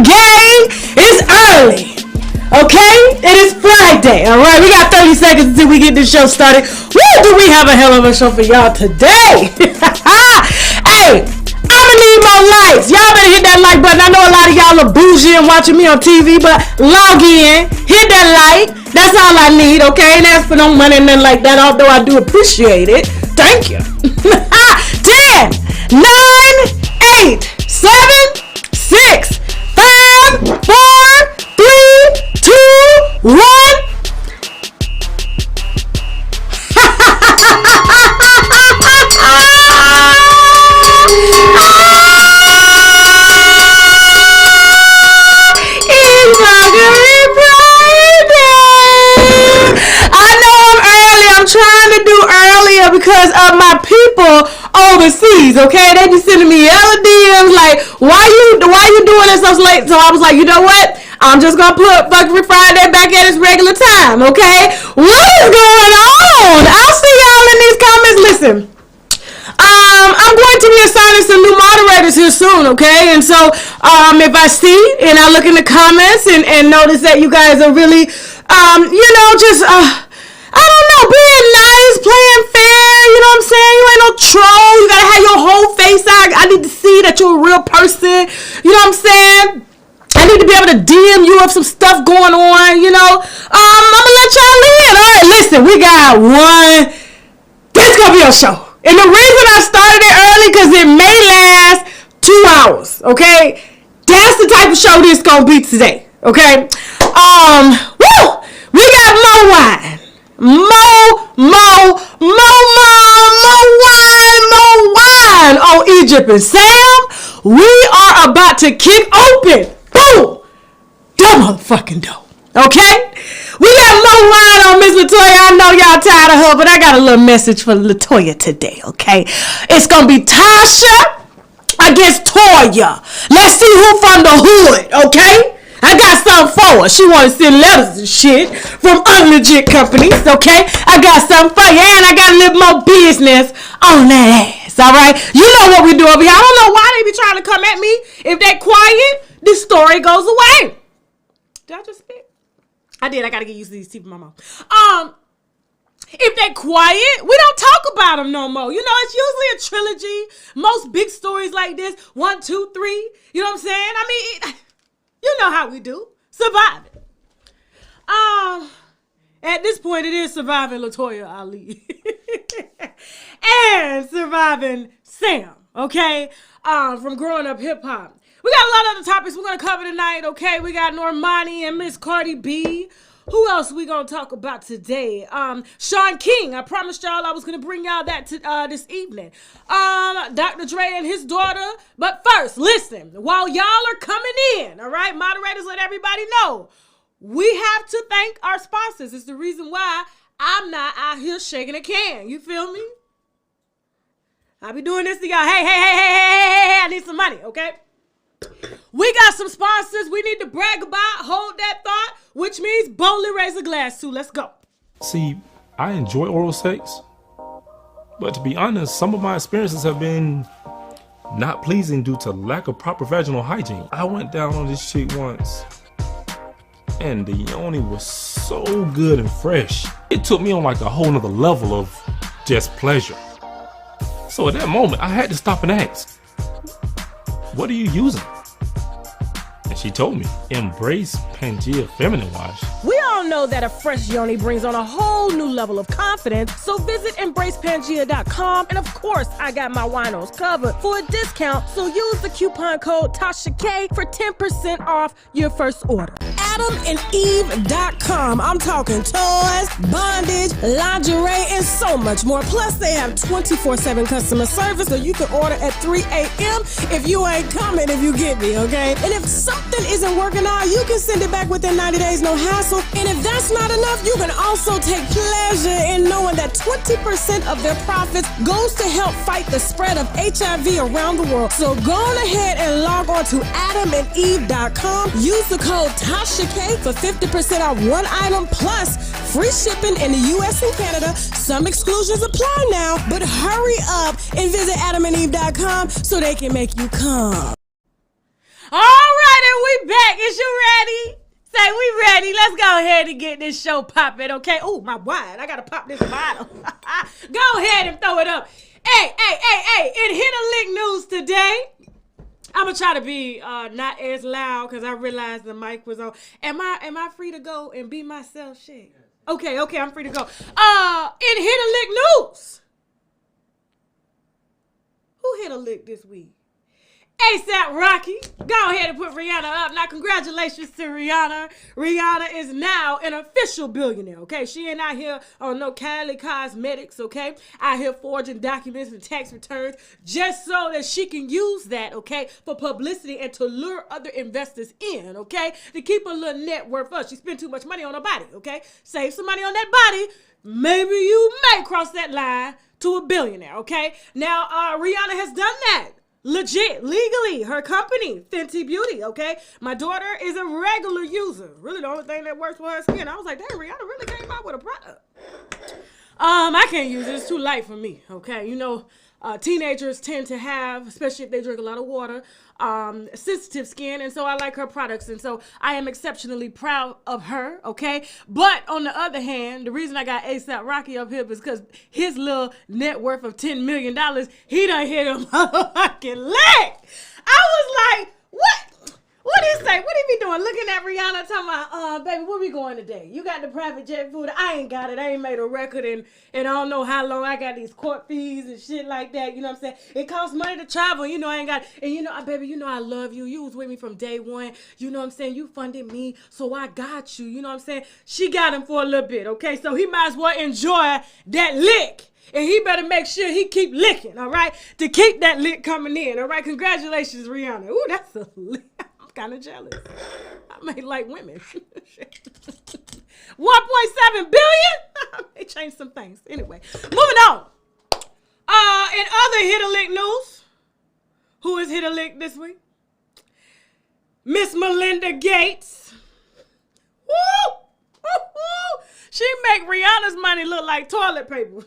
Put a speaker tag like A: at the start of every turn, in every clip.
A: Gang. It's early. Okay? It is Friday. Alright, we got 30 seconds until we get this show started. Woo, do we have a hell of a show for y'all today? Hey, I'ma need more likes. Y'all better hit that like button. I know a lot of y'all are bougie and watching me on TV, but log in, hit that like. That's all I need, okay? And ask for no money and nothing like that, although I do appreciate it. Thank you. 10, 9, 8, 7, 6, 5, 4, 3, 2, 1. Because of my people overseas, okay? They be sending me DMs like, why you doing this so late? So I was like, you know what? I'm just gonna put Fuckery Friday back at its regular time, okay? What is going on? I'll see y'all in these comments. Listen, I'm going to be assigning some new moderators here soon, okay? And so if I see and I look in the comments and notice that you guys are really I don't know, being nice, playing fair, you know what I'm saying? You ain't no troll. You gotta have your whole face out. I need to see that you're a real person. You know what I'm saying? I need to be able to DM you of some stuff going on, you know? I'm gonna let y'all in. All right, listen, we got one. This is gonna be a show. And the reason I started it early, because it may last 2 hours, okay? That's the type of show this gonna be today, okay? We got more wine. More wine on Egypt and Sam. We are about to kick open, boom, that motherfucking door, okay? We got more wine on Miss Latoya. I know y'all tired of her, but I got a little message for Latoya today, okay? It's gonna be Tasha against Toya. Let's see who from the hood, okay? I got something for her. She want to send letters and shit from unlegit companies, okay? I got something for you, and I got a little more business on that ass, all right? You know what we do over here. I don't know why they be trying to come at me. If they quiet, this story goes away. Did I just spit? I did. I got to get used to these teeth in my mouth. If they quiet, we don't talk about them no more. You know, it's usually a trilogy. Most big stories like this, 1, 2, 3. You know what I'm saying? I mean... You know how we do. Surviving. At this point, it is surviving Latoya Ali. And surviving Sam, okay? From Growing Up Hip Hop. We got a lot of other topics we're going to cover tonight, okay? We got Normani and Miss Cardi B. Who else we going to talk about today? Shaun King. I promised y'all I was going to bring y'all that this evening. Dr. Dre and his daughter. But first, listen, while y'all are coming in, all right, moderators, let everybody know, we have to thank our sponsors. It's the reason why I'm not out here shaking a can. You feel me? I be doing this to y'all. Hey, I need some money, okay? We got some sponsors we need to brag about. Hold that thought, which means boldly raise a glass to. Let's go.
B: See, I enjoy oral sex, but to be honest, some of my experiences have been not pleasing due to lack of proper vaginal hygiene. I went down on this chick once, and the yoni was so good and fresh. It took me on like a whole nother level of just pleasure. So at that moment, I had to stop and ask, what are you using? And she told me, embrace Pangea Feminine Wash.
A: We all know that a fresh yoni brings on a whole new level of confidence, so visit embracepangea.com, and of course, I got my winos covered for a discount, so use the coupon code TASHAK for 10% off your first order. AdamandEve.com. I'm talking toys, bondage, lingerie, and so much more. Plus, they have 24/7 customer service, so you can order at 3 a.m. if you ain't coming, if you get me, okay? And if something isn't working out, you can send it back within 90 days, no hassle. And if that's not enough, you can also take pleasure in knowing that 20% of their profits goes to help fight the spread of HIV around the world. So go on ahead and log on to AdamandEve.com. Use the code TASHAK for 50% off one item plus free shipping in the US and Canada. Some exclusions apply now, but hurry up and visit AdamandEve.com so they can make you come. right, and we back. Is you ready? Say we ready. Let's go ahead and get this show popping, okay? Oh, my wine. I got to pop this bottle. Go ahead and throw it up. Hey. In Hit a Lick News today, I'm going to try to be not as loud because I realized the mic was on. Am I free to go and be myself? Shit. Okay, I'm free to go. In Hit a Lick News. Who hit a lick this week? ASAP Rocky. Go ahead and put Rihanna up. Now, congratulations to Rihanna. Rihanna is now an official billionaire, okay? She ain't out here on no Kylie Cosmetics, okay? Out here forging documents and tax returns just so that she can use that, okay, for publicity and to lure other investors in, okay? To keep a little net worth up. She spent too much money on her body, okay? Save some money on that body. Maybe you may cross that line to a billionaire, okay? Now, Rihanna has done that. Legit, legally, her company, Fenty Beauty, okay? My daughter is a regular user. Really the only thing that works for her skin. I was like, damn, Rihanna really came out with a product. I can't use it. It's too light for me, okay? You know, teenagers tend to have, especially if they drink a lot of water, sensitive skin, and so I like her products, and so I am exceptionally proud of her, okay? But on the other hand, the reason I got ASAP Rocky up here is because his little net worth of $10 million, he done hit a motherfucking leg. I was like, what? What did he say? What he be doing? Looking at Rihanna talking about, baby, where we going today? You got the private jet food. I ain't got it. I ain't made a record and I don't know how long. I got these court fees and shit like that. You know what I'm saying? It costs money to travel. You know, I ain't got it. And you know, baby, you know I love you. You was with me from day one. You know what I'm saying? You funded me, so I got you. You know what I'm saying? She got him for a little bit, okay? So he might as well enjoy that lick. And he better make sure he keep licking, all right? To keep that lick coming in, all right? Congratulations, Rihanna. Ooh, that's a lick. Kind of jealous. I may like women. 1.7 billion? They changed some things. Anyway, moving on. In other Hit a Lick news, who is Hit a Lick this week? Miss Melinda Gates. Woo! Woo! She make Rihanna's money look like toilet paper.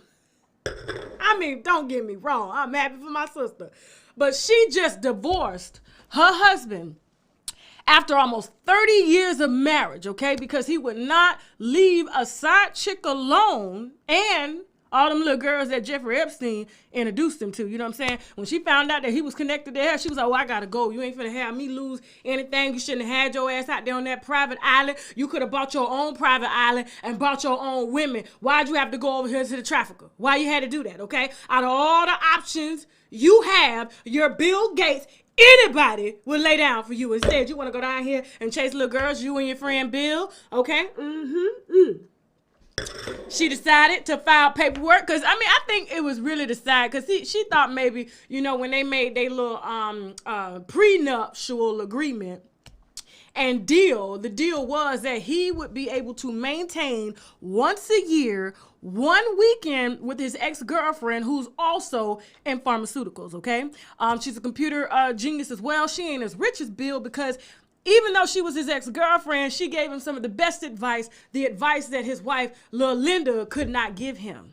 A: I mean, don't get me wrong. I'm happy for my sister. But she just divorced her husband after almost 30 years of marriage, okay? Because he would not leave a side chick alone and all them little girls that Jeffrey Epstein introduced him to, you know what I'm saying? When she found out that he was connected to her, she was like, oh, I gotta go. You ain't finna have me lose anything. You shouldn't have had your ass out there on that private island. You could have bought your own private island and bought your own women. Why'd you have to go over here to the trafficker? Why you had to do that, okay? Out of all the options you have, your Bill Gates, anybody will lay down for you. Instead, you want to go down here and chase little girls, you and your friend Bill, okay? She decided to file paperwork because, I mean, I think it was really decided because she thought maybe, you know, when they made their little prenuptial agreement and the deal was that he would be able to maintain once a year 1 weekend with his ex-girlfriend who's also in pharmaceuticals, okay? She's a computer genius as well. She ain't as rich as Bill because even though she was his ex-girlfriend, she gave him some of the best advice, the advice that his wife, Lil Linda, could not give him.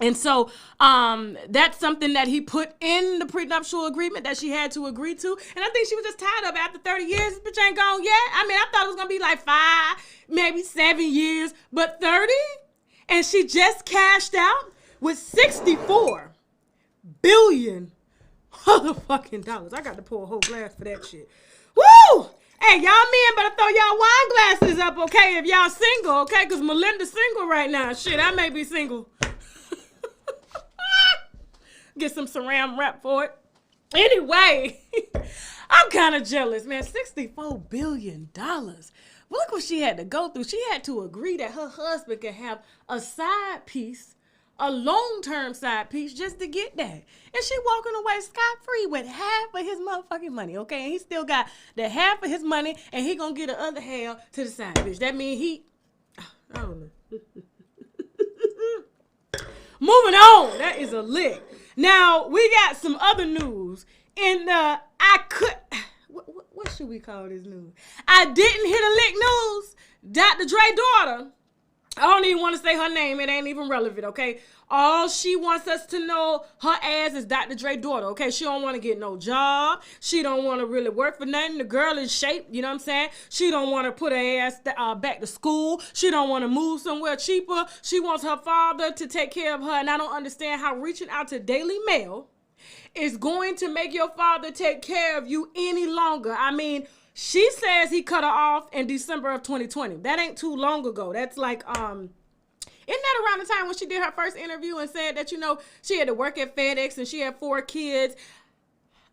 A: And so that's something that he put in the prenuptial agreement that she had to agree to. And I think she was just tired of it after 30 years. This bitch ain't gone yet. I mean, I thought it was going to be like 5, maybe 7 years, but 30? And she just cashed out with $64 billion motherfucking dollars. I got to pour a whole glass for that shit. Woo! Hey, y'all men better throw y'all wine glasses up, okay, if y'all single, okay? Because Melinda's single right now. Shit, I may be single. Get some saran wrap for it. Anyway, I'm kind of jealous, man. $64 billion. But look what she had to go through. She had to agree that her husband could have a side piece, a long-term side piece, just to get that. And she walking away scot-free with half of his motherfucking money, okay? And he still got the half of his money, and he gonna get the other half to the side, bitch. That mean he, I don't know. Moving on. That is a lick. Now, we got some other news. What should we call this news? I didn't hit a lick news. Dr. Dre's daughter I don't even want to say her name. It ain't even relevant, okay? All she wants us to know, her ass is Dr. Dre's daughter, okay? She don't want to get no job. She don't want to really work for nothing. The girl is shape, you know what I'm saying? She don't want to put her ass back to school. She don't want to move somewhere cheaper. She wants her father to take care of her, and I don't understand how reaching out to Daily Mail is going to make your father take care of you any longer. I mean, she says he cut her off in December of 2020. That ain't too long ago. That's like, isn't that around the time when she did her first interview and said that, you know, she had to work at FedEx and she had 4 kids?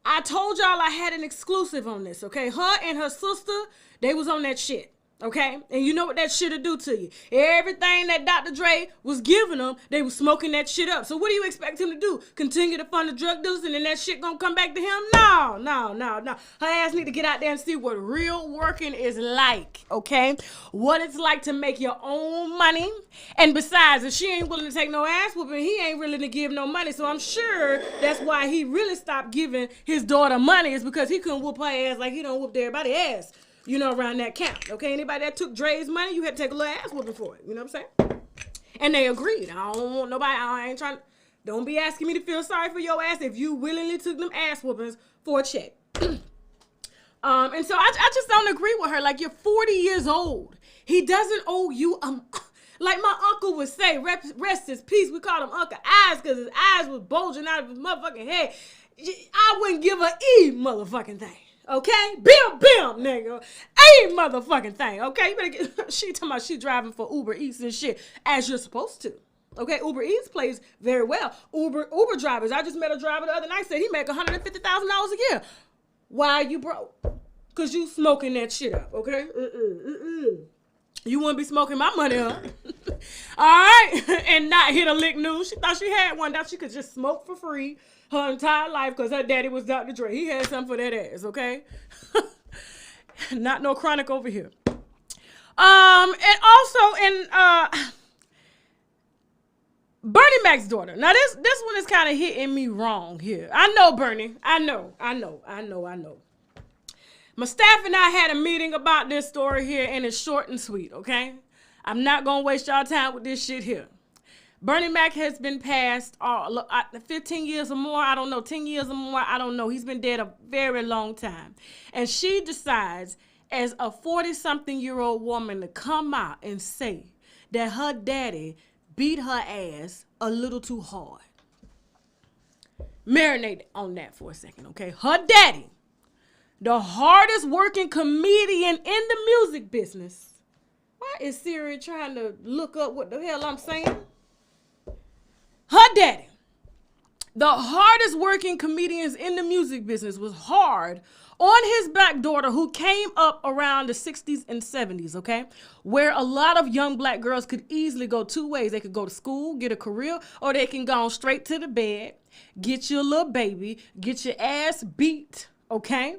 A: I told y'all I had an exclusive on this, okay? Her and her sister, they was on that shit. Okay, and you know what that shit'll do to you. Everything that Dr. Dre was giving them, they was smoking that shit up. So what do you expect him to do? Continue to fund the drug dealers and then that shit gonna come back to him? No. Her ass need to get out there and see what real working is like, okay? What it's like to make your own money. And besides, if she ain't willing to take no ass whooping, he ain't willing to give no money. So I'm sure that's why he really stopped giving his daughter money, is because he couldn't whoop her ass like he don't whoop everybody's ass. You know, around that count, okay? Anybody that took Dre's money, you had to take a little ass whooping for it. You know what I'm saying? And they agreed. I don't want nobody, I ain't trying, don't be asking me to feel sorry for your ass if you willingly took them ass whoopings for a check. And so I just don't agree with her. Like, you're 40 years old. He doesn't owe you, like my uncle would say, rest his peace. We called him Uncle Eyes because his eyes was bulging out of his motherfucking head. I wouldn't give a motherfucking thing. Okay? Bim, nigga. Ain't motherfucking thing. Okay? You better get, she talking about she driving for Uber Eats and shit, as you're supposed to. Okay? Uber Eats plays very well. Uber drivers. I just met a driver the other night, said he make $150,000 a year. Why are you broke? Because you smoking that shit up. Okay? You wouldn't be smoking my money up. All right? And not hit a lick new. She thought she had one that she could just smoke for free her entire life because her daddy was Dr. Dre. He had something for that ass, okay? Not no chronic over here. And also in Bernie Mac's daughter. Now this one is kind of hitting me wrong here. I know, Bernie. I know. My staff and I had a meeting about this story here, and it's short and sweet, okay? I'm not going to waste y'all time with this shit here. Bernie Mac has been passed 15 years or more. I don't know, 10 years or more. I don't know. He's been dead a very long time. And she decides, as a 40-something-year-old woman, to come out and say that her daddy beat her ass a little too hard. Marinate on that for a second, okay? Her daddy, the hardest working comedian in the music business. Why is Siri trying to look up what the hell I'm saying? Her daddy, the hardest working comedians in the music business, was hard on his black daughter, who came up around the 60s and 70s, okay? Where a lot of young black girls could easily go 2 ways. They could go to school, get a career, or they can go straight to the bed, get your little baby, get your ass beat, okay?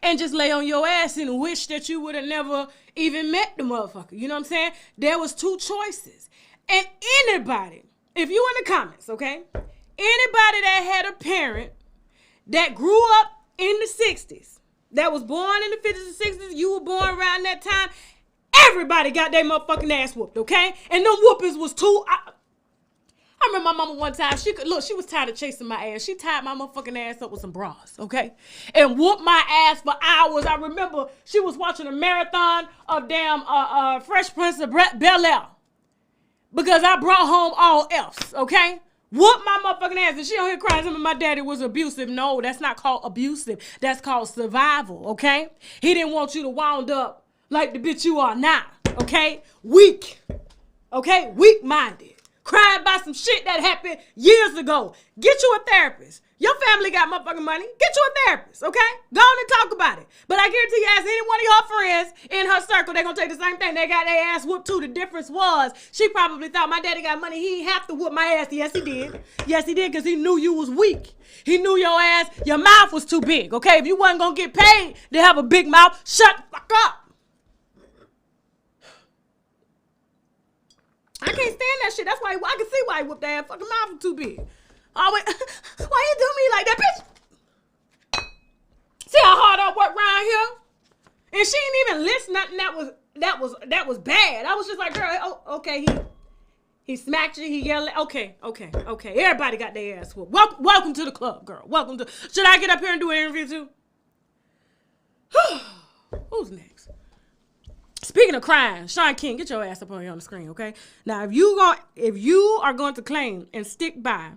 A: And just lay on your ass and wish that you would have never even met the motherfucker. You know what I'm saying? There was 2 choices. And anybody, if you in the comments, okay? Anybody that had a parent that grew up in the 60s, that was born in the 50s and 60s, you were born around that time, everybody got their motherfucking ass whooped, okay? And them whoopings was too... I remember my mama one time, she was tired of chasing my ass. She tied my motherfucking ass up with some bras, okay? And whooped my ass for hours. I remember she was watching a marathon of damn Fresh Prince of Bel-Air because I brought home all else, okay? Whooped my motherfucking ass. And she on here crying to me, my daddy was abusive. No, that's not called abusive. That's called survival, okay? He didn't want you to wound up like the bitch you are now, okay? Weak, okay? Weak-minded. Cried about some shit that happened years ago. Get you a therapist. Your family got motherfucking money. Get you a therapist, okay? Go on and talk about it. But I guarantee you, ask any one of your friends in her circle, they're going to take the same thing. They got their ass whooped too. The difference was, she probably thought my daddy got money. He didn't have to whoop my ass. Yes, he did. Yes, he did, because he knew you was weak. He knew your ass, your mouth was too big, okay? If you wasn't going to get paid to have a big mouth, shut the fuck up. I can't stand that shit. That's why I can see why he whooped that ass. Fucking mouth was too big. Why you do me like that, bitch? See how hard I work around here? And she ain't even list nothing that was that was bad. I was just like, girl, oh, okay, he smacked you, he yelled, okay. Everybody got their ass whooped. Welcome to the club, girl. Should I get up here and do an interview too? Who's next? Speaking of crying, Shaun King, get your ass up on here on the screen, okay? Now, if you are going to claim and stick by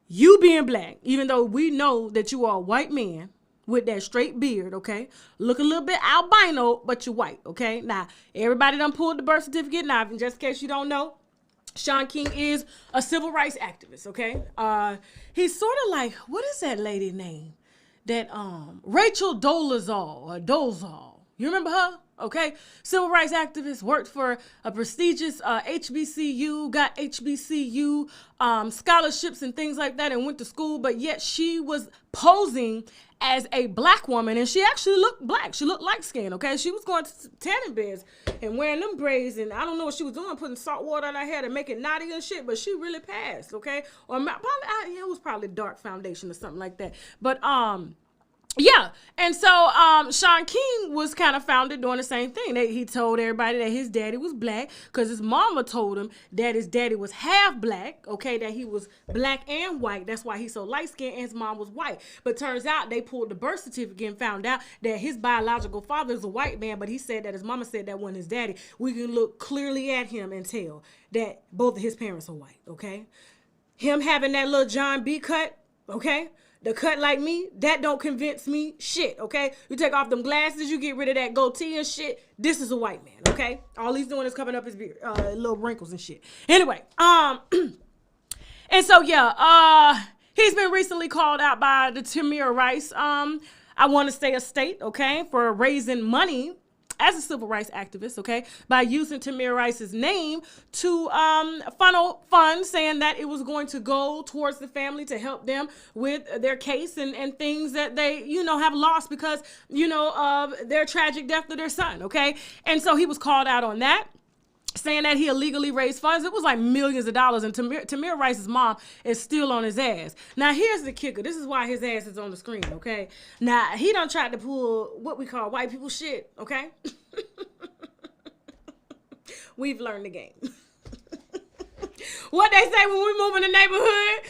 A: you being black, even though we know that you are a white man with that straight beard, okay? Look a little bit albino, but you're white, okay? Now, everybody done pulled the birth certificate. Now, just in case you don't know, Shaun King is a civil rights activist, okay? He's sort of like, what is that lady name? That Rachel Dolezal. You remember her? Okay, civil rights activist, worked for a prestigious HBCU, got HBCU scholarships and things like that, and went to school, but yet she was posing as a black woman, and she actually looked black. She looked light skinned, okay? She was going to tanning beds and wearing them braids, and I don't know what she was doing, putting salt water on her hair to make it naughty and shit, but she really passed, okay? Or probably, it was probably dark foundation or something like that. But, yeah, and so Shaun King was kind of founded doing the same thing. He told everybody that his daddy was black because his mama told him that his daddy was half black, okay, that he was black and white. That's why he's so light-skinned and his mom was white. But turns out they pulled the birth certificate and found out that his biological father is a white man, but he said that his mama said that wasn't his daddy. We can look clearly at him and tell that both of his parents are white, okay? Him having that little John B. cut, okay? The cut like me, that don't convince me shit, okay? You take off them glasses, you get rid of that goatee and shit. This is a white man, okay? All he's doing is covering up his beard, little wrinkles and shit. Anyway, and so, yeah, he's been recently called out by the Tamir Rice, I want to say estate, okay, for raising money as a civil rights activist, okay, by using Tamir Rice's name to funnel funds, saying that it was going to go towards the family to help them with their case and things that they, have lost because, of their tragic death of their son, okay? And so he was called out on that, saying that he illegally raised funds. It was like millions of dollars, and Tamir Rice's mom is still on his ass. Now, here's the kicker. This is why his ass is on the screen, okay? Now, he done tried to pull what we call white people shit, okay? We've learned the game. What they say when we move in the neighborhood,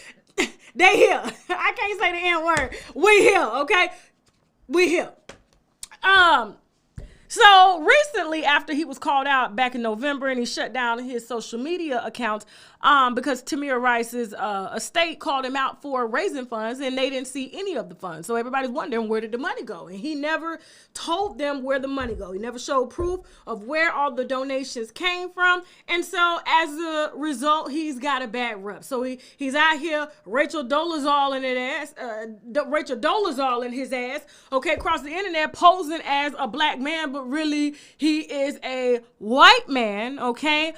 A: they here. I can't say the N word. We here, okay? We here. So recently, after he was called out back in November and he shut down his social media accounts because Tamir Rice's estate called him out for raising funds and they didn't see any of the funds. So everybody's wondering, where did the money go? And he never told them where the money go. He never showed proof of where all the donations came from. And so as a result, he's got a bad rep. So he's out here, Rachel Dolezal in his ass, okay, across the internet, posing as a black man, but really he is a white man, okay,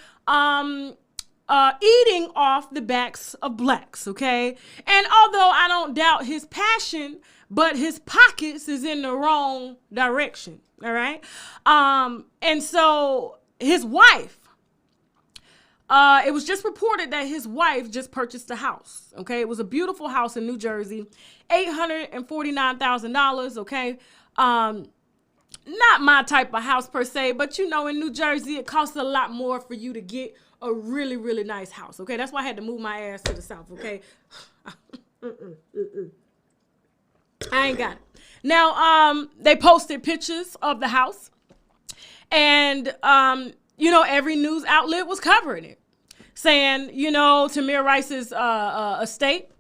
A: eating off the backs of blacks, okay? And although I don't doubt his passion, but his pockets is in the wrong direction, all right? And so his wife, it was just reported that his wife just purchased a house, okay? It was a beautiful house in New Jersey, $849,000, okay? Not my type of house per se, but in New Jersey, it costs a lot more for you to get a really, really nice house, okay? That's why I had to move my ass to the south, okay? I ain't got it. Now, they posted pictures of the house, and, every news outlet was covering it, saying, Tamir Rice's estate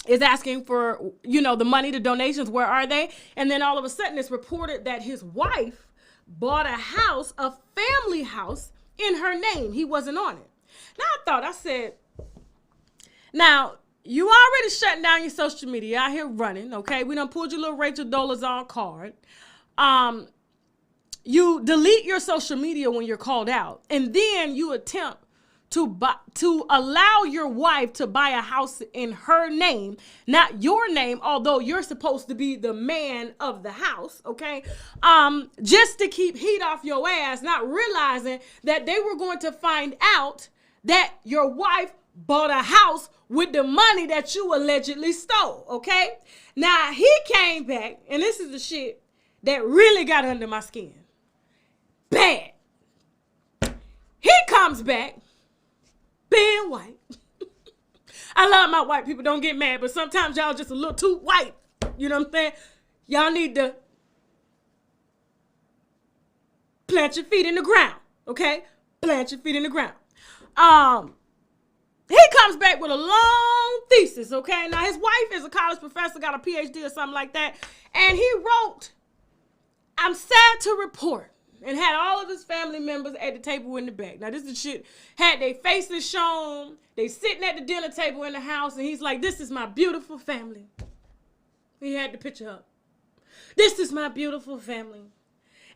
A: is asking for, the money, the donations, where are they? And then all of a sudden it's reported that his wife bought a house, a family house, in her name. He wasn't on it. Now I said, now, you already shutting down your social media, out here running, okay? We done pulled your little Rachel Dolezal card. You delete your social media when you're called out, and then you attempt to allow your wife to buy a house in her name, not your name, although you're supposed to be the man of the house, okay? Just to keep heat off your ass, not realizing that they were going to find out that your wife bought a house with the money that you allegedly stole, okay? Now, he came back, and this is the shit that really got under my skin. bad. He comes back being white. I love my white people, don't get mad, but sometimes y'all just a little too white. You know what I'm saying? Y'all need to plant your feet in the ground, okay? Plant your feet in the ground. He comes back with a long thesis, okay? Now, his wife is a college professor, got a PhD or something like that, and he wrote, I'm sad to report, and had all of his family members at the table in the back. Now, this is shit, had their faces shown, they sitting at the dinner table in the house, and he's like, this is my beautiful family. He had the picture up. This is my beautiful family.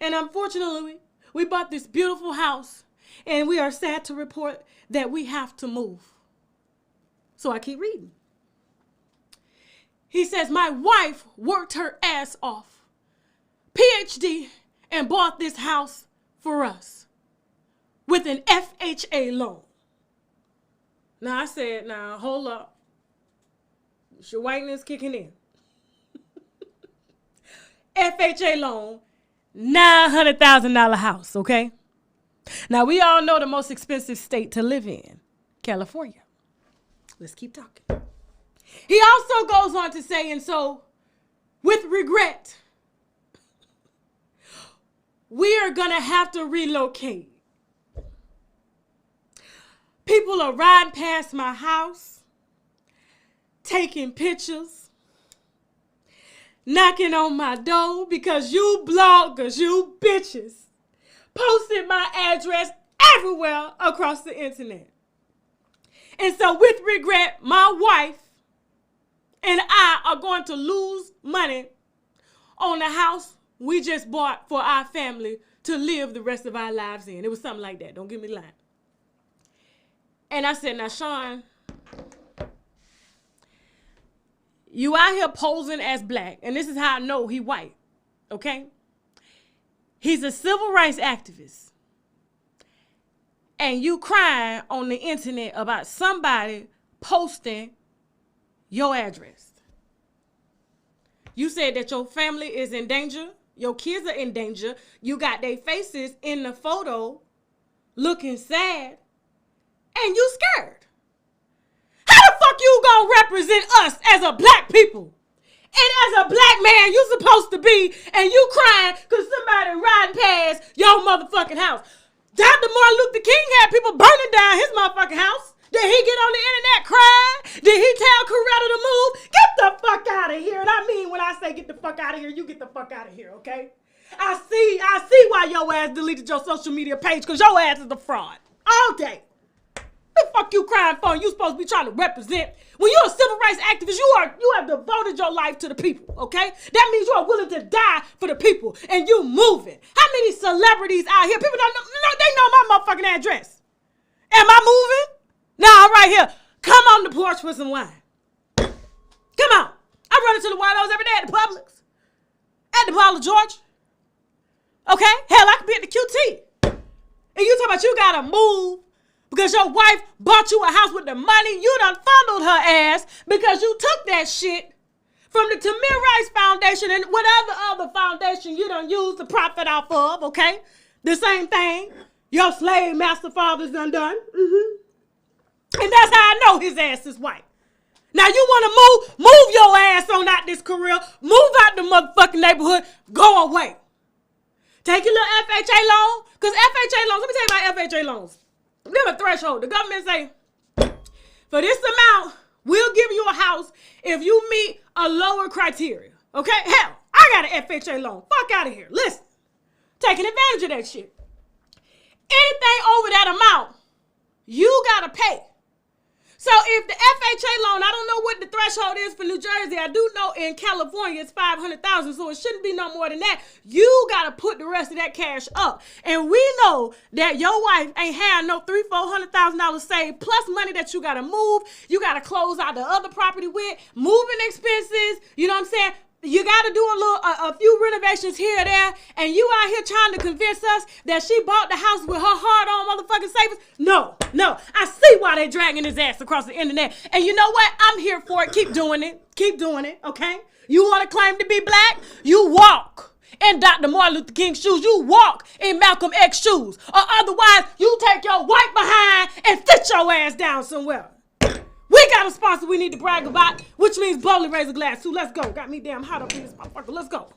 A: And unfortunately, we bought this beautiful house, and we are sad to report that we have to move. So I keep reading. He says, my wife worked her ass off, PhD, and bought this house for us with an FHA loan. Now I said, now hold up. It's your whiteness kicking in. FHA loan, $900,000 house, okay? Now we all know the most expensive state to live in, California. Let's keep talking. He also goes on to say, and so with regret, we are going to have to relocate. People are riding past my house, taking pictures, knocking on my door because you bloggers, you bitches, posted my address everywhere across the internet. And so with regret, my wife and I are going to lose money on the house we just bought for our family to live the rest of our lives in. It was something like that. Don't get me lying. And I said, now, Shaun, you out here posing as black. And this is how I know he white, okay? He's a civil rights activist. And you crying on the internet about somebody posting your address. You said that your family is in danger. Your kids are in danger. You got their faces in the photo looking sad. And you scared. How the fuck you gonna represent us as a black people? And as a black man, you supposed to be, and you crying because somebody riding past your motherfucking house. Dr. Martin Luther King had people burning down his motherfucking house. Did he get on the internet crying? Did he tell Coretta to move? Get the fuck out of here. And I mean, when I say get the fuck out of here, you get the fuck out of here, okay? I see why your ass deleted your social media page, because your ass is a fraud. All day. What the fuck you crying for? And you supposed to be trying to represent. When you're a civil rights activist, you have devoted your life to the people, okay? That means you are willing to die for the people, and you moving. How many celebrities out here? People don't know, they know my motherfucking address. Am I moving? No, I'm right here. Come on the porch with some wine. Come on. I run into the Winos every day at the Publix, at the Paula George. Okay? Hell, I could be at the QT. And you talking about you gotta move because your wife bought you a house with the money. You done fondled her ass because you took that shit from the Tamir Rice Foundation and whatever other foundation you done used to profit off of, okay? The same thing your slave master fathers done. Mm-hmm. And that's how I know his ass is white. Now you want to move your ass on out this career, move out the motherfucking neighborhood, go away. Take your little FHA loan, because FHA loans, let me tell you about FHA loans. They're a threshold. The government say, for this amount, we'll give you a house if you meet a lower criteria. Okay? Hell, I got an FHA loan. Fuck out of here. Listen, taking advantage of that shit. Anything over that amount, you got to pay. So if the FHA loan, I don't know what the threshold is for New Jersey. I do know in California it's $500,000, so it shouldn't be no more than that. You got to put the rest of that cash up. And we know that your wife ain't had no $300,000-$400,000 saved, plus money that you got to move. You got to close out the other property with, moving expenses, you know what I'm saying? You got to do a few renovations here or there, and you out here trying to convince us that she bought the house with her hard-on motherfucking savings? No. I see why they dragging his ass across the internet. And you know what? I'm here for it. Keep doing it, okay? You want to claim to be black? You walk in Dr. Martin Luther King's shoes. You walk in Malcolm X's shoes. Or otherwise, you take your white behind and sit your ass down somewhere. We got a sponsor we need to brag about, which means boldly raise a glass too. Let's go. Got me damn hot up in this motherfucker. Let's go.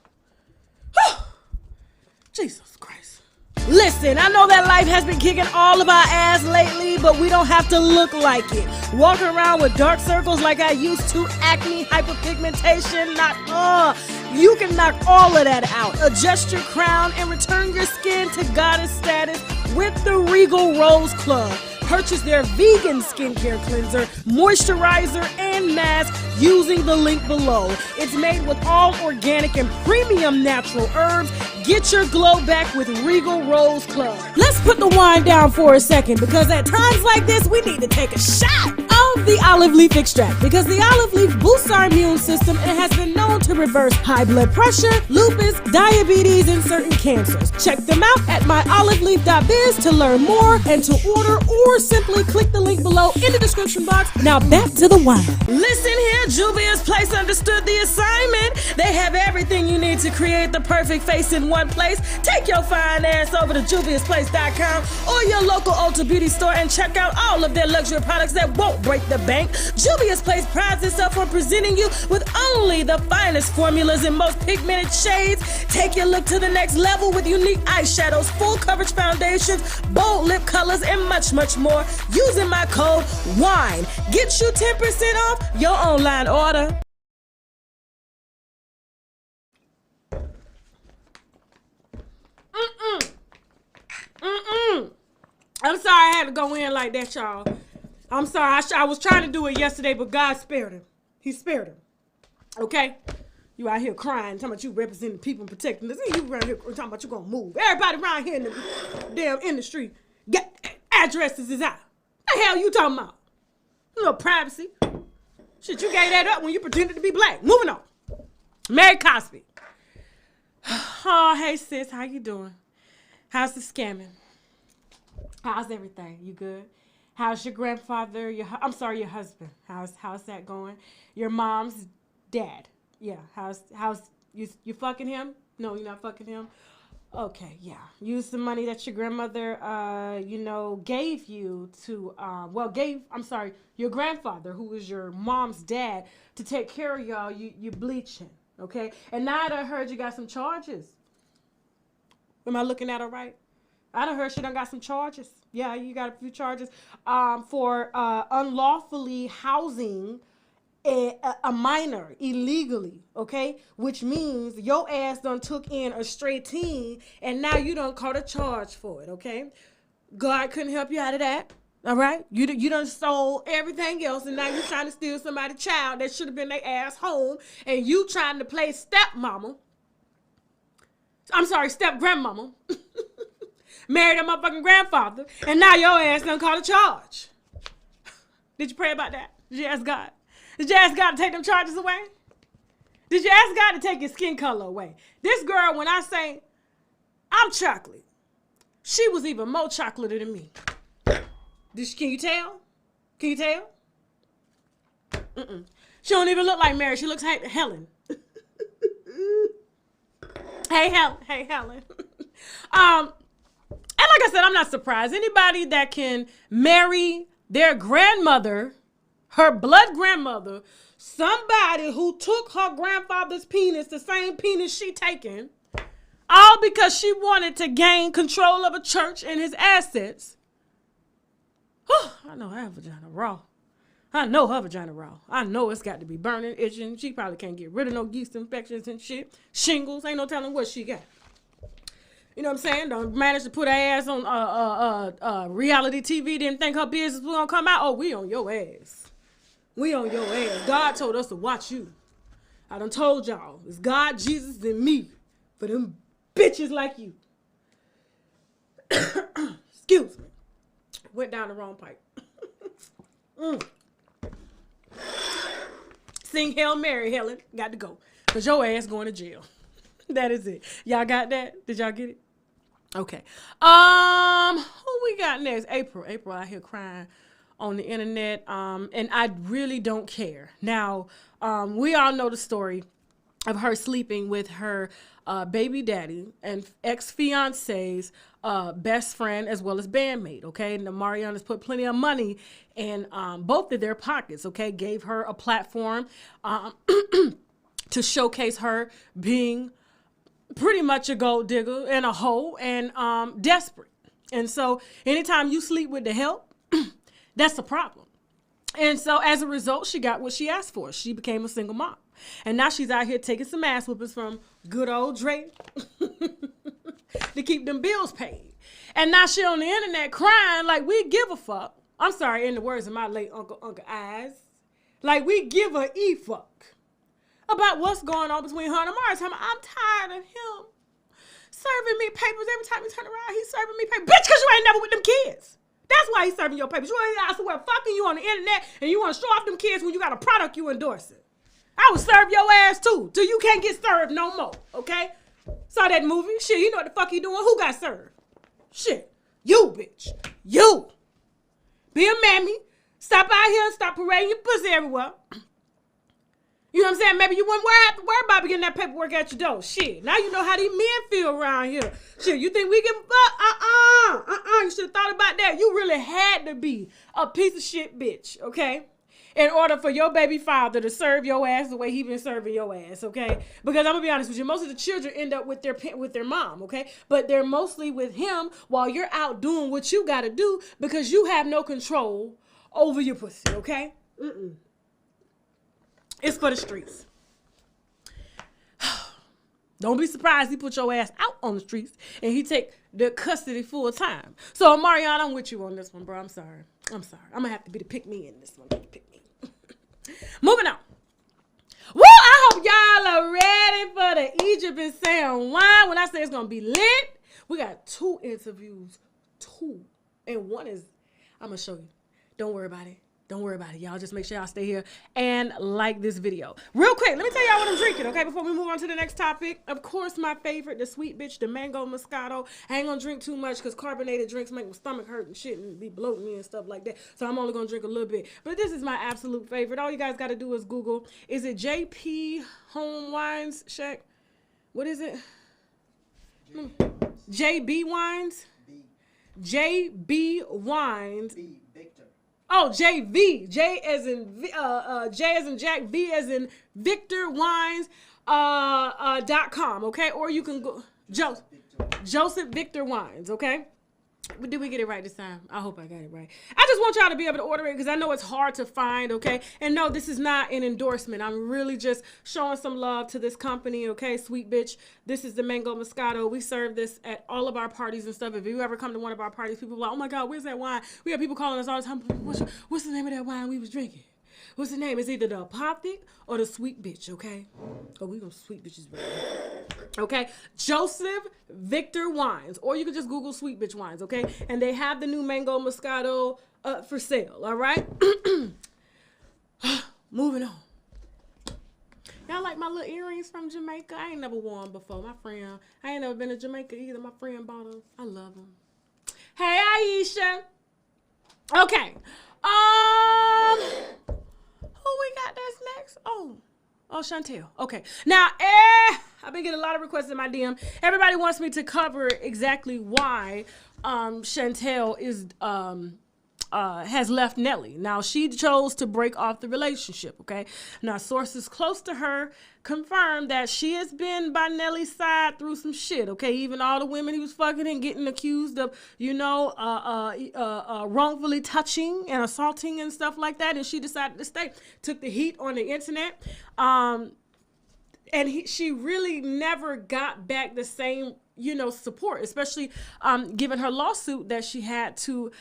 A: Jesus Christ. Listen, I know that life has been kicking all of our ass lately, but we don't have to look like it. Walking around with dark circles like I used to, acne, hyperpigmentation, you can knock all of that out. Adjust your crown and return your skin to goddess status with the Regal Rose Club. Purchase their vegan skincare cleanser, moisturizer, and mask using the link below. It's made with all organic and premium natural herbs. Get your glow back with Regal Rose Club. Let's put the wine down for a second, because at times like this, we need to take a shot of the olive leaf extract, because the olive leaf boosts our immune system and has been known to reverse high blood pressure, lupus, diabetes, and certain cancers. Check them out at myoliveleaf.biz to learn more and to order, or simply click the link below in the description box. Now back to the wine. Listen here, Juvia's Place understood the assignment. They have everything you need to create the perfect face in one place. Take your fine ass over to juviasplace.com or your local Ulta Beauty store and check out all of their luxury products that won't break the bank. Juvia's Place prides itself on presenting you with only the finest formulas and most pigmented shades. Take your look to the next level with unique eyeshadows, full coverage foundations, bold lip colors, and much, much more. Using my code WINE. Get you 10% off your online order. I'm sorry I had to go in like that, y'all. I'm sorry. I was trying to do it yesterday, but God spared him. He spared him. Okay? You out here crying, talking about you representing people and protecting us. You around here talking about you gonna move. Everybody around here in the damn industry, get addresses is out. What the hell you talking about? You know, privacy. Shit, you gave that up when you pretended to be black. Moving on. Mary Cosby. Oh, hey sis, how you doing? How's the scamming? How's everything? You good? How's your grandfather? Your husband. How's that going? Your mom's dad. Yeah. How's you fucking him? No, you're not fucking him. Okay, yeah. Use the money that your grandmother, gave you to, your grandfather, who was your mom's dad, to take care of y'all. You bleaching, okay? And now I heard you got some charges. Am I looking at it right? I done heard she done got some charges. Yeah, you got a few charges for unlawfully housing a minor illegally, okay? Which means your ass done took in a stray teen and now you done caught a charge for it, okay? God couldn't help you out of that, all right? You done stole everything else and now you trying to steal somebody's child that should have been their ass home, and you trying to play step grandmama. Married a motherfucking grandfather, and now your ass done caught a charge. Did you pray about that? Did you ask God? Did you ask God to take them charges away? Did you ask God to take your skin color away? This girl, when I say I'm chocolate, she was even more chocolate than me. Can you tell? Can you tell? She don't even look like Mary. She looks like Helen. Hey, Helen. And like I said, I'm not surprised. Anybody that can marry their grandmother, her blood grandmother, somebody who took her grandfather's penis, the same penis she taken, all because she wanted to gain control of a church and his assets. I know her vagina raw. I know her vagina raw. I know it's got to be burning, itching. She probably can't get rid of no yeast infections and shit. Shingles. Ain't no telling what she got. You know what I'm saying? Don't manage to put her ass on reality TV. Didn't think her business was going to come out. Oh, we on your ass. We on your ass. God told us to watch you. I done told y'all. It's God, Jesus, and me. For them bitches like you. Excuse me. Went down the wrong pipe. Sing Hail Mary, Helen. Got to go. Because your ass going to jail. That is it. Y'all got that? Did y'all get it? Okay. Who we got next? April out here crying on the internet. And I really don't care. Now, we all know the story of her sleeping with her baby daddy and ex-fiance's best friend as well as bandmate, okay? And the Mariana's put plenty of money in both of their pockets, okay? Gave her a platform to showcase her being pretty much a gold digger and a hoe and desperate. And so anytime you sleep with the help, that's a problem. And so as a result, she got what she asked for. She became a single mom. And now she's out here taking some ass whoopings from good old Drake to keep them bills paid. And now she on the internet crying like we give a fuck. I'm sorry, in the words of my late Uncle Eyes. Like we give a e-fuck about what's going on between her and Amari. I'm tired of him serving me papers every time he turn around. He's serving me papers. Bitch, because you ain't never with them kids. That's why he's serving your papers. You ain't out somewhere fucking you on the internet and you want to show off them kids when you got a product you endorsing. I would serve your ass too, till you can't get served no more, okay? Saw that movie? Shit, you know what the fuck you doing? Who got served? Shit, you, bitch. You. Be a mammy. Stop out here and stop parading your pussy everywhere. You know what I'm saying? Maybe you wouldn't have to worry about getting that paperwork at your door. Shit, now you know how these men feel around here. Shit, you think we give a fuck? You should have thought about that. You really had to be a piece of shit bitch, okay? In order for your baby father to serve your ass the way he been serving your ass, okay? Because I'm gonna be honest with you, most of the children end up with their mom, okay? But they're mostly with him while you're out doing what you gotta do because you have no control over your pussy, okay? It's for the streets. Don't be surprised he put your ass out on the streets and he take the custody full time. So Mariana, I'm with you on this one, bro. I'm sorry. I'm gonna have to be the pick me in this one. Pick me. Moving on. Woo, I hope y'all are ready for the Egypt and Sam wine. When I say it's going to be lit, we got 2 interviews. 2. And one is, I'm going to show you. Don't worry about it. Don't worry about it, y'all. Just make sure y'all stay here and like this video. Real quick, let me tell y'all what I'm drinking, okay, before we move on to the next topic. Of course, my favorite, the sweet bitch, the mango moscato. I ain't gonna drink too much because carbonated drinks make my stomach hurt and shit and be bloating me and stuff like that. So I'm only gonna drink a little bit. But this is my absolute favorite. All you guys gotta do is Google. Is it JP Home Wines Shack? What is it? JB Wines? JB Wines.
C: Victor.
A: Oh, JV. J as in J as in Jack, V as in Victor Wines .com, okay? Or you can go Joseph Victor Wines, okay? Did we get it right this time? I hope I got it right. I just want y'all to be able to order it because I know it's hard to find, okay? And no, this is not an endorsement. I'm really just showing some love to this company, okay? Sweet bitch. This is the Mango Moscato. We serve this at all of our parties and stuff. If you ever come to one of our parties, people are like, oh my God, where's that wine? We have people calling us all the time. What's the name of that wine we was drinking? What's the name? It's either the Apothic or the Sweet Bitch, okay? Oh, we gonna sweet bitches right now. Okay? Joseph Victor Wines. Or you can just Google Sweet Bitch Wines, okay? And they have the new Mango Moscato for sale, all right? Moving on. Y'all like my little earrings from Jamaica? I ain't never worn them before. My friend, I ain't never been to Jamaica either. My friend bought them. I love them. Hey, Aisha. Okay. Who we got that's next? Oh, Chantel. Okay. Now, I've been getting a lot of requests in my DM. Everybody wants me to cover exactly why Chantel is has left Nelly. Now, she chose to break off the relationship, okay? Now, sources close to her confirmed that she has been by Nelly's side through some shit, okay? Even all the women he was fucking and getting accused of, you know, wrongfully touching and assaulting and stuff like that, and she decided to stay. Took the heat on the internet. And she really never got back the same, you know, support, especially given her lawsuit that she had to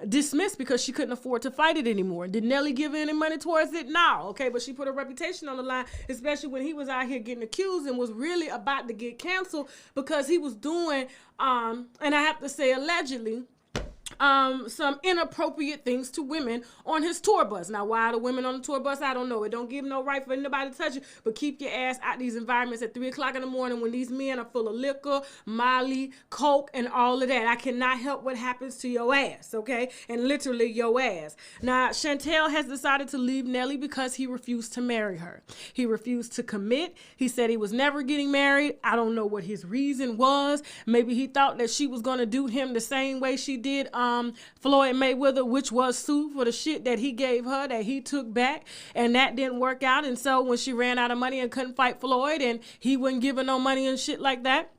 A: dismiss because she couldn't afford to fight it anymore. Did Nelly give any money towards it? No. Okay, but she put her reputation on the line, especially when he was out here getting accused and was really about to get canceled because he was doing, and I have to say allegedly, some inappropriate things to women on his tour bus. Now, why the women on the tour bus, I don't know. It don't give no right for anybody to touch you, but keep your ass out these environments at 3 o'clock in the morning when these men are full of liquor, Molly, coke, and all of that. I cannot help what happens to your ass, okay? And literally your ass. Now, Chantel has decided to leave Nelly because he refused to marry her. He refused to commit. He said he was never getting married. I don't know what his reason was. Maybe he thought that she was going to do him the same way she did Floyd Mayweather, which was sue for the shit that he gave her that he took back, and that didn't work out. And so when she ran out of money and couldn't fight Floyd and he wouldn't give her no money and shit like that,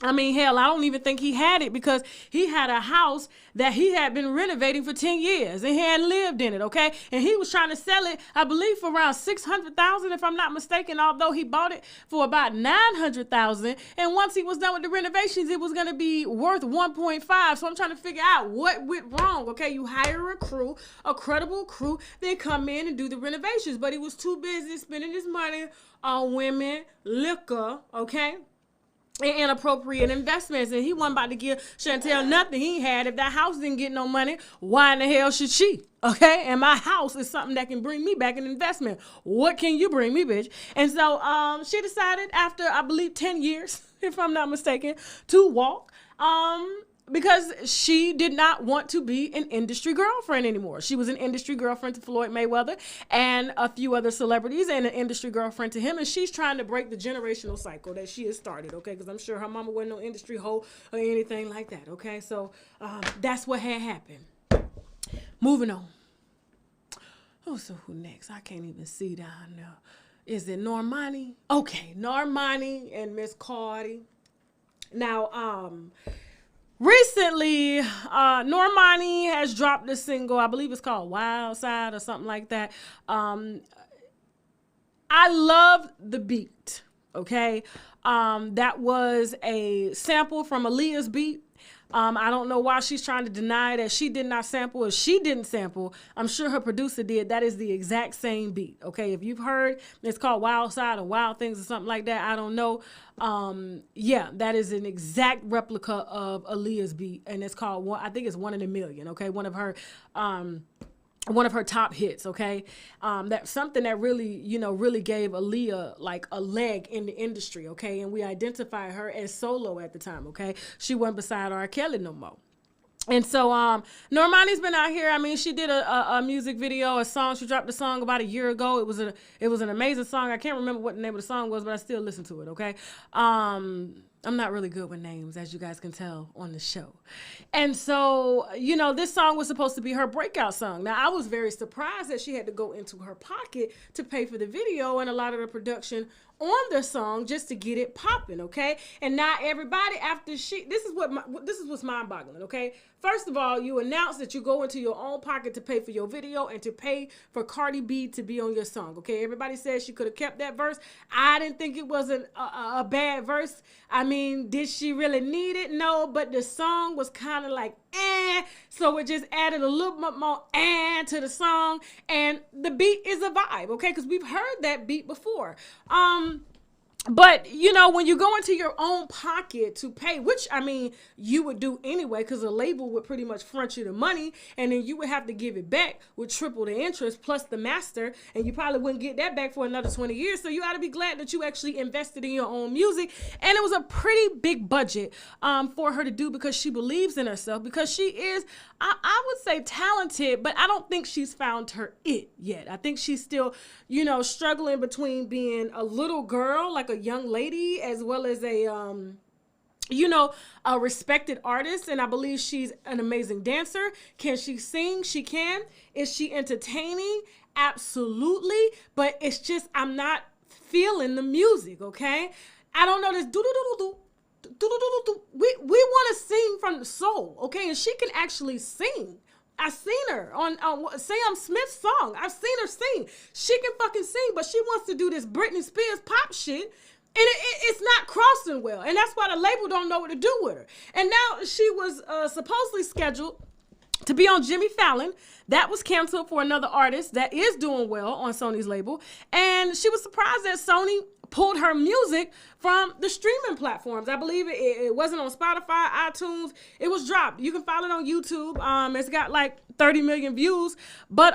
A: I mean, hell, I don't even think he had it because he had a house that he had been renovating for 10 years and he hadn't lived in it, okay? And he was trying to sell it, I believe, for around $600,000, if I'm not mistaken, although he bought it for about $900,000. And once he was done with the renovations, it was going to be worth 1.5. So I'm trying to figure out what went wrong, okay? You hire a crew, a credible crew, they come in and do the renovations. But he was too busy spending his money on women, liquor, okay? And inappropriate investments, and he wasn't about to give Chantel nothing he had. If that house didn't get no money, why in the hell should she? Okay, and my house is something that can bring me back an investment. What can you bring me, bitch? And so she decided after, I believe, 10 years, if I'm not mistaken, to walk. Because she did not want to be an industry girlfriend anymore. She was an industry girlfriend to Floyd Mayweather and a few other celebrities, and an industry girlfriend to him. And she's trying to break the generational cycle that she has started, okay? Because I'm sure her mama wasn't no industry hoe or anything like that, okay? So that's what had happened. Moving on. Oh, so who next? I can't even see down there. Is it Normani? Okay, Normani and Miss Cardi. Now, recently, Normani has dropped a single, I believe it's called Wild Side or something like that. I love the beat, okay? That was a sample from Aaliyah's beat. I don't know why she's trying to deny that she did not sample. If she didn't sample, I'm sure her producer did. That is the exact same beat, okay? If you've heard, it's called Wild Side or Wild Things or something like that. I don't know. Yeah, that is an exact replica of Aaliyah's beat, and it's called, I think it's One in a Million, okay? One of her top hits, okay? That's something that really, really gave Aaliyah like a leg in the industry, okay? And we identify her as solo at the time, okay? She wasn't beside R. Kelly no more. And so Normani's been out here. I mean, she did a music video, a song. She dropped a song about a year ago. It was an amazing song. I can't remember what the name of the song was, but I still listen to it, okay? I'm not really good with names, as you guys can tell on the show. And so, this song was supposed to be her breakout song. Now, I was very surprised that she had to go into her pocket to pay for the video and a lot of the production on the song just to get it popping, okay? And now everybody after this is what's mind-boggling, okay? First of all, you announce that you go into your own pocket to pay for your video and to pay for Cardi B to be on your song, okay? Everybody says she could have kept that verse. I didn't think it was a bad verse. I mean, did she really need it? No, but the song was kind of like, so it just added a little bit more to the song, and the beat is a vibe, okay? Because we've heard that beat before. But, when you go into your own pocket to pay, which, I mean, you would do anyway, because a label would pretty much front you the money, and then you would have to give it back with triple the interest plus the master, and you probably wouldn't get that back for another 20 years. So you ought to be glad that you actually invested in your own music. And it was a pretty big budget for her to do, because she believes in herself, because she is, I would say, talented, but I don't think she's found her it yet. I think she's still, struggling between being a little girl, like a young lady, as well as a respected artist. And I believe she's an amazing dancer. Can she sing? She can. Is she entertaining? Absolutely. But it's just, I'm not feeling the music, okay? I don't know this we want to sing from the soul, okay? And she can actually sing. I've seen her on Sam Smith's song. I've seen her sing. She can fucking sing, but she wants to do this Britney Spears pop shit, and it's not crossing well. And that's why the label don't know what to do with her. And now she was supposedly scheduled to be on Jimmy Fallon. That was canceled for another artist that is doing well on Sony's label. And she was surprised that Sony pulled her music from the streaming platforms. I believe it wasn't on Spotify, iTunes. It was dropped. You can follow it on YouTube. It's got like 30 million views. But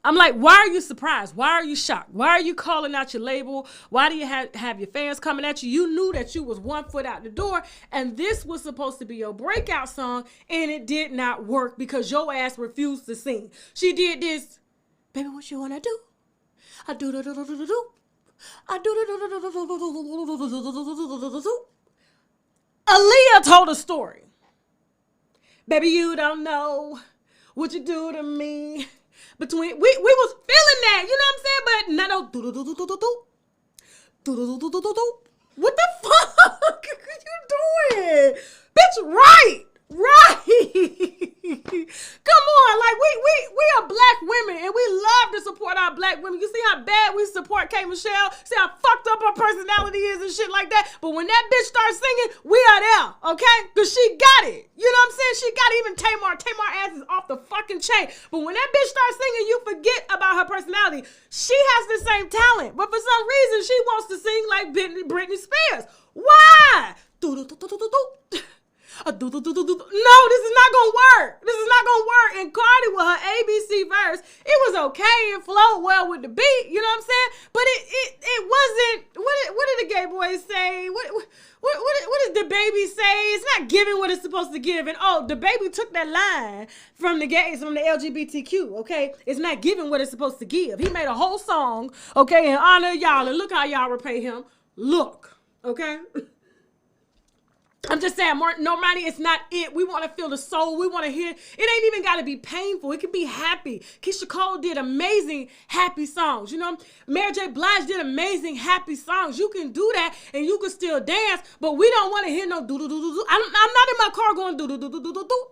A: I'm like, why are you surprised? Why are you shocked? Why are you calling out your label? Why do you have your fans coming at you? You knew that you was 1 foot out the door, and this was supposed to be your breakout song, and it did not work because your ass refused to sing. She did this, baby, what you wanna do? I do do do do do do. I do do do do do do. Aaliyah told a story. Baby, you don't know what you do to me. Between we was feeling that, you know what I'm saying? But no, do do do do do do do do do do do do. What the fuck are you doing, bitch? Right. Come on, like we are black women and we love to support our black women. You see how bad we support K. Michelle? See how fucked up her personality is and shit like that? But when that bitch starts singing, we are there, okay? Because she got it. You know what I'm saying? She got it. Even Tamar ass is off the fucking chain. But when that bitch starts singing, you forget about her personality. She has the same talent, but for some reason, she wants to sing like Britney Spears. Why? No, this is not gonna work. This is not gonna work. And Cardi with her ABC verse, it was okay. It flowed well with the beat. You know what I'm saying? But it wasn't. What did the gay boys say? What did the baby say? It's not giving what it's supposed to give. And the baby took that line from the gays, from the LGBTQ. Okay, it's not giving what it's supposed to give. He made a whole song, okay, in honor of y'all, and look how y'all repay him. Look, okay. I'm just saying, Normani, it's not it. We want to feel the soul. We want to hear. It ain't even got to be painful. It can be happy. Keisha Cole did amazing happy songs. You know, Mary J. Blige did amazing happy songs. You can do that and you can still dance, but we don't want to hear no do-do-do-do-do. I'm not in my car going do-do-do-do-do-do.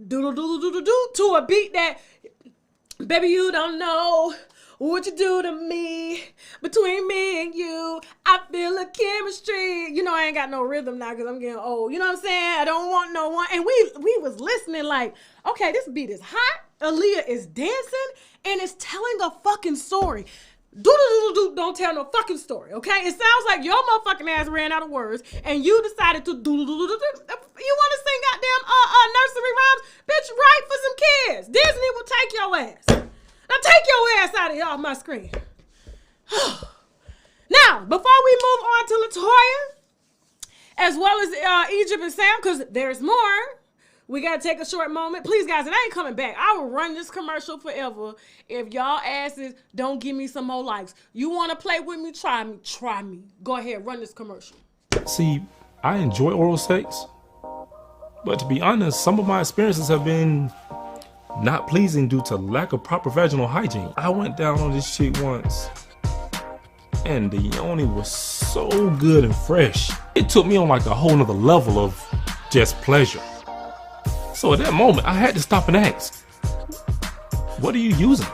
A: Do-do-do-do-do-do to a beat that, baby, you don't know what you do to me. Between me and you, I feel a chemistry. You know, I ain't got no rhythm now because I'm getting old. You know what I'm saying? I don't want no one. And we was listening like, okay, this beat is hot. Aaliyah is dancing and it's telling a fucking story. Don't tell no fucking story, okay? It sounds like your motherfucking ass ran out of words and you decided to You want to sing goddamn nursery rhymes? Bitch, write for some kids. Disney will take your ass. Now take your ass out of here off my screen. Now, before we move on to Latoya, as well as Egypt and Sam, because there's more, we got to take a short moment. Please, guys, it ain't coming back. I will run this commercial forever if y'all asses don't give me some more likes. You want to play with me? Try me. Go ahead, run this commercial.
B: See, I enjoy oral sex, but to be honest, some of my experiences have been not pleasing due to lack of proper vaginal hygiene. I went down on this shit once and the yoni was so good and fresh. It took me on like a whole nother level of just pleasure. So at that moment, I had to stop and ask, what are you using?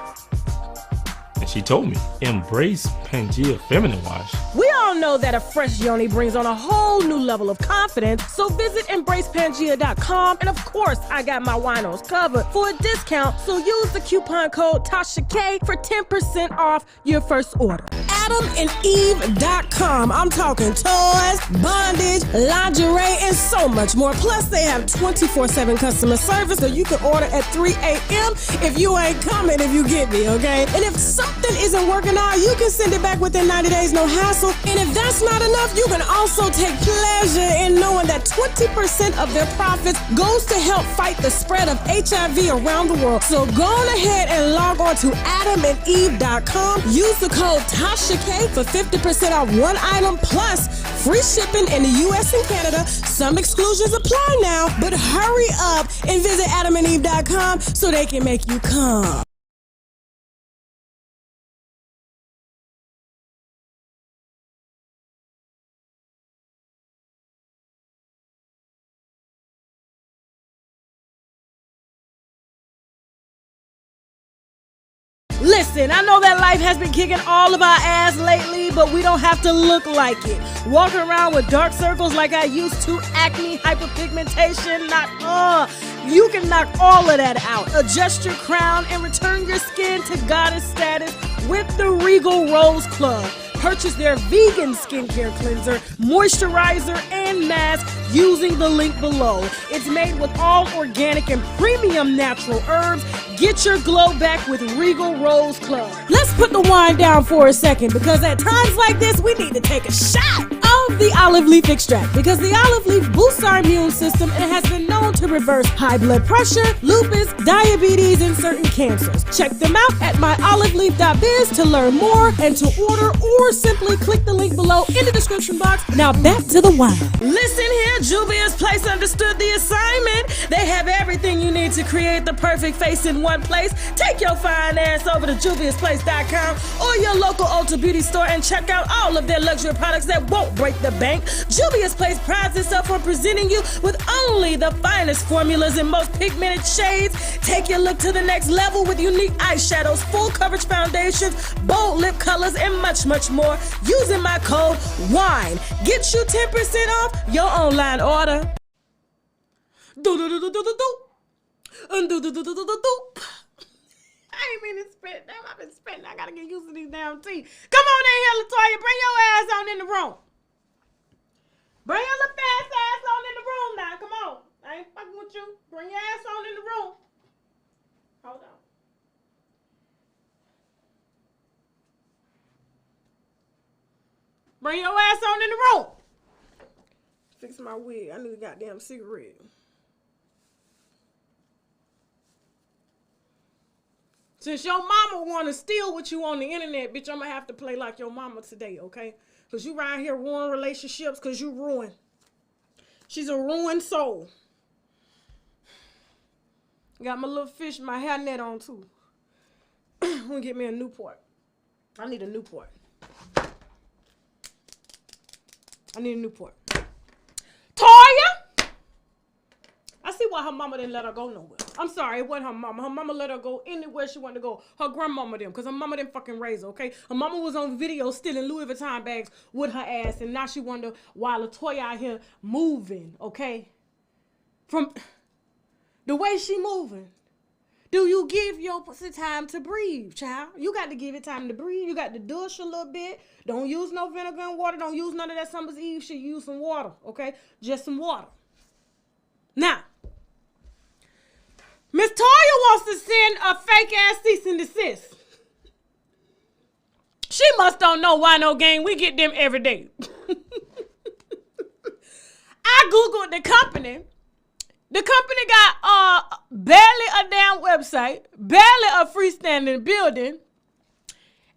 B: And she told me, embrace Pangea Feminine Wash.
A: We all know that a fresh yoni brings on a whole new level of confidence, so visit embracepangea.com, and of course, I got my winos covered for a discount, so use the coupon code TASHAK for 10% off your first order. AdamandEve.com. I'm talking toys, bondage, lingerie, and so much more. Plus, they have 24/7 customer service, so you can order at 3 a.m. if you ain't coming, if you get me, okay? And if something isn't working out, you can send it back within 90 days, no hassle. And if that's not enough, you can also take pleasure in knowing that 20% of their profits goes to help fight the spread of HIV around the world. So go on ahead and log on to AdamandEve.com. Use the code TASHAK for 50% off one item plus free shipping in the US and Canada. Some exclusions apply now, but hurry up and visit AdamandEve.com so they can make you come. Listen, I know that life has been kicking all of our ass lately, but we don't have to look like it. Walking around with dark circles like I used to, acne, hyperpigmentation, you can knock all of that out. Adjust your crown and return your skin to goddess status with the Regal Rose Club. Purchase their vegan skincare cleanser, moisturizer, and mask using the link below. It's made with all organic and premium natural herbs. Get your glow back with Regal Rose Club. Let's put the wine down for a second, because at times like this, we need to take a shot of the olive leaf extract, because the olive leaf boosts our immune system and has been known to reverse high blood pressure, lupus, diabetes, and certain cancers. Check them out at myoliveleaf.biz to learn more and to order, or simply click the link below in the description box. Now back to the wine. Listen here, Juvia's Place understood the assignment. They have everything you need to create the perfect face in one place. Take your fine ass over to juviasplace.com or your local Ulta Beauty store and check out all of their luxury products that won't break the bank. Juvia's Place prides itself on presenting you with only the finest formulas and most pigmented shades. Take your look to the next level with unique eyeshadows, full coverage foundations, bold lip colors, and much, much more. Using my code WINE. Get you 10% off your online order. I ain't mean to spit. Damn, I've been spitting. I gotta get used to these damn teeth. Come on in here, Latoya. Bring your ass on in the room. Bring your little fast ass on in the room now. Come on. I ain't fucking with you. Bring your ass on in the room. Hold on. Bring your ass on in the room. Fix my wig. I need a goddamn cigarette. Since your mama want to steal with you on the internet, bitch, I'm going to have to play like your mama today, okay? Because you around here ruining relationships because you ruined. She's a ruined soul. Got my little fish, my hairnet on, too. I'm going to get me a Newport. I need a Newport. I need a Newport. Toya! I see why her mama didn't let her go nowhere. I'm sorry, it wasn't her mama. Her mama let her go anywhere she wanted to go. Her grandmama them, because her mama didn't fucking raise her, okay? Her mama was on video stealing Louis Vuitton bags with her ass, and now she wonder why Latoya out here moving, okay? From the way she moving. Do you give your pussy time to breathe, child? You got to give it time to breathe. You got to douche a little bit. Don't use no vinegar and water. Don't use none of that Summer's Eve shit. Use some water, okay? Just some water. Now, Miss Toya wants to send a fake-ass cease and desist. She must don't know why no gang. We get them every day. I Googled the company. The company got barely a damn website, barely a freestanding building,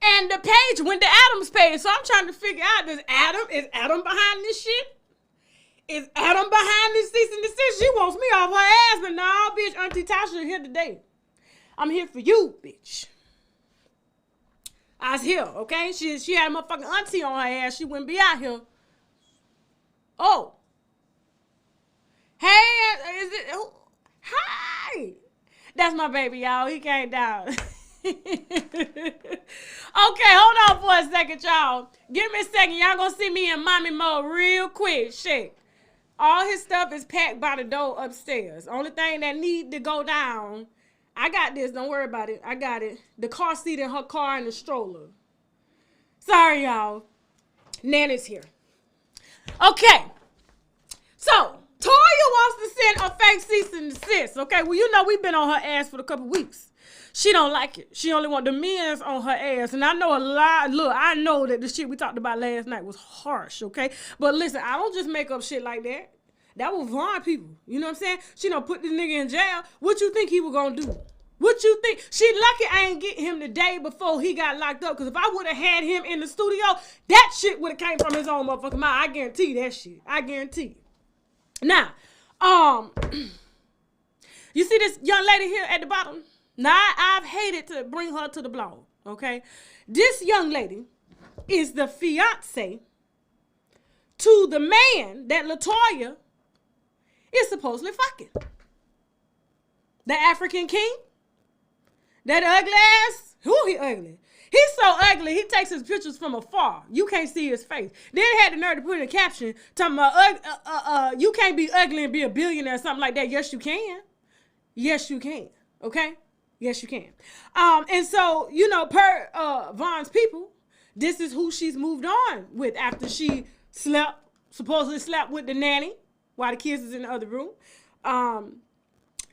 A: and the page went to Adam's page. So I'm trying to figure out, is Adam behind this shit? Is Adam behind this cease and desist? She wants me off her ass, but nah, bitch, Auntie Tasha here today. I'm here for you, bitch. I was here, okay? She had a motherfucking auntie on her ass. She wouldn't be out here. Oh. Hey, is it? Hi. That's my baby, y'all. He came down. Okay, hold on for a second, y'all. Give me a second. Y'all gonna see me in mommy mode real quick. Shit. All his stuff is packed by the door upstairs. Only thing that need to go down, I got this. Don't worry about it. I got it. The car seat in her car and the stroller. Sorry, y'all. Nana's here. Okay. So, Toya wants to send a fake cease and desist. Okay, well, you know we've been on her ass for a couple weeks. She don't like it. She only want the men's on her ass. And I know a lot. Look, I know that the shit we talked about last night was harsh, okay? But listen, I don't just make up shit like that. That was Vaughn people. You know what I'm saying? She done put this nigga in jail. What you think he was gonna do? What you think? She lucky I ain't get him the day before he got locked up. Because if I would have had him in the studio, that shit would have came from his own motherfucking mouth. I guarantee that shit. I guarantee. Now, you see this young lady here at the bottom? Now, I've hated to bring her to the blog, okay? This young lady is the fiance to the man that Latoya is supposedly fucking. The African king, that ugly ass Who he ugly? He's so ugly, he takes his pictures from afar. You can't see his face. Then he had the nerve to put in a caption talking about, you can't be ugly and be a billionaire or something like that. Yes, you can. Yes, you can. Okay? Yes, you can. And so, you know, per Vaughn's people, this is who she's moved on with after she supposedly slept with the nanny while the kids was in the other room.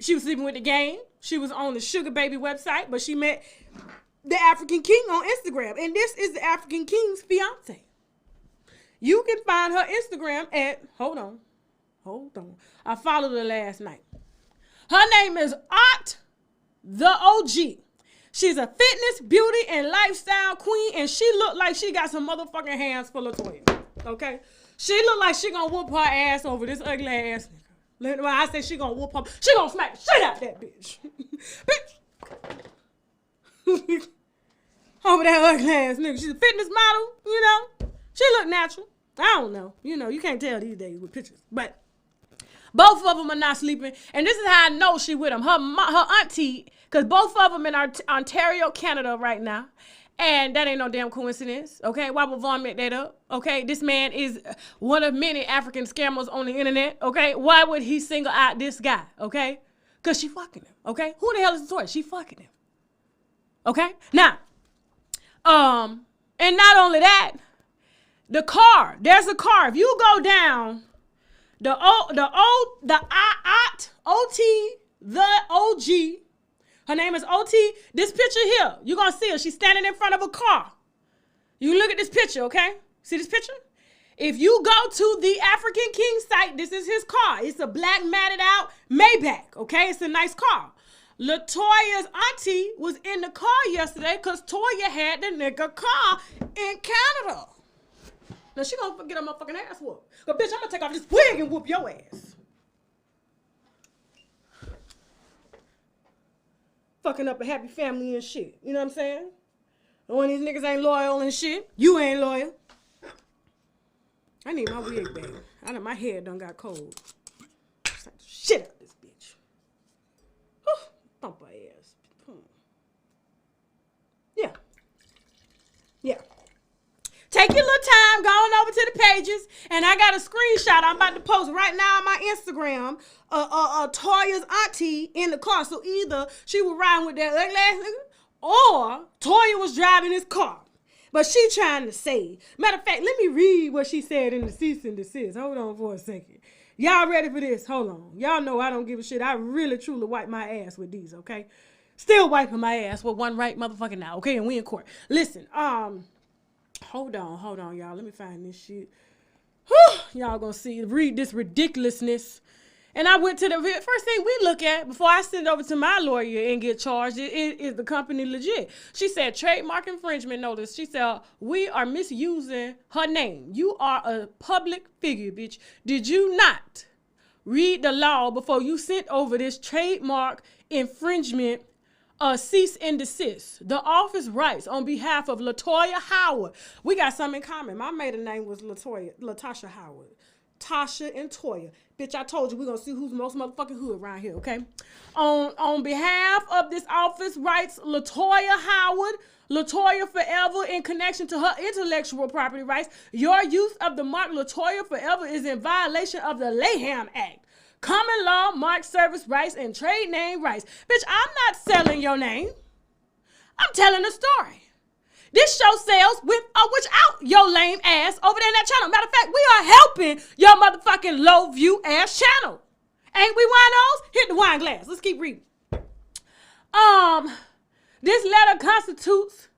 A: She was sleeping with the game. She was on the Sugar Baby website, but she met the African King on Instagram. And this is the African King's fiance. You can find her Instagram at, hold on. I followed her last night. Her name is Aunt the OG. She's a fitness, beauty, and lifestyle queen, and she look like she got some motherfucking hands for Latoya. Okay? She look like she gonna whoop her ass over this ugly ass nigga. When I say she gonna whoop her, she gonna smack the shit out that bitch. Bitch. Over that ugly ass nigga. She's a fitness model, you know. She look natural. I don't know. You know, you can't tell these days with pictures. But both of them are not sleeping. And this is how I know she with them. Her auntie, because both of them in Ontario, Canada right now. And that ain't no damn coincidence, okay? Why would Vaughn make that up, okay? This man is one of many African scammers on the internet, okay? Why would he single out this guy, okay? Because she fucking him, okay? Who the hell is the story? She fucking him, okay? Now, and not only that, the car, there's a car. If you go down the OG, her name is OT. This picture here, you're going to see her. She's standing in front of a car. You look at this picture, okay? See this picture? If you go to the African King site, this is his car. It's a black matted out Maybach, okay? It's a nice car. Latoya's auntie was in the car yesterday because Toya had the nigga car in Canada. Now she gonna get her motherfucking ass whooped. But bitch, I'm gonna take off this wig and whoop your ass. Fucking up a happy family and shit. You know what I'm saying? And when these niggas ain't loyal and shit, you ain't loyal. I need my wig back. My head done got cold. Slap the shit out this bitch. Whew. Thump her ass. Yeah. Take your little time going over to the pages, and I got a screenshot I'm about to post right now on my Instagram. Toya's auntie in the car. So either she was riding with that ugly ass nigga, or Toya was driving his car. But she trying to say. Matter of fact, let me read what she said in the cease and desist. Hold on for a second. Y'all ready for this? Hold on. Y'all know I don't give a shit. I really, truly wipe my ass with these, okay? Still wiping my ass with one right motherfucking now, okay? And we in court. Listen, hold on, y'all. Let me find this shit. Whew, y'all gonna read this ridiculousness. And I went to the first thing we look at before I send over to my lawyer and get charged is the company legit. She said trademark infringement notice. She said we are misusing her name. You are a public figure, bitch. Did you not read the law before you sent over this trademark infringement cease and desist? The office writes on behalf of Latoya Howard. We got something in common. My maiden name was Latasha Howard. Tasha and Toya. Bitch, I told you we're going to see who's most motherfucking hood around here, okay? On behalf of this office writes Latoya Howard, Latoya Forever, in connection to her intellectual property rights. Your use of the mark Latoya Forever is in violation of the Laham Act. Common law, mark service rights, and trade name rights. Bitch, I'm not selling your name. I'm telling a story. This show sells with or without your lame ass over there in that channel. Matter of fact, we are helping your motherfucking low view ass channel. Ain't we winos? Hit the wine glass. Let's keep reading. This letter constitutes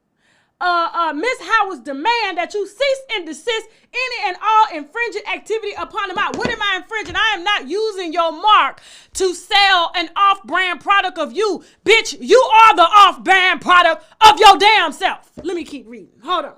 A: Miss Howard's demand that you cease and desist any and all infringing activity upon the mark. What am I infringing? I am not using your mark to sell an off-brand product of you. Bitch, you are the off-brand product of your damn self. Let me keep reading. Hold on.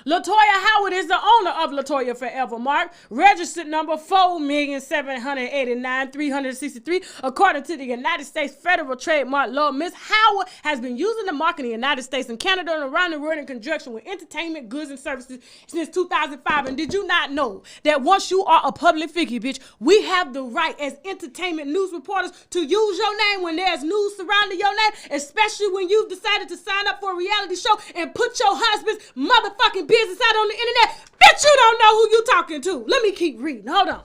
A: Latoya Howard is the owner of Latoya Forever Mark, registered number 4,789,363. According to the United States Federal Trademark Law, Ms. Howard has been using the mark in the United States and Canada and around the world in conjunction with entertainment, goods, and services since 2005. And did you not know that once you are a public figure, bitch, we have the right as entertainment news reporters to use your name when there's news surrounding your name, especially when you've decided to sign up for a reality show and put your husband's motherfucking business out on the internet. Bitch, you don't know who you talking to. Let me keep reading. Hold on.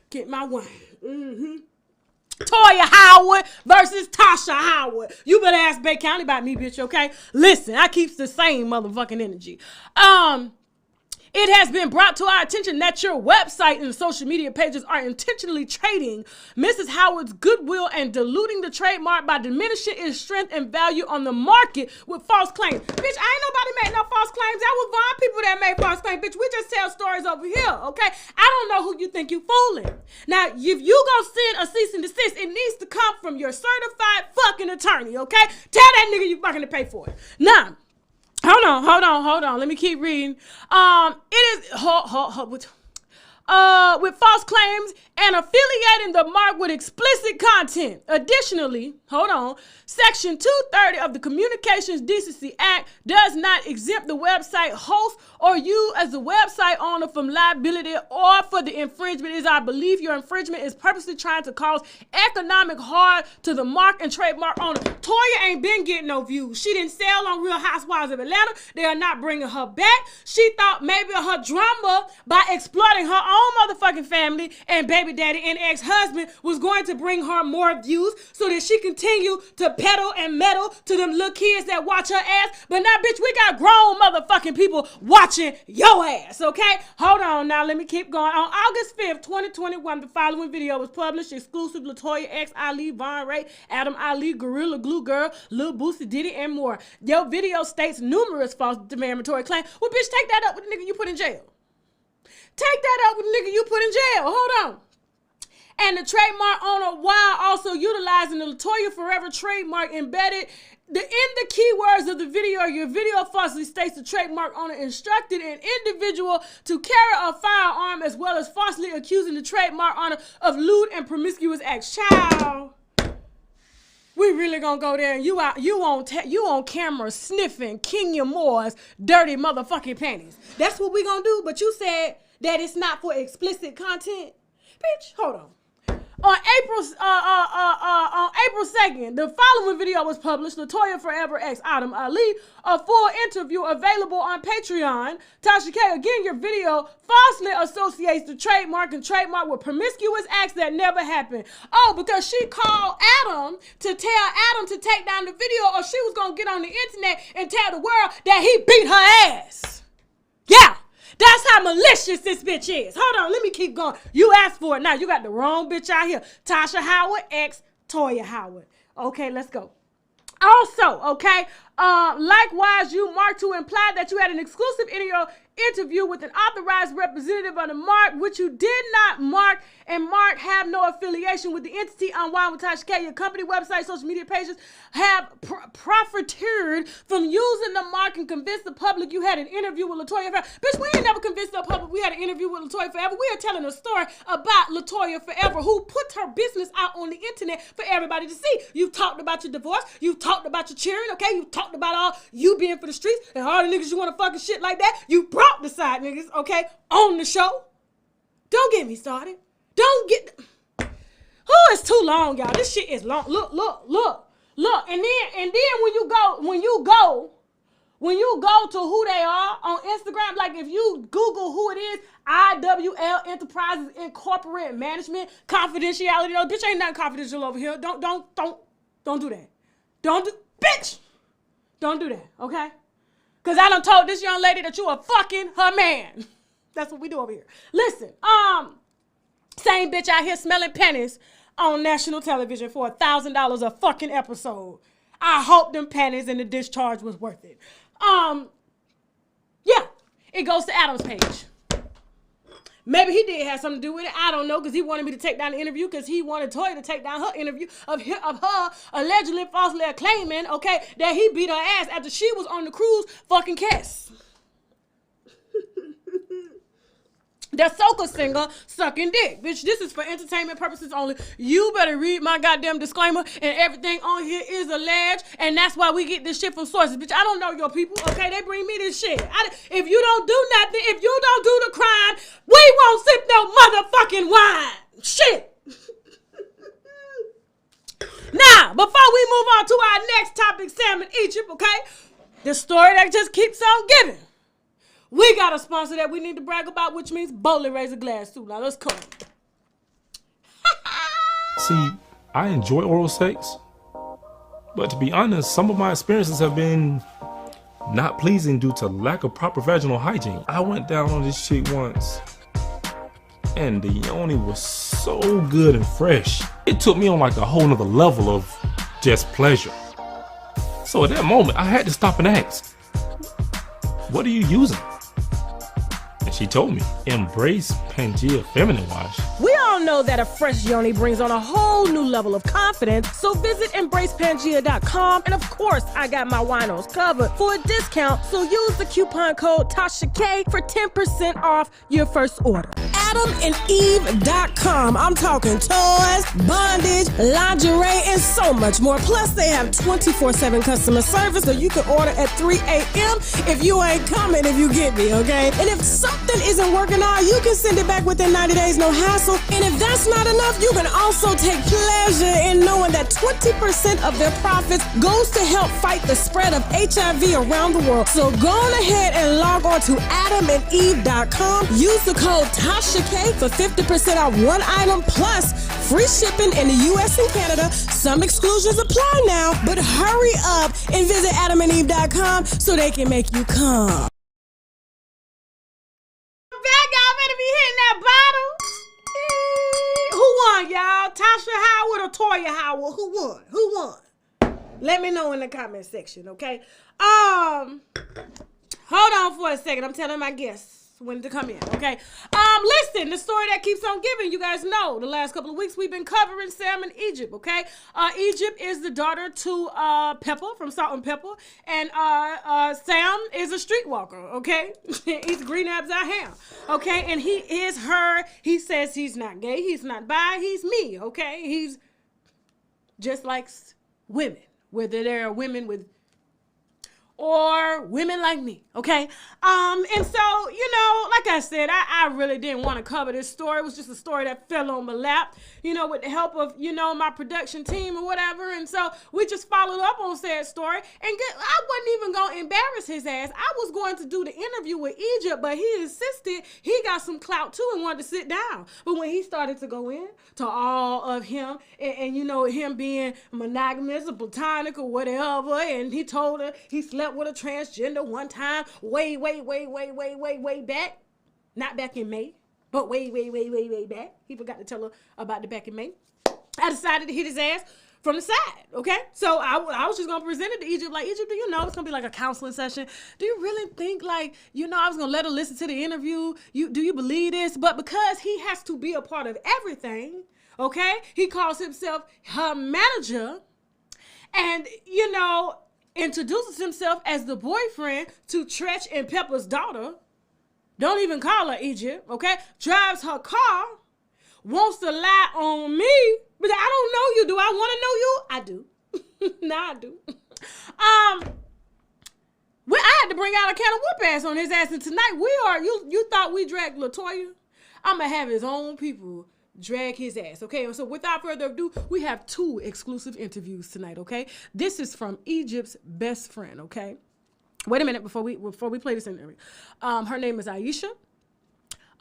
A: Get my wine. Toya Howard versus Tasha Howard. You better ask Bay County about me, bitch, okay? Listen, I keeps the same motherfucking energy. It has been brought to our attention that your website and social media pages are intentionally trading Mrs. Howard's goodwill and diluting the trademark by diminishing its strength and value on the market with false claims. Bitch, ain't nobody made no false claims. That was Vaughn people that made false claims. Bitch, we just tell stories over here, okay? I don't know who you think you fooling. Now, if you gonna send a cease and desist, it needs to come from your certified fucking attorney, okay? Tell that nigga you fucking to pay for it. Now, hold on. Let me keep reading. It is with false claims and affiliating the mark with explicit content. Additionally, Section 230 of the Communications Decency Act does not exempt the website host or you as the website owner from liability or for the infringement. It is our belief your infringement is purposely trying to cause economic harm to the mark and trademark owner. Toya ain't been getting no views. She didn't sell on Real Housewives of Atlanta. They are not bringing her back. She thought maybe her drama by exploiting her own motherfucking family and baby daddy and ex-husband was going to bring her more views so that she continue to pedal and meddle to them little kids that watch her ass. But now, bitch, we got grown motherfucking people watching your ass, okay? Hold on now, let me keep going. On August 5th, 2021, the following video was published. Exclusive Latoya X, Ali, Von Ray, Adam Ali, Gorilla Glue Girl, Lil Boosie, Diddy, and more. Your video states numerous false defamatory claims. Well, bitch, take that up with the nigga you put in jail. Take that up with the nigga you put in jail. Hold on. And the trademark owner, while also utilizing the Latoya Forever trademark embedded in the keywords of the video, your video falsely states the trademark owner instructed an individual to carry a firearm as well as falsely accusing the trademark owner of lewd and promiscuous acts. Child, we really gonna go there and you on camera sniffing Kenya Moore's dirty motherfucking panties. That's what we gonna do, but you said that it's not for explicit content. Bitch, hold on. On April 2nd, the following video was published. Latoya Forever X Adam Ali, a full interview available on Patreon. Tasha K, again, your video falsely associates the trademark with promiscuous acts that never happened. Oh, because she called Adam to tell Adam to take down the video or she was going to get on the internet and tell the world that he beat her ass. Yeah. That's how malicious this bitch is. Hold on, let me keep going. You asked for it. Now, you got the wrong bitch out here. Tasha Howard X Toya Howard. Okay, let's go. Also, okay, likewise, you marked to imply that you had an exclusive interview with an authorized representative of the mark, which you did not mark, and mark have no affiliation with the entity. Unwind with Tasha K. Your company website, social media pages have profiteered from using the mark and convinced the public you had an interview with Latoya Forever. Bitch, we ain't never convinced the public we had an interview with Latoya Forever. We are telling a story about Latoya Forever, who put her business out on the internet for everybody to see. You've talked about your divorce. You've talked about your cheering, okay? You've talked about all you being for the streets and all the niggas you want to fucking shit like that. You brought the side niggas, okay, on the show. Don't get me started. Don't get... Oh, it's too long, y'all. This shit is long. Look. And then when you go to who they are on Instagram, like if you Google who it is, IWL Enterprises Incorporated Management Confidentiality. No, bitch, ain't nothing confidential over here. Don't do that. Bitch, don't do that, okay? Because I done told this young lady that you are fucking her man. That's what we do over here. Listen, same bitch out here smelling pennies on national television for $1,000 a fucking episode. I hope them pennies and the discharge was worth it. Yeah, it goes to Adam's page. Maybe he did have something to do with it. I don't know, because he wanted me to take down the interview because he wanted Toya to take down her interview of her allegedly falsely claiming, okay, that he beat her ass after she was on the cruise fucking Cass. The soca singer sucking dick. Bitch, this is for entertainment purposes only. You better read my goddamn disclaimer, and everything on here is alleged, and that's why we get this shit from sources. Bitch, I don't know your people, okay? They bring me this shit. If you don't do nothing, if you don't do the crime, we won't sip no motherfucking wine. Shit. Now, before we move on to our next topic, Sam in Egypt, okay? The story that just keeps on giving. We got a sponsor that we need to brag about, which means Bowling Razor Glass too. Now let's come.
B: See, I enjoy oral sex, but to be honest, some of my experiences have been not pleasing due to lack of proper vaginal hygiene. I went down on this chick once, and the yoni was so good and fresh. It took me on like a whole nother level of just pleasure. So at that moment, I had to stop and ask, what are you using? And she told me, embrace Pangea Feminine Wash.
A: We all know that a fresh yoni brings on a whole new level of confidence, so visit embracepangea.com, and of course, I got my winos covered for a discount, so use the coupon code TASHAK for 10% off your first order. AdamandEve.com. I'm talking toys, bondage, lingerie, and so much more. Plus, they have 24/7 customer service, so you can order at 3 a.m. if you ain't coming, if you get me, okay? And if something isn't working out, you can send it back within 90 days, no hassle. And if that's not enough, you can also take pleasure in knowing that 20% of their profits goes to help fight the spread of HIV around the world. So go on ahead and log on to AdamandEve.com. Use the code TASHAK for 50% off one item plus free shipping in the U.S. and Canada. Some exclusions apply now, but hurry up and visit AdamandEve.com so they can make you come. Y'all better be hitting that bottle. Who won, y'all? Tasha Howard or Toya Howard? Who won? Who won? Let me know in the comment section, okay? Hold on for a second. I'm telling my guests when to come in, okay? Listen, the story that keeps on giving, you guys know, the last couple of weeks we've been covering Sam in Egypt, okay? Egypt is the daughter to Pepper from Salt and Pepper, and Sam is a streetwalker, okay? He's green abs I ham, okay? And he says he's not gay, he's not bi, he's me, okay? He's just likes women, whether they're women with or women like me, okay? And so, you know, like I said, I really didn't want to cover this story. It was just a story that fell on my lap, you know, with the help of, you know, my production team or whatever. And so we just followed up on said story. And I wasn't even going to embarrass his ass. I was going to do the interview with Egypt, but he insisted he got some clout too and wanted to sit down. But when he started to go in to all of him and you know, him being monogamous or platonic or whatever, and he told her he slept with a transgender one time way back. Not back in May, but way back. He forgot to tell her about the back in May. I decided to hit his ass from the side, okay? So I was just gonna present it to Egypt, like, Egypt, do you know it's gonna be like a counseling session? Do you really think, like, you know, I was gonna let her listen to the interview? Do you believe this? But because he has to be a part of everything, okay? He calls himself her manager, and, you know, introduces himself as the boyfriend to Tretch and Pepper's daughter. Don't even call her Egypt, okay? Drives her car, wants to lie on me, but I don't know you. Do I want to know you? I do. Nah, I do. I had to bring out a can of whoop ass on his ass, and tonight you thought we dragged Latoya? I'm going to have his own people drag his ass, okay? So without further ado, we have 2 exclusive interviews tonight, okay? This is from Egypt's best friend, okay? Wait a minute before we play this interview. Her name is Aisha.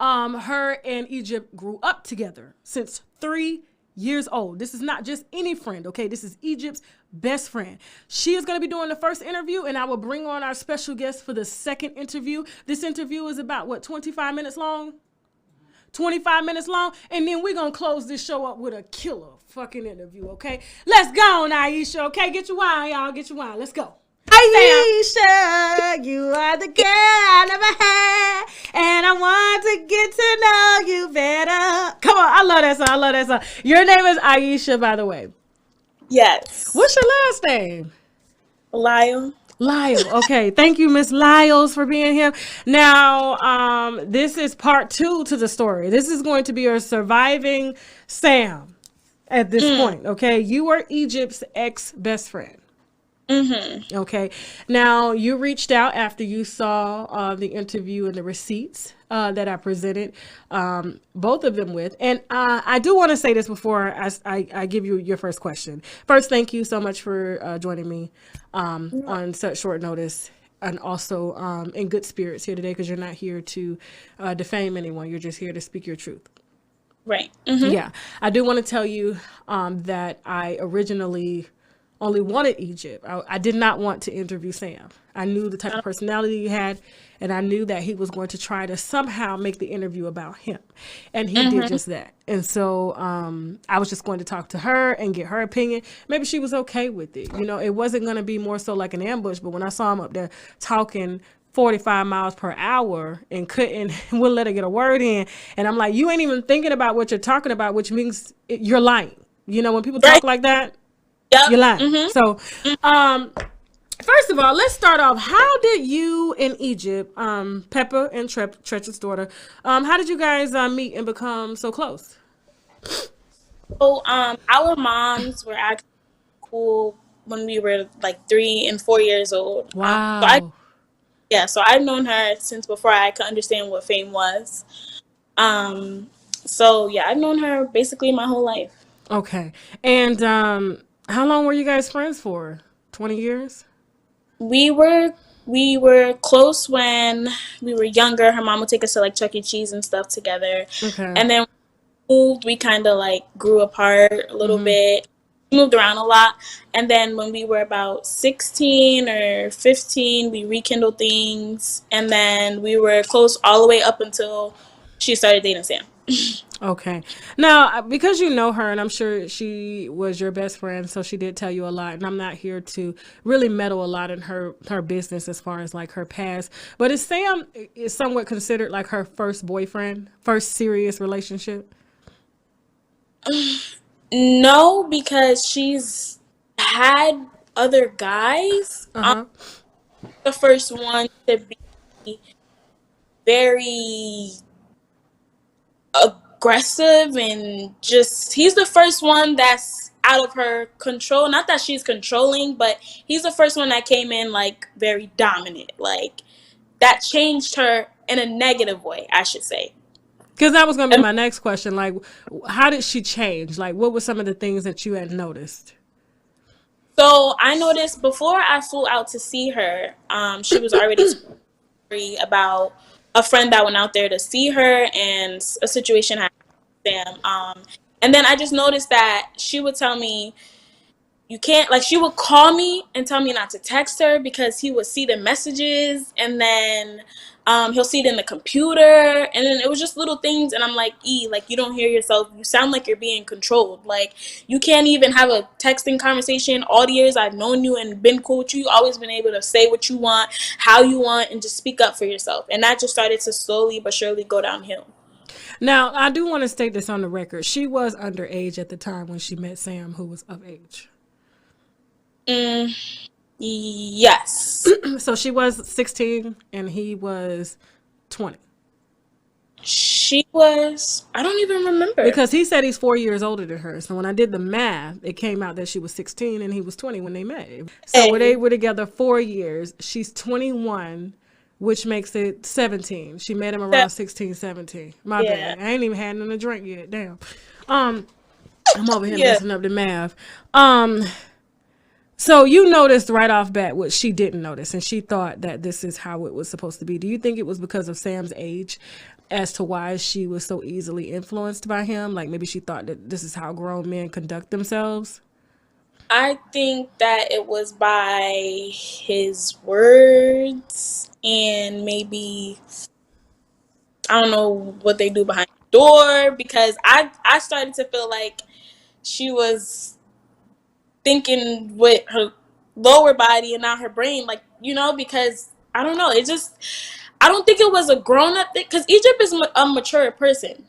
A: Her and Egypt grew up together since 3 years old. This is not just any friend, okay? This is Egypt's best friend. She is going to be doing the first interview, and I will bring on our special guest for the second interview. This interview is about, what, 25 minutes long? 25 minutes long, and then we're gonna close this show up with a killer fucking interview, okay? Let's go on, Aisha, okay? Get your wine, y'all. Get your wine. Let's go. Aisha, you are the girl I never had, and I want to get to know you better. Come on, I love that song. I love that song. Your name is Aisha, by the way.
C: Yes.
A: What's your last name?
C: Lyle.
A: Lyle. Okay. Thank you, Miss Lyles, for being here. Now, this is part two to the story. This is going to be your surviving Sam at this
C: Mm.
A: point. Okay. You were Egypt's ex best friend.
C: Mhm.
A: Okay. Now, you reached out after you saw the interview and the receipts that I presented both of them with. And I do want to say this before I give you your first question. First, thank you so much for joining me on such short notice. And also in good spirits here today, because you're not here to defame anyone. You're just here to speak your truth.
C: Right. Mhm.
A: Yeah, I do want to tell you that I originally only wanted Egypt. I did not want to interview Sam. I knew the type of personality he had, and I knew that he was going to try to somehow make the interview about him. And he did
C: Mhm.
A: just that. And so I was just going to talk to her and get her opinion. Maybe she was okay with it. You know, it wasn't going to be more so like an ambush, but when I saw him up there talking 45 miles per hour and wouldn't let her get a word in. And I'm like, you ain't even thinking about what you're talking about, which means you're lying. You know, when people talk
C: Right.
A: like that,
C: Yep.
A: you're lying.
C: Mhm.
A: So, first of all, let's start off. How did you in Egypt, Pepper and Tretch's daughter, how did you guys meet and become so close?
C: So, our moms were actually cool when we were like 3 and 4 years old.
A: Wow.
C: So I've known her since before I could understand what fame was. So yeah, I've known her basically my whole life.
A: Okay. And how long were you guys friends for? 20 years?
C: We were we were close when we were younger. Her mom would take us to like Chuck E. Cheese and stuff together,
A: Okay.
C: and then moved. We kind of like grew apart a little bit. Moved around a lot, and then when we were about 16 or 15, we rekindled things, and then we were close all the way up until she started dating Sam.
A: Okay. Now, because you know her, and I'm sure she was your best friend, so she did tell you a lot. And I'm not here to really meddle a lot in her business as far as like her past. But is Sam is somewhat considered like her first boyfriend, first serious relationship?
C: No, because she's had other guys.
A: Uh huh.
C: The first one to be very aggressive and just he's the first one that's out of her control. Not that she's controlling, but he's the first one that came in like very dominant. Like that changed her in a negative way, I should say.
A: Because that was going to be
C: And
A: my next question. Like, how did she change? Like, what were some of the things that you had noticed?
C: so I noticed before I flew out to see her, she was already worried about a friend that went out there to see her and a situation happened with them. And then I just noticed that she would tell me, you can't, like, she would call me and tell me not to text her because he would see the messages, and then he'll see it in the computer, and then it was just little things, and I'm like, like, you don't hear yourself, you sound like you're being controlled, like, you can't even have a texting conversation. All the years I've known you and been cool with you, always been able to say what you want, how you want, and just speak up for yourself. And that just started to slowly but surely go downhill.
A: Now, I do want to state this on the record. She was underage at the time when she met Sam, who was of age.
C: mm, yes.
A: So she was 16 and he was 20.
C: She was, I don't even remember.
A: Because he said he's 4 years older than her. So when I did the math, it came out that she was 16 and he was 20 when they met. So when they
C: Hey,
A: were together 4 years, she's 21, which makes it 17. She met him around
C: that,
A: 16, 17. My
C: yeah.
A: bad. I ain't even had nothing to drink yet. Damn. Um, I'm over here
C: Yeah.
A: messing up the math. So you noticed right off bat what she didn't notice, and she thought that this is how it was supposed to be. Do you think it was because of Sam's age as to why she was so easily influenced by him? Like maybe she thought that this is how grown men conduct themselves?
C: I think that it was by his words and maybe I don't know what they do behind the door, because I started to feel like she was thinking with her lower body and not her brain, like, because I don't know, it just, I don't think it was a grown up thing, because Egypt is a mature person.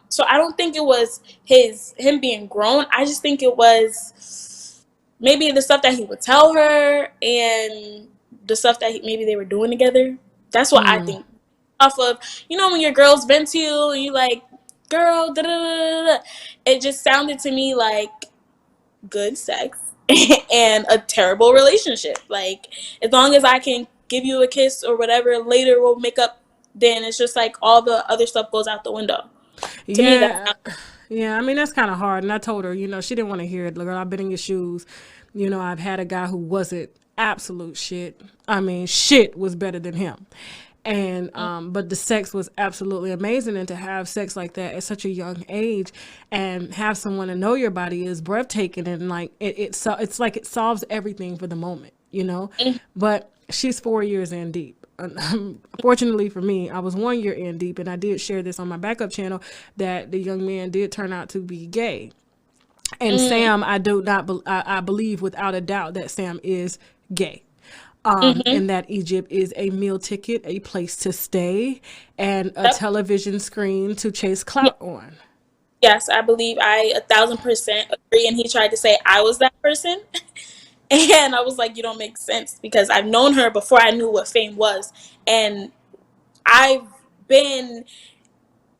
C: So I don't think it was him being grown. I just think it was maybe the stuff that he would tell her and the stuff that maybe they were doing together. That's what I think. Off of, you know, when your girls vent to you and you like, girl, da da da da. It just sounded to me like good sex and a terrible relationship. Like, as long as I can give you a kiss or whatever, later we'll make up, then it's just like all the other stuff goes out the window. To me, that's
A: Yeah. Yeah, I mean, that's kind of hard. And I told her, you know, she didn't want to hear it. Look, I've been in your shoes. You know, I've had a guy who wasn't absolute shit. I mean, shit was better than him. And but the sex was absolutely amazing, and to have sex like that at such a young age and have someone to know your body is breathtaking, and like it's like it solves everything for the moment, you know. But she's 4 years in deep. Fortunately for me, I was 1 year in deep, and I did share this on my backup channel that the young man did turn out to be gay. And Sam, I do not I believe without a doubt that Sam is gay. And that Egypt is a meal ticket, a place to stay, and a television screen to chase clout on.
C: Yes, I believe I 1,000% agree. And he tried to say I was that person. And I was like, you don't make sense, because I've known her before I knew what fame was. And I've been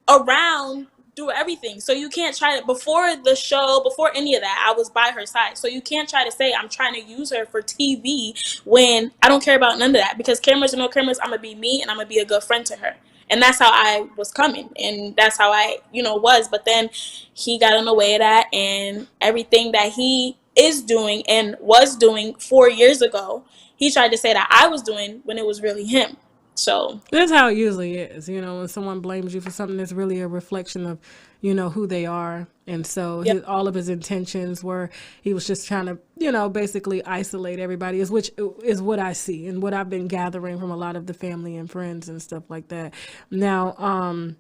C: around through everything. So you can't try to, before the show, before any of that, I was by her side. So you can't try to say I'm trying to use her for TV when I don't care about none of that, because cameras or no cameras, I'm going to be me and I'm going to be a good friend to her. And that's how I was coming. And that's how I, you know, was. But then he got in the way of that, and everything that he is doing and was doing 4 years ago, he tried to say that I was doing when it was really him. So
A: That's how it usually is, you know, when someone blames you for something that's really a reflection of, you know, who they are. And so all of his intentions were, he was just trying to, you know, basically isolate everybody, which is what I see and what I've been gathering from a lot of the family and friends and stuff like that. Now,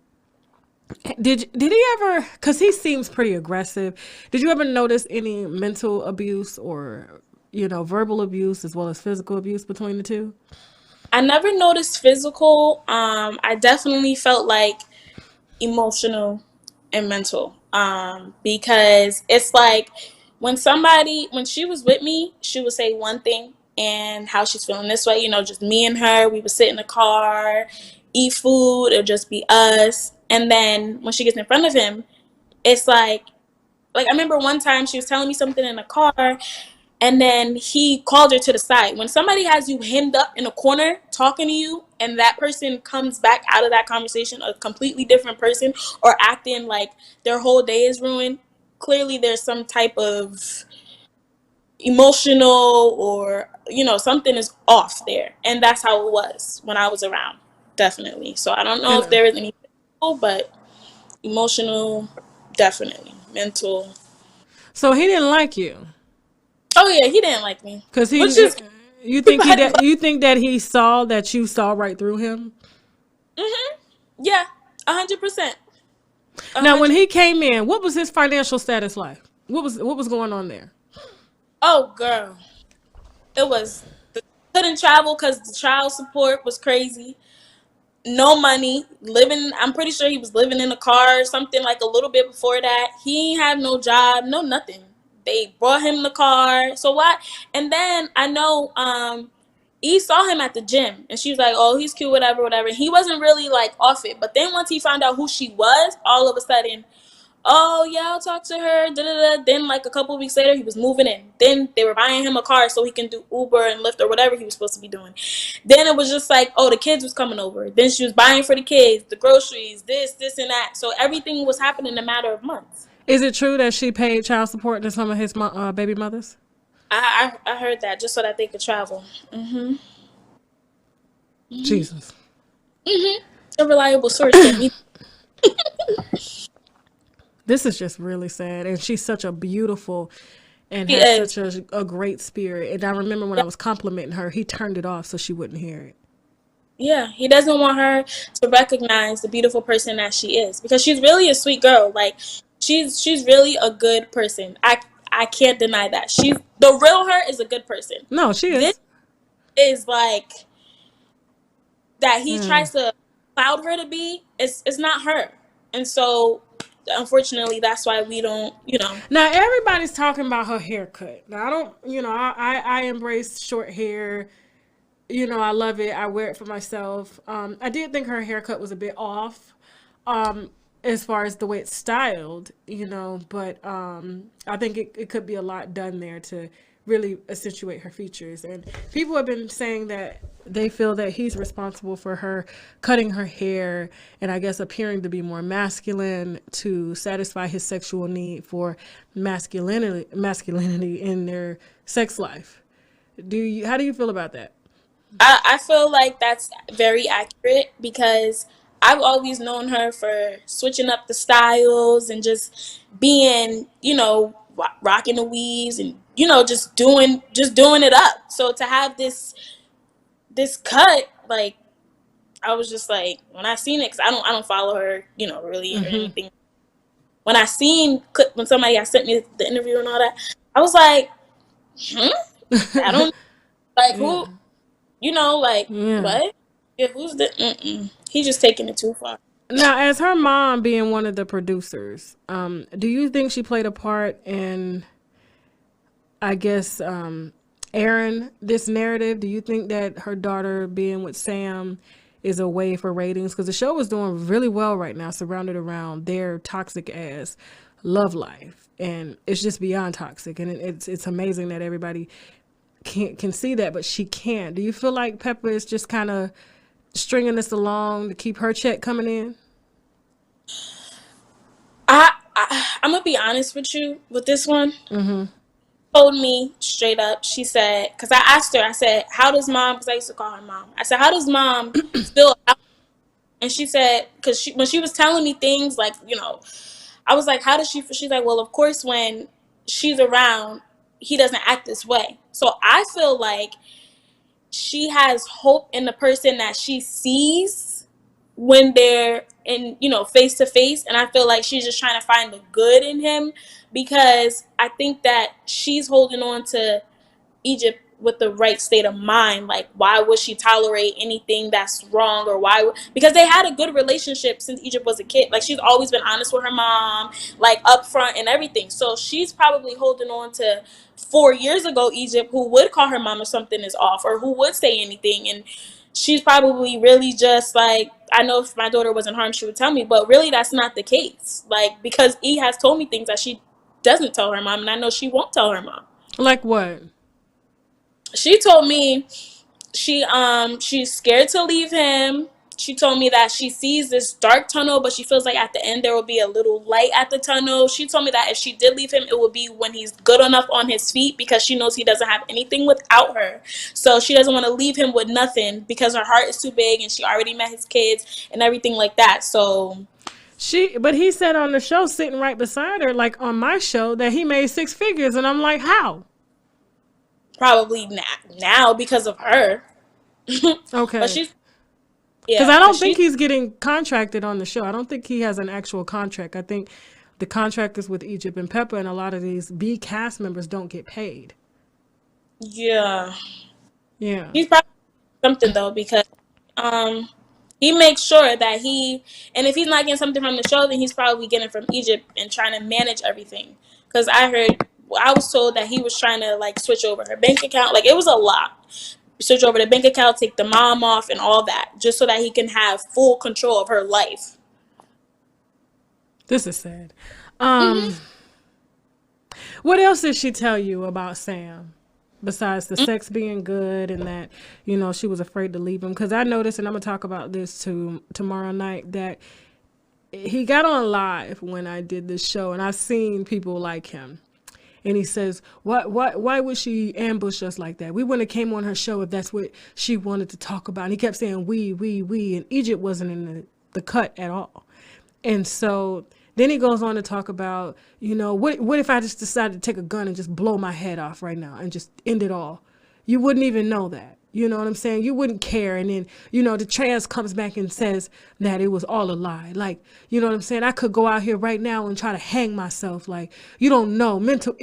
A: did he ever, because he seems pretty aggressive, did you ever notice any mental abuse or, you know, verbal abuse as well as physical abuse between the two?
C: I never noticed physical. I definitely felt like emotional and mental. Because it's like when she was with me, she would say one thing and how she's feeling this way, you know, just me and her. We would sit in the car, eat food, or just be us. And then when she gets in front of him, it's like I remember one time she was telling me something in the car, and then he called her to the side. When somebody has you hemmed up in a corner talking to you, and that person comes back out of that conversation a completely different person, or acting like their whole day is ruined, clearly there's some type of emotional, or, you know, something is off there. And that's how it was when I was around, definitely. So I don't know
A: And
C: if there is any physical, but emotional, definitely. Mental.
A: so he didn't like you.
C: Oh yeah, he didn't like me,
A: Cause
C: which is
A: you think
C: but
A: you think that he saw that you saw right through him.
C: yeah, 100%.
A: Now, when
C: 100.
A: he came in, what was his financial status like? What was going on there?
C: Oh girl, it was couldn't travel because the child support was crazy. No money, living. I'm pretty sure he was living in a car or something, like a little bit before that. He ain't have no job, no nothing. They brought him the car. So what? And then I know he saw him at the gym, and she was like, "Oh, he's cute, whatever, whatever." He wasn't really like off it, but then once he found out who she was, all of a sudden, oh yeah, I'll talk to her. Da, da, da. Then like a couple of weeks later, he was moving in. Then they were buying him a car so he can do Uber and Lyft or whatever he was supposed to be doing. Then it was just like, oh, the kids was coming over. Then she was buying for the kids, the groceries, this and that. So everything was happening in a matter of months.
A: Is it true that she paid child support to some of his baby mothers?
C: I heard that just so that they could travel.
A: Jesus.
C: A reliable source said me.
A: This is just really sad. And she's such a beautiful and
C: She
A: has
C: is.
A: such a great spirit. And I remember when I was complimenting her, he turned it off so she wouldn't hear it.
C: Yeah, he doesn't want her to recognize the beautiful person that she is, because she's really a sweet girl. Like she's really a good person. I can't deny that. She's the real her is a good person.
A: No, she
C: This
A: is.
C: is like that he tries to cloud her to be. It's not her. And so unfortunately, that's why we don't,
A: Now everybody's talking about her haircut. Now I don't, I embrace short hair. I love it. I wear it for myself. I did think her haircut was a bit off, as far as the way it's styled, but I think it could be a lot done there to really accentuate her features. And people have been saying that they feel that he's responsible for her cutting her hair and I guess appearing to be more masculine to satisfy his sexual need for masculinity in their sex life. How do you feel about that?
C: I feel like that's very accurate because I've always known her for switching up the styles and just being, rocking the weaves and, just doing it up. So to have this cut, like, I was just like, when I seen it, because I don't follow her, really or anything. When I seen when somebody had sent me the interview and all that, I was like, I don't like who. What? Yeah, who's the? He's just taking it too far.
A: Now, as her mom being one of the producers, do you think she played a part in, I guess, airing this narrative? Do you think that her daughter being with Sam is a way for ratings? Because the show is doing really well right now, surrounded around their toxic ass love life, and it's just beyond toxic, and it's amazing that everybody can see that, but she can't. Do you feel like Pepper is just kind of stringing this along to keep her check coming in?
C: I'm gonna be honest with you with this one. Told me straight up. She said, because I asked her, I said, how does mom? Because I used to call her mom. I said, how does mom feel? And she said, because when she was telling me things like, I was like, how does she feel? She's like, well, of course, when she's around, he doesn't act this way. So I feel like she has hope in the person that she sees when they're in, face to face. And I feel like she's just trying to find the good in him, because I think that she's holding on to Egypt with the right state of mind. Like, why would she tolerate anything that's wrong? Or because they had a good relationship since Egypt was a kid. Like, she's always been honest with her mom, like upfront and everything. So she's probably holding on to 4 years ago Egypt, who would call her mom if something is off, or who would say anything. And she's probably really just like, I know if my daughter wasn't harmed, she would tell me, but really that's not the case. Like, because E has told me things that she doesn't tell her mom, and I know she won't tell her mom.
A: Like what?
C: She told me she's scared to leave him. She told me that she sees this dark tunnel, but she feels like at the end there will be a little light at the tunnel. She told me that if she did leave him, it would be when he's good enough on his feet, because she knows he doesn't have anything without her. So she doesn't want to leave him with nothing, because her heart is too big and she already met his kids and everything like that. So
A: but he said on the show, sitting right beside her, like on my show, that he made 6 figures, and I'm like, how?
C: Probably now because of her.
A: Okay.
C: But she's,
A: because I don't think he's getting contracted on the show. I don't think he has an actual contract. I think the contract is with Egypt and Pepper, and a lot of these B cast members don't get paid.
C: Yeah.
A: He's
C: probably something though, because he makes sure that and if he's not getting something from the show, then he's probably getting from Egypt and trying to manage everything. Because I was told that he was trying to like switch over her bank account. Like, it was a lot. Switch over the bank account, take the mom off and all that, just so that he can have full control of her life.
A: This is sad. What else did she tell you about Sam? Besides the sex being good and that, she was afraid to leave him. Because I noticed, and I'm going to talk about this tomorrow night, that he got on live when I did this show, and I've seen people like him. And he says, why would she ambush us like that? We wouldn't have came on her show if that's what she wanted to talk about. And he kept saying, we, and Egypt wasn't in the cut at all. And so then he goes on to talk about, what if I just decided to take a gun and just blow my head off right now and just end it all? You wouldn't even know that. You know what I'm saying? You wouldn't care. And then, the trans comes back and says that it was all a lie. Like, you know what I'm saying? I could go out here right now and try to hang myself. Like, you don't know. Mental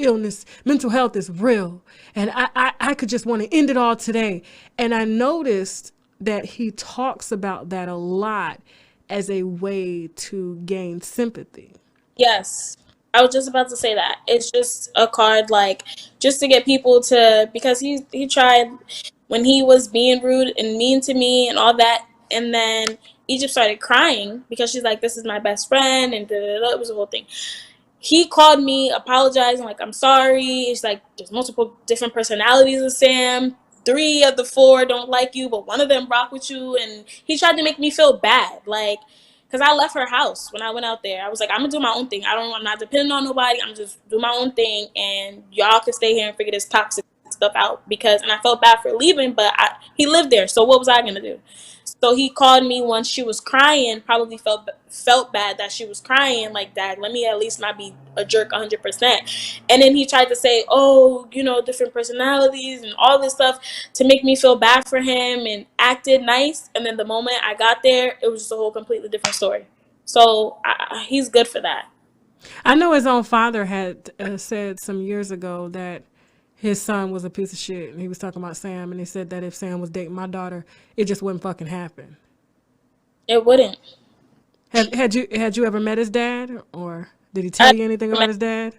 A: health is real. And I could just want to end it all today. And I noticed that he talks about that a lot as a way to gain sympathy.
C: Yes. I was just about to say that. It's just a card, like, just to get people to, because he tried when he was being rude and mean to me and all that, and then Egypt started crying because she's like, this is my best friend, and it was a whole thing. He called me apologizing, like, I'm sorry. It's like there's multiple different personalities of Sam. 3 of the 4 don't like you, but one of them rock with you. And he tried to make me feel bad, like, because I left her house when I went out there. I was like, I'm gonna do my own thing. I'm not depending on nobody. I'm just do my own thing, and y'all can stay here and figure this toxic stuff out. Because, and I felt bad for leaving, but he lived there, so what was I gonna do? So he called me once she was crying, probably felt bad that she was crying like that. Let me at least not be a jerk 100%. And then he tried to say, oh, different personalities and all this stuff to make me feel bad for him, and acted nice. And then the moment I got there, it was just a whole completely different story. So he's good for that.
A: I know his own father had said some years ago that his son was a piece of shit, and he was talking about Sam, and he said that if Sam was dating my daughter, it just wouldn't fucking happen.
C: It wouldn't.
A: Had you ever met his dad, or did he tell you anything about his dad?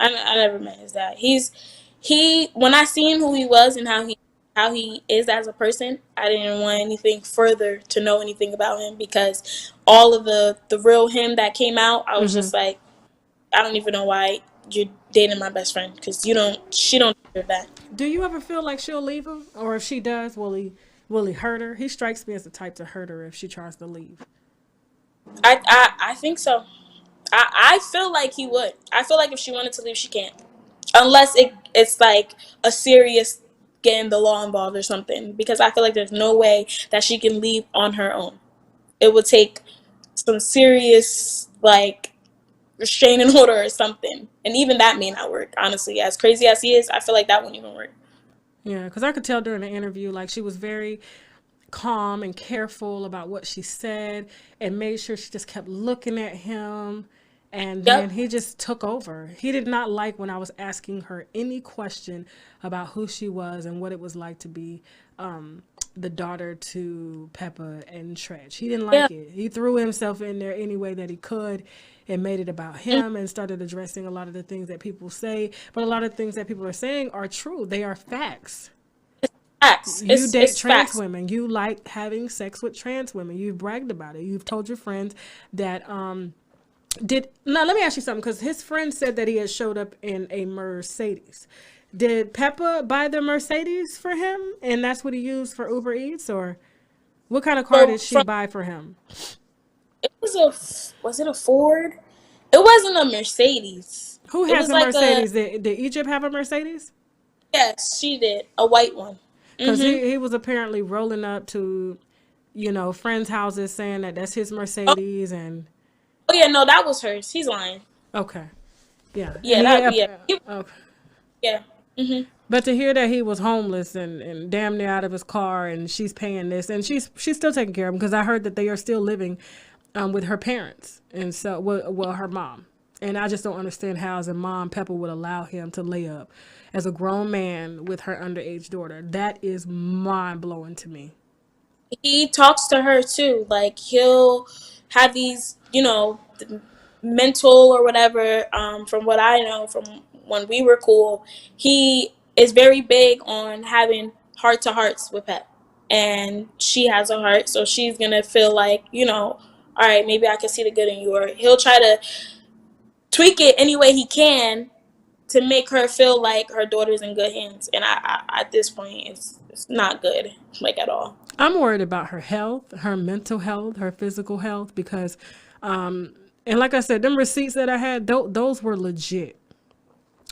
C: I never met his dad. He when I seen who he was and how he is as a person, I didn't want anything further to know anything about him, because all of the real him that came out, I was just like, I don't even know why you're dating my best friend, because she don't deserve that.
A: Do you ever feel like she'll leave him, or if she does, will he hurt her? He strikes me as the type to hurt her if she tries to leave.
C: I think so. I feel like he would. I feel like if she wanted to leave, she can't, unless it's like a serious getting the law involved or something. Because I feel like there's no way that she can leave on her own. It would take some serious, like, restraining order or something, and even that may not work. Honestly, as crazy as he is, I feel like that wouldn't even work.
A: Yeah, because I could tell during the interview, like, she was very calm and careful about what she said, and made sure she just kept looking at him. And then he just took over. He did not like when I was asking her any question about who she was and what it was like to be the daughter to Peppa and Tretch. He didn't like it. He threw himself in there any way that he could and made it about him, and started addressing a lot of the things that people say. But a lot of things that people are saying are true. They are facts.
C: Facts.
A: You date trans
C: facts.
A: women. You like having sex with trans women. You've bragged about it. You've told your friends that now let me ask you something, because his friend said that he had showed up in a Mercedes. Did Peppa buy the Mercedes for him, and that's what he used for Uber Eats, or what kind of car did she buy for him?
C: It was it a Ford? It wasn't a Mercedes.
A: Who has a Mercedes? Did Egypt have a Mercedes?
C: Yes, she did. A white one.
A: Because he was apparently rolling up to, friends' houses saying that that's his Mercedes. And
C: oh yeah, no, that was hers. He's lying.
A: Okay. Yeah.
C: Yeah,
A: Okay.
C: Yeah.
A: But to hear that he was homeless and damn near out of his car, and she's paying this, and she's still taking care of him, because I heard that they are still living with her parents, and so well her mom. And I just don't understand how, as a mom, Peppa would allow him to lay up as a grown man with her underage daughter. That is mind blowing to me.
C: He talks to her too. Like, he'll have these, mental or whatever. From what I know, from when we were cool, he is very big on having heart to hearts with Pep, and she has a heart, so she's gonna feel like, all right, maybe I can see the good in you, or he'll try to tweak it any way he can to make her feel like her daughter's in good hands. And I at this point, it's not good, like, at all.
A: I'm worried about her health, her mental health, her physical health, because, and like I said, them receipts that I had, those were legit.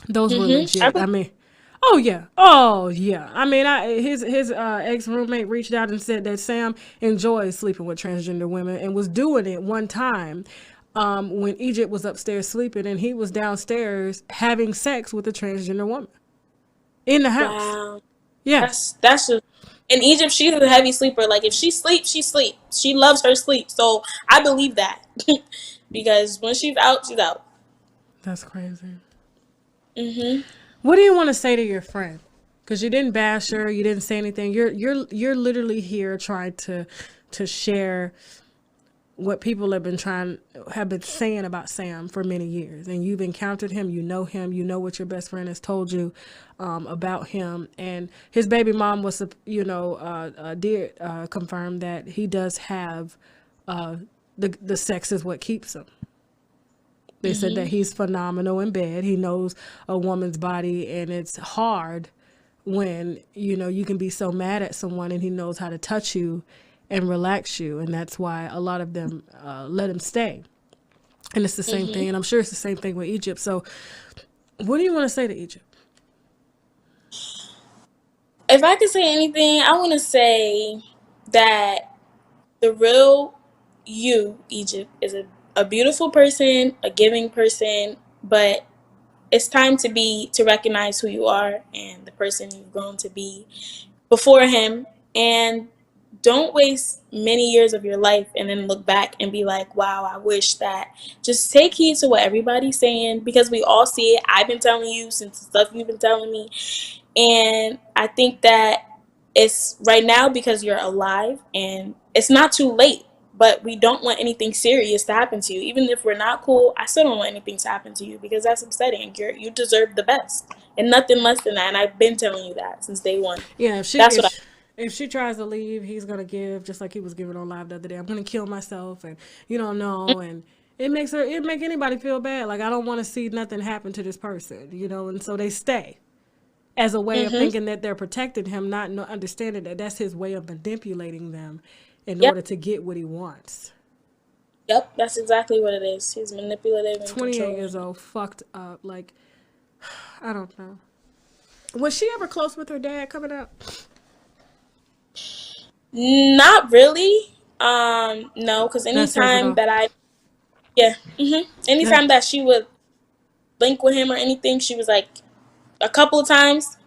A: Those were legit. I mean, oh yeah. I mean, his ex roommate reached out and said that Sam enjoys sleeping with transgender women, and was doing it one time when Egypt was upstairs sleeping, and he was downstairs having sex with a transgender woman in the house.
C: Wow.
A: Yeah,
C: that's just, in Egypt, she's a heavy sleeper. Like, if she sleeps, she sleeps. She loves her sleep. So I believe that. Because when she's out, she's out.
A: That's crazy. What do you want to say to your friend? Because you didn't bash her, you didn't say anything. You're literally here trying to share what people have been saying about Sam for many years, and you've encountered him, you know what your best friend has told you about him, and his baby mom was, did confirm that he does have the sex is what keeps him. They said that he's phenomenal in bed. He knows a woman's body, and it's hard when, you can be so mad at someone and he knows how to touch you and relax you. And that's why a lot of them let him stay. And it's the same thing. And I'm sure it's the same thing with Egypt. So what do you want to say to Egypt?
C: If I could say anything, I want to say that the real you, Egypt, is a beautiful person, a giving person, but it's time to recognize who you are and the person you've grown to be before him, and don't waste many years of your life and then look back and be like, wow, I wish that. Just take heed to what everybody's saying, because we all see it. I've been telling you since the stuff you've been telling me, and I think that it's right now because you're alive and it's not too late. But we don't want anything serious to happen to you. Even if we're not cool, I still don't want anything to happen to you, because that's upsetting. You deserve the best and nothing less than that. And I've been telling you that since day one.
A: Yeah, if she tries to leave, he's going to give, just like he was giving on live the other day. I'm going to kill myself, and you don't know. And it make anybody feel bad. Like, I don't want to see nothing happen to this person, and so they stay as a way of thinking that they're protecting him, not understanding that that's his way of manipulating them in order to get what he wants.
C: Yep, that's exactly what it is. He's manipulative and
A: 28 years old, fucked up. Like, I don't know. Was she ever close with her dad coming up?
C: Not really. No, because anytime that anytime that she would link with him or anything, she was like, a couple of times.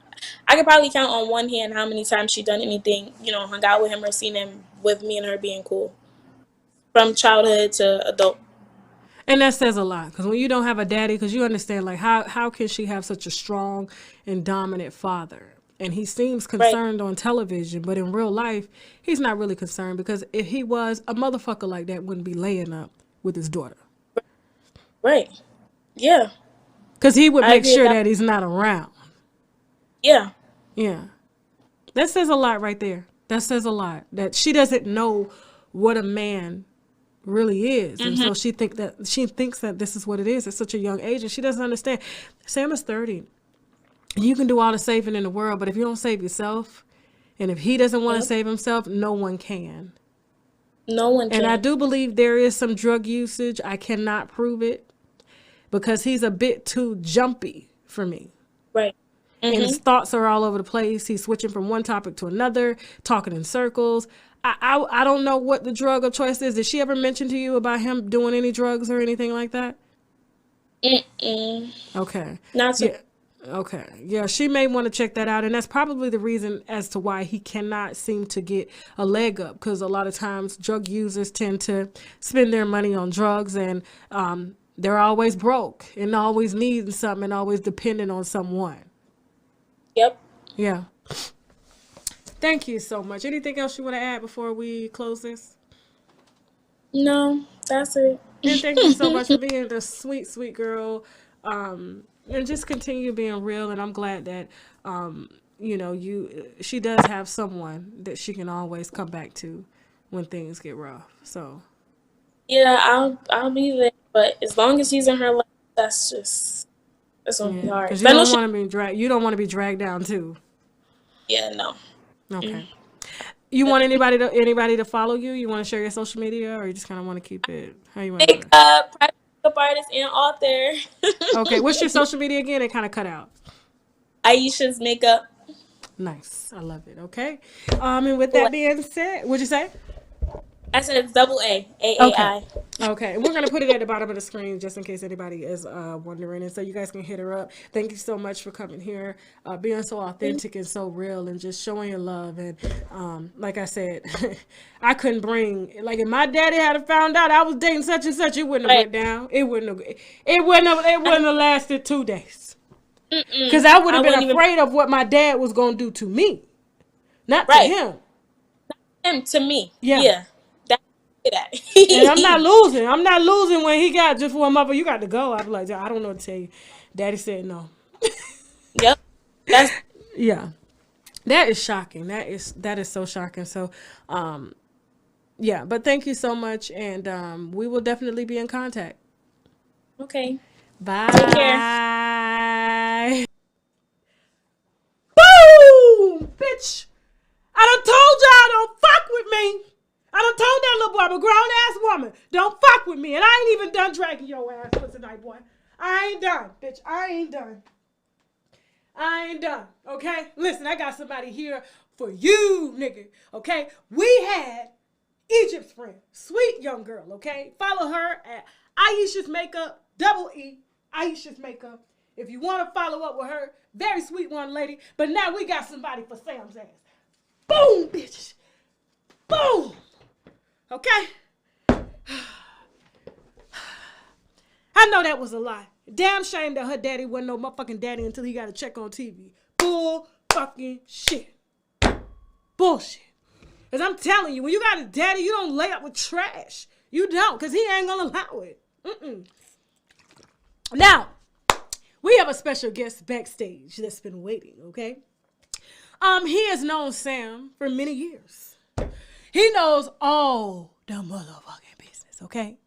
C: I could probably count on one hand how many times she done anything, hung out with him or seen him with me and her being cool. From childhood to adult.
A: And that says a lot, because when you don't have a daddy, because you understand, like, how can she have such a strong and dominant father? And he seems concerned on television, but in real life, he's not really concerned, because if he was, a motherfucker like that wouldn't be laying up with his daughter.
C: Right. Yeah.
A: Because he would make sure that he's not around.
C: Yeah.
A: Yeah. That says a lot right there. That says a lot. That she doesn't know what a man really is. And so she thinks that this is what it is at such a young age, and she doesn't understand. Sam is 30. You can do all the saving in the world, but if you don't save yourself, and if he doesn't want to save himself, no one can.
C: No one can.
A: And I do believe there is some drug usage. I cannot prove it, because he's a bit too jumpy for me.
C: Right.
A: And his thoughts are all over the place. He's switching from one topic to another, talking in circles. I don't know what the drug of choice is. Did she ever mention to you about him doing any drugs or anything like that? Okay.
C: Not so.
A: Yeah. Okay. Yeah, she may want to check that out. And that's probably the reason as to why he cannot seem to get a leg up. Because a lot of times drug users tend to spend their money on drugs, and they're always broke and always needing something and always dependent on someone.
C: Yep.
A: Yeah. Thank you so much. Anything else you want to add before we close this?
C: No, that's it.
A: And thank you so much for being the sweet, sweet girl. And just continue being real. And I'm glad that, she does have someone that she can always come back to when things get rough. So.
C: Yeah, I'll be there. But as long as he's in her life, that's gonna be hard.
A: Because you don't want to be dragged. You don't want to be dragged down too.
C: Yeah, no.
A: Okay. You want anybody to follow you? You want to share your social media, or you just kind of want to keep it? How you want to do it?
C: Private makeup artist and author.
A: Okay. What's your social media again? It kind of cut out.
C: Aisha's Makeup.
A: Nice. I love it. Okay. And with that being said, what'd you say?
C: I said it's double A. A-A-I.
A: Okay. And we're going to put it at the bottom of the screen just in case anybody is wondering. And so you guys can hit her up. Thank you so much for coming here, being so authentic and so real, and just showing your love. And like I said, I couldn't bring, like, if my daddy had found out I was dating such and such, it wouldn't have went down. It wouldn't have lasted 2 days. Because I would have been afraid of what my dad was going to do to me. Not to him.
C: Him to me.
A: Yeah.
C: that.
A: And I'm not losing. I'm not losing when he got just for a mother. You got to go. I'm like, I don't know what to tell you. Daddy said no.
C: Yep. That's
A: Yeah, that is shocking. That is so shocking. So, yeah. But thank you so much, and we will definitely be in contact.
C: okay.
A: Bye.
C: Take care.
A: Boom, bitch. I done told y'all don't fuck with me. I done told that little boy, I'm a grown ass woman. Don't fuck with me. And I ain't even done dragging your ass for tonight, boy. I ain't done, bitch. I ain't done. I ain't done. Okay? Listen, I got somebody here for you, nigga. Okay? We had Egypt's friend, sweet young girl, okay? Follow her at Aisha's Makeup, double E, Aisha's Makeup. If you want to follow up with her, very sweet one lady. But now we got somebody for Sam's ass. Boom, bitch. Boom. Okay? I know that was a lie. Damn shame that her daddy wasn't no motherfucking daddy until he got a check on TV. Bull fucking shit. Bullshit. Because I'm telling you, when you got a daddy, you don't lay up with trash. You don't, because he ain't going to allow it. Now, we have a special guest backstage that's been waiting, okay? He has known Sam for many years. He knows all the motherfucking business, okay?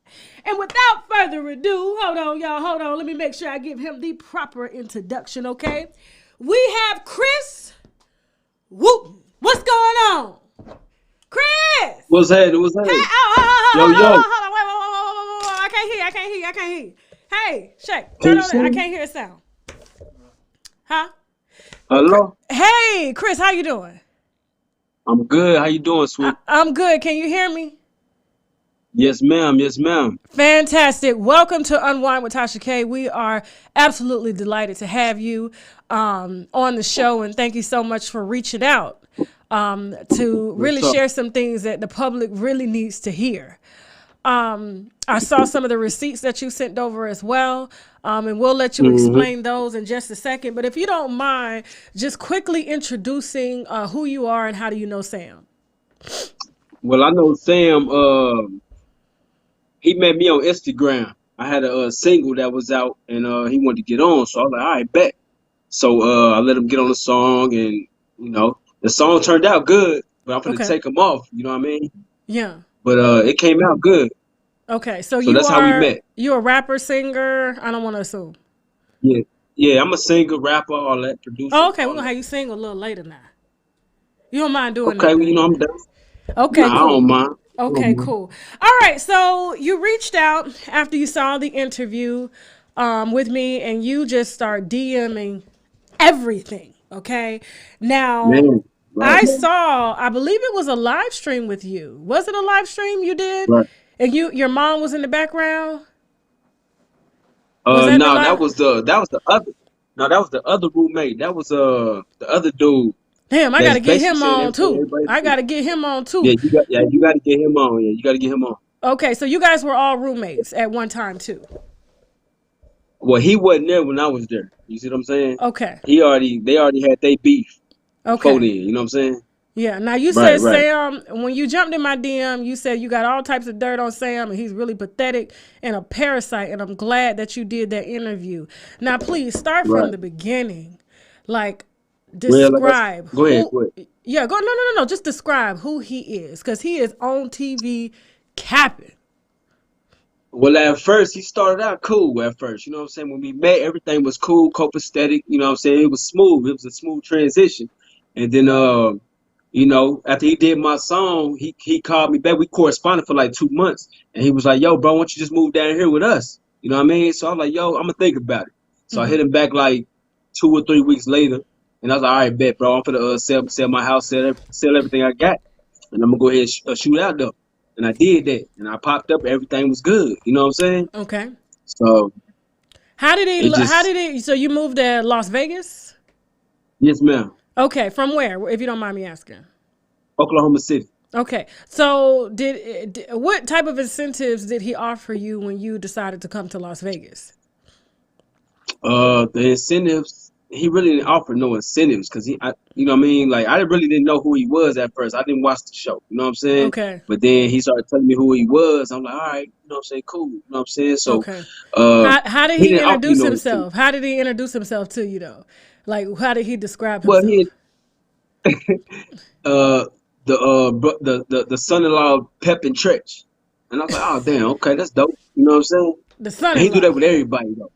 A: And without further ado, hold on, y'all, hold on. Let me make sure I give him the proper introduction, okay? We have Chris Wooten. What's going on? Chris!
D: What's happening? What's happening?
A: Hey, oh,
D: Yo, yo.
A: hold on, wait. I can't hear. Hey, Shaq, turn on it. I can't hear a sound. Huh?
D: Hello?
A: Hey, Chris, how you doing?
D: I'm good. How you doing, sweet?
A: I'm good. Can you hear me?
D: Yes, ma'am. Yes, ma'am.
A: Fantastic. Welcome to Unwind with Tasha K. We are absolutely delighted to have you on the show, and thank you so much for reaching out to really share some things that the public really needs to hear. I saw some of the receipts that you sent over as well, and we'll let you explain those in just a second. But if you don't mind, just quickly introducing who you are and how do you know Sam?
D: Well, I know Sam. He met me on Instagram. I had a single that was out, and he wanted to get on, so I was like, all right, bet. So I let him get on the song, and the song turned out good, but I'm gonna take him off. You know what I mean?
A: Yeah.
D: But it came out good.
A: Okay, so
D: that's how we met.
A: You're a rapper, singer. I don't want to assume.
D: Yeah. I'm a singer, rapper, all that, producer.
A: Oh, okay, we're gonna have you sing a little later now. You don't mind doing that?
D: Okay,
A: Then.
D: I'm done.
A: Okay,
D: cool. I don't mind.
A: Okay, cool. All right, so you reached out after you saw the interview with me, and you just start DMing everything. Okay, now I believe it was a live stream with you. Was it a live stream you did?
D: Right.
A: And your mom was in the background?
D: No, that was the other. No, that was the other roommate. That was the other dude.
A: Damn, I gotta get him on too. I gotta get him on too.
D: Yeah, you gotta get him on. Yeah, you gotta get him on.
A: Okay, so you guys were all roommates at one time too.
D: Well, he wasn't there when I was there. You see what I'm saying?
A: Okay.
D: They already had their beef.
A: Okay.
D: Before then, you know what I'm saying?
A: Yeah. Now you said Sam, when you jumped in my DM, you said you got all types of dirt on Sam and he's really pathetic and a parasite. And I'm glad that you did that interview. Now, please start from the beginning. Like, describe.
D: Go ahead.
A: Yeah, no. Just describe who he is, because he is on TV capping.
D: Well, at first, he started out cool at first. You know what I'm saying? When we met, everything was cool, copacetic. You know what I'm saying? It was smooth. It was a smooth transition. And then, after he did my song, he called me back. We corresponded for like 2 months. And he was like, yo, bro, why don't you just move down here with us? You know what I mean? So I was like, yo, I'm going to think about it. So I hit him back like 2 or 3 weeks later. And I was like, all right, bet, bro. I'm going to sell my house, sell everything I got. And I'm going to go ahead and shoot out, though. And I did that. And I popped up. Everything was good. You know what I'm saying?
A: Okay.
D: So.
A: So you moved to Las Vegas?
D: Yes, ma'am.
A: Okay. From where, if you don't mind me asking?
D: Oklahoma City.
A: Okay. So what type of incentives did he offer you when you decided to come to Las Vegas?
D: The incentives, he really didn't offer no incentives because you know what I mean? Like, I really didn't know who he was at first. I didn't watch the show, you know what I'm saying?
A: Okay.
D: But then he started telling me who he was. I'm like, all right, you know what I'm saying? Cool, you know what I'm saying? So,
A: Okay.
D: uh,
A: How did
D: he
A: he
D: didn't offer me
A: introduce
D: no incentive.
A: himself? How did he introduce himself to you though? Like how did he describe
D: Well,
A: himself?
D: he uh the son-in-law of Pep and Tretch, and I was like, oh damn, okay, that's dope. You know what I'm saying?
A: The
D: And he do that
A: son-in-law.
D: with everybody though.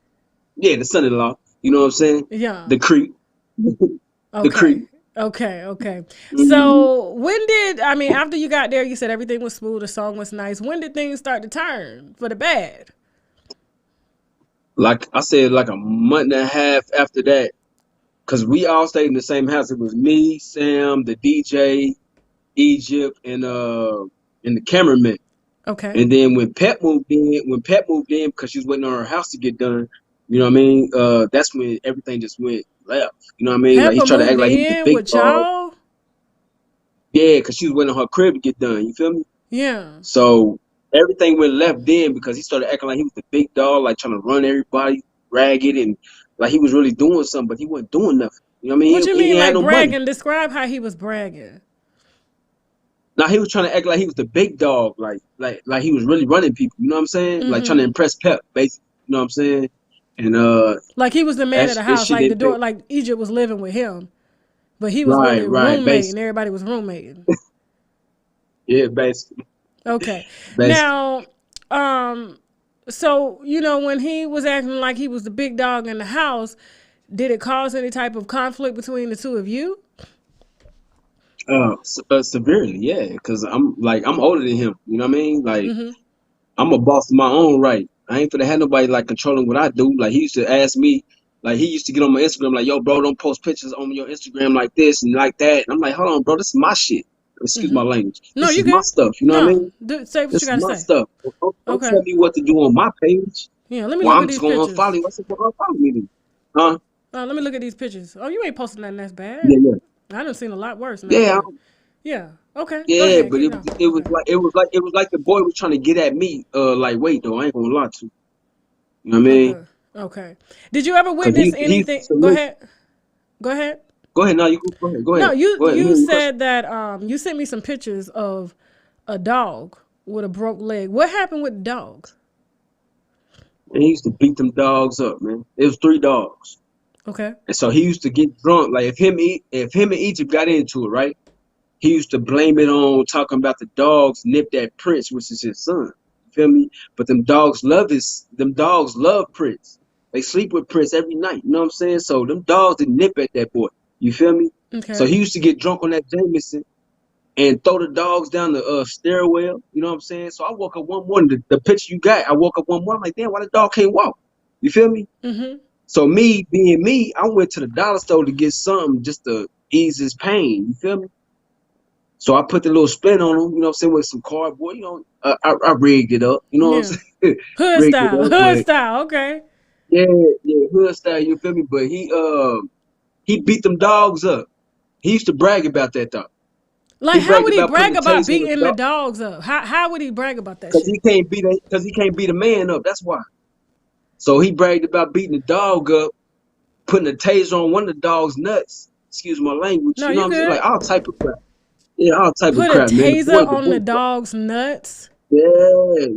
D: Yeah, the son-in-law. You know what I'm saying?
A: Yeah.
D: The creep, the
A: Okay.
D: creep.
A: Okay. Okay.
D: Mhm.
A: So when did I mean after you got there, you said everything was smooth, the song was nice. When did things start to turn for the bad?
D: Like I said, like a month and a half after that, because we all stayed in the same house. It was me, Sam, the DJ, Egypt, and the cameraman.
A: Okay.
D: And then when Pep moved in because she was waiting on her house to get done, you know what I mean? That's when everything just went left. You know what I mean? Like he
A: Pepper
D: tried to act
A: moved
D: like he was the
A: in
D: big
A: with
D: dog.
A: y'all.
D: Yeah, because she was waiting on her crib to get done. You feel me?
A: Yeah.
D: So everything went left then because he started acting like he was the big dog, like trying to run everybody ragged and like he was really doing something, but he wasn't doing nothing. You know what I
A: What
D: mean?
A: you
D: He
A: mean
D: ain't had
A: like
D: no money.
A: bragging? Describe how he was bragging.
D: Now he was trying to act like he was the big dog, like he was really running people. You know what I'm saying? Like trying to impress Pep, basically. You know what I'm saying? And
A: Like he was the man of the
D: that
A: house,
D: shit
A: like the
D: didn't pay.
A: door, like Egypt was living with him, but he was
D: Right,
A: really
D: right,
A: roommate, and
D: basically.
A: everybody was roommating.
D: Yeah, basically,
A: Okay,
D: basically.
A: now, um, so you know when he was acting like he was the big dog in the house, did it cause any type of conflict between the two of you?
D: Severely, yeah, because I'm older than him. You know what I mean? Like
A: Mm-hmm.
D: I'm a boss in my own right. I ain't finna have nobody like controlling what I do. Like he used to ask me, like he used to get on my Instagram, like, yo, bro, don't post pictures on your Instagram like this and like that. And I'm like, hold on, bro, this is my shit. Excuse my language.
A: No,
D: This
A: you
D: is my
A: good.
D: stuff. You know what I
A: No,
D: mean?
A: say what
D: This
A: you
D: is
A: gotta
D: my
A: say.
D: stuff. Don't
A: Okay.
D: tell me what to do on my page.
A: Yeah, let me
D: Well,
A: look at
D: I'm
A: these
D: just gonna unfollow
A: pictures.
D: you. I said, well, unfollow me then. Huh?
A: Let me look at these pictures. Oh, you ain't posting nothing that's bad.
D: Yeah, yeah.
A: I done seen a lot worse than that,
D: Yeah,
A: but yeah. Okay, go
D: yeah,
A: ahead.
D: but
A: Keep
D: it
A: going.
D: was it was
A: Okay.
D: like the boy was trying to get at me. Like, wait though, I ain't gonna lie to you. You know what I mean?
A: Okay. Okay. Did you ever
D: Cause
A: witness
D: he
A: anything? Go
D: salute.
A: ahead. Go ahead.
D: Go ahead now. Go
A: No,
D: ahead.
A: you
D: Go ahead. I'm
A: you
D: hearing your question.
A: said that you sent me some pictures of a dog with a broke leg. What happened with the dog?
D: And he used to beat them dogs up, man. It was three dogs,
A: Okay.
D: and so he used to get drunk. Like if him and Egypt got into it, right? He used to blame it on talking about the dogs nipped at Prince, which is his son. You feel me? But them dogs love Prince. They sleep with Prince every night. You know what I'm saying? So them dogs didn't nip at that boy. You feel me? So
A: Okay.
D: he used to get drunk on that Jameson and throw the dogs down the stairwell. You know what I'm saying? So I woke up one morning, the picture you got, I woke up one morning, I'm like, damn, why the dog can't walk? You feel me?
A: Mm-hmm.
D: So me being me, I went to the dollar store to get something just to ease his pain. You feel me? So I put the little splint on him, you know what I'm saying, with some cardboard, I rigged it up, you know what I'm
A: Yeah.
D: saying?
A: Hood
D: Rigged it
A: style.
D: up,
A: Hood
D: but
A: style. Okay.
D: yeah, yeah, hood style, you feel me? But he beat them dogs up. He used to brag about that though.
A: Like,
D: He
A: how
D: bragged
A: would he
D: about putting
A: brag
D: the
A: about
D: taser on the
A: beating the
D: dog
A: dogs up? How would he brag about that
D: because
A: shit?
D: he can't beat a man up. That's why. So he bragged about beating the dog up, putting a taser on one of the dog's nuts. Excuse my language.
A: No,
D: You know what
A: you
D: I'm saying?
A: good.
D: Like all type of crap. Yeah, all type of
A: Put a
D: crap, man.
A: taser
D: The
A: on
D: boy,
A: the dog's nuts.
D: yeah,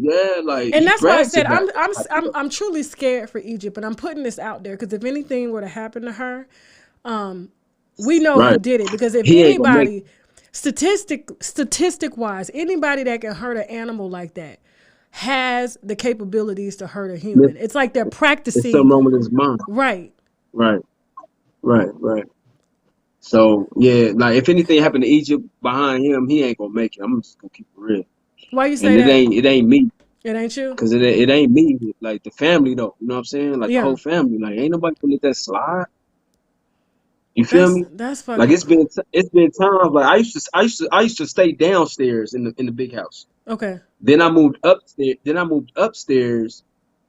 D: yeah. Like
A: And
D: he
A: that's why I
D: brags
A: said
D: about
A: I'm
D: that
A: I'm
D: type of
A: I'm
D: stuff.
A: I'm truly scared for Egypt, and I'm putting this out there because if anything were to happen to her, we know who
D: Right.
A: did it. Because if
D: He ain't gonna make
A: anybody, statistic wise, anybody that can hurt an animal like that has the capabilities to hurt a
D: it.
A: human. It's like they're
D: There's something
A: practicing.
D: wrong with his mind.
A: Right.
D: Right, right. So yeah, like if anything happened to Egypt behind him, he ain't gonna make it. I'm just gonna keep it real.
A: Why you say
D: And
A: that?
D: it ain't me.
A: It ain't you.
D: Cause it ain't me. Like the family though. You know what I'm saying? Like the
A: Yeah.
D: whole family. Like ain't nobody gonna let that slide. You feel
A: That's
D: me?
A: that's
D: Like
A: fucking
D: it's been times like I used to stay downstairs in the big house.
A: okay.
D: Then I moved upstairs.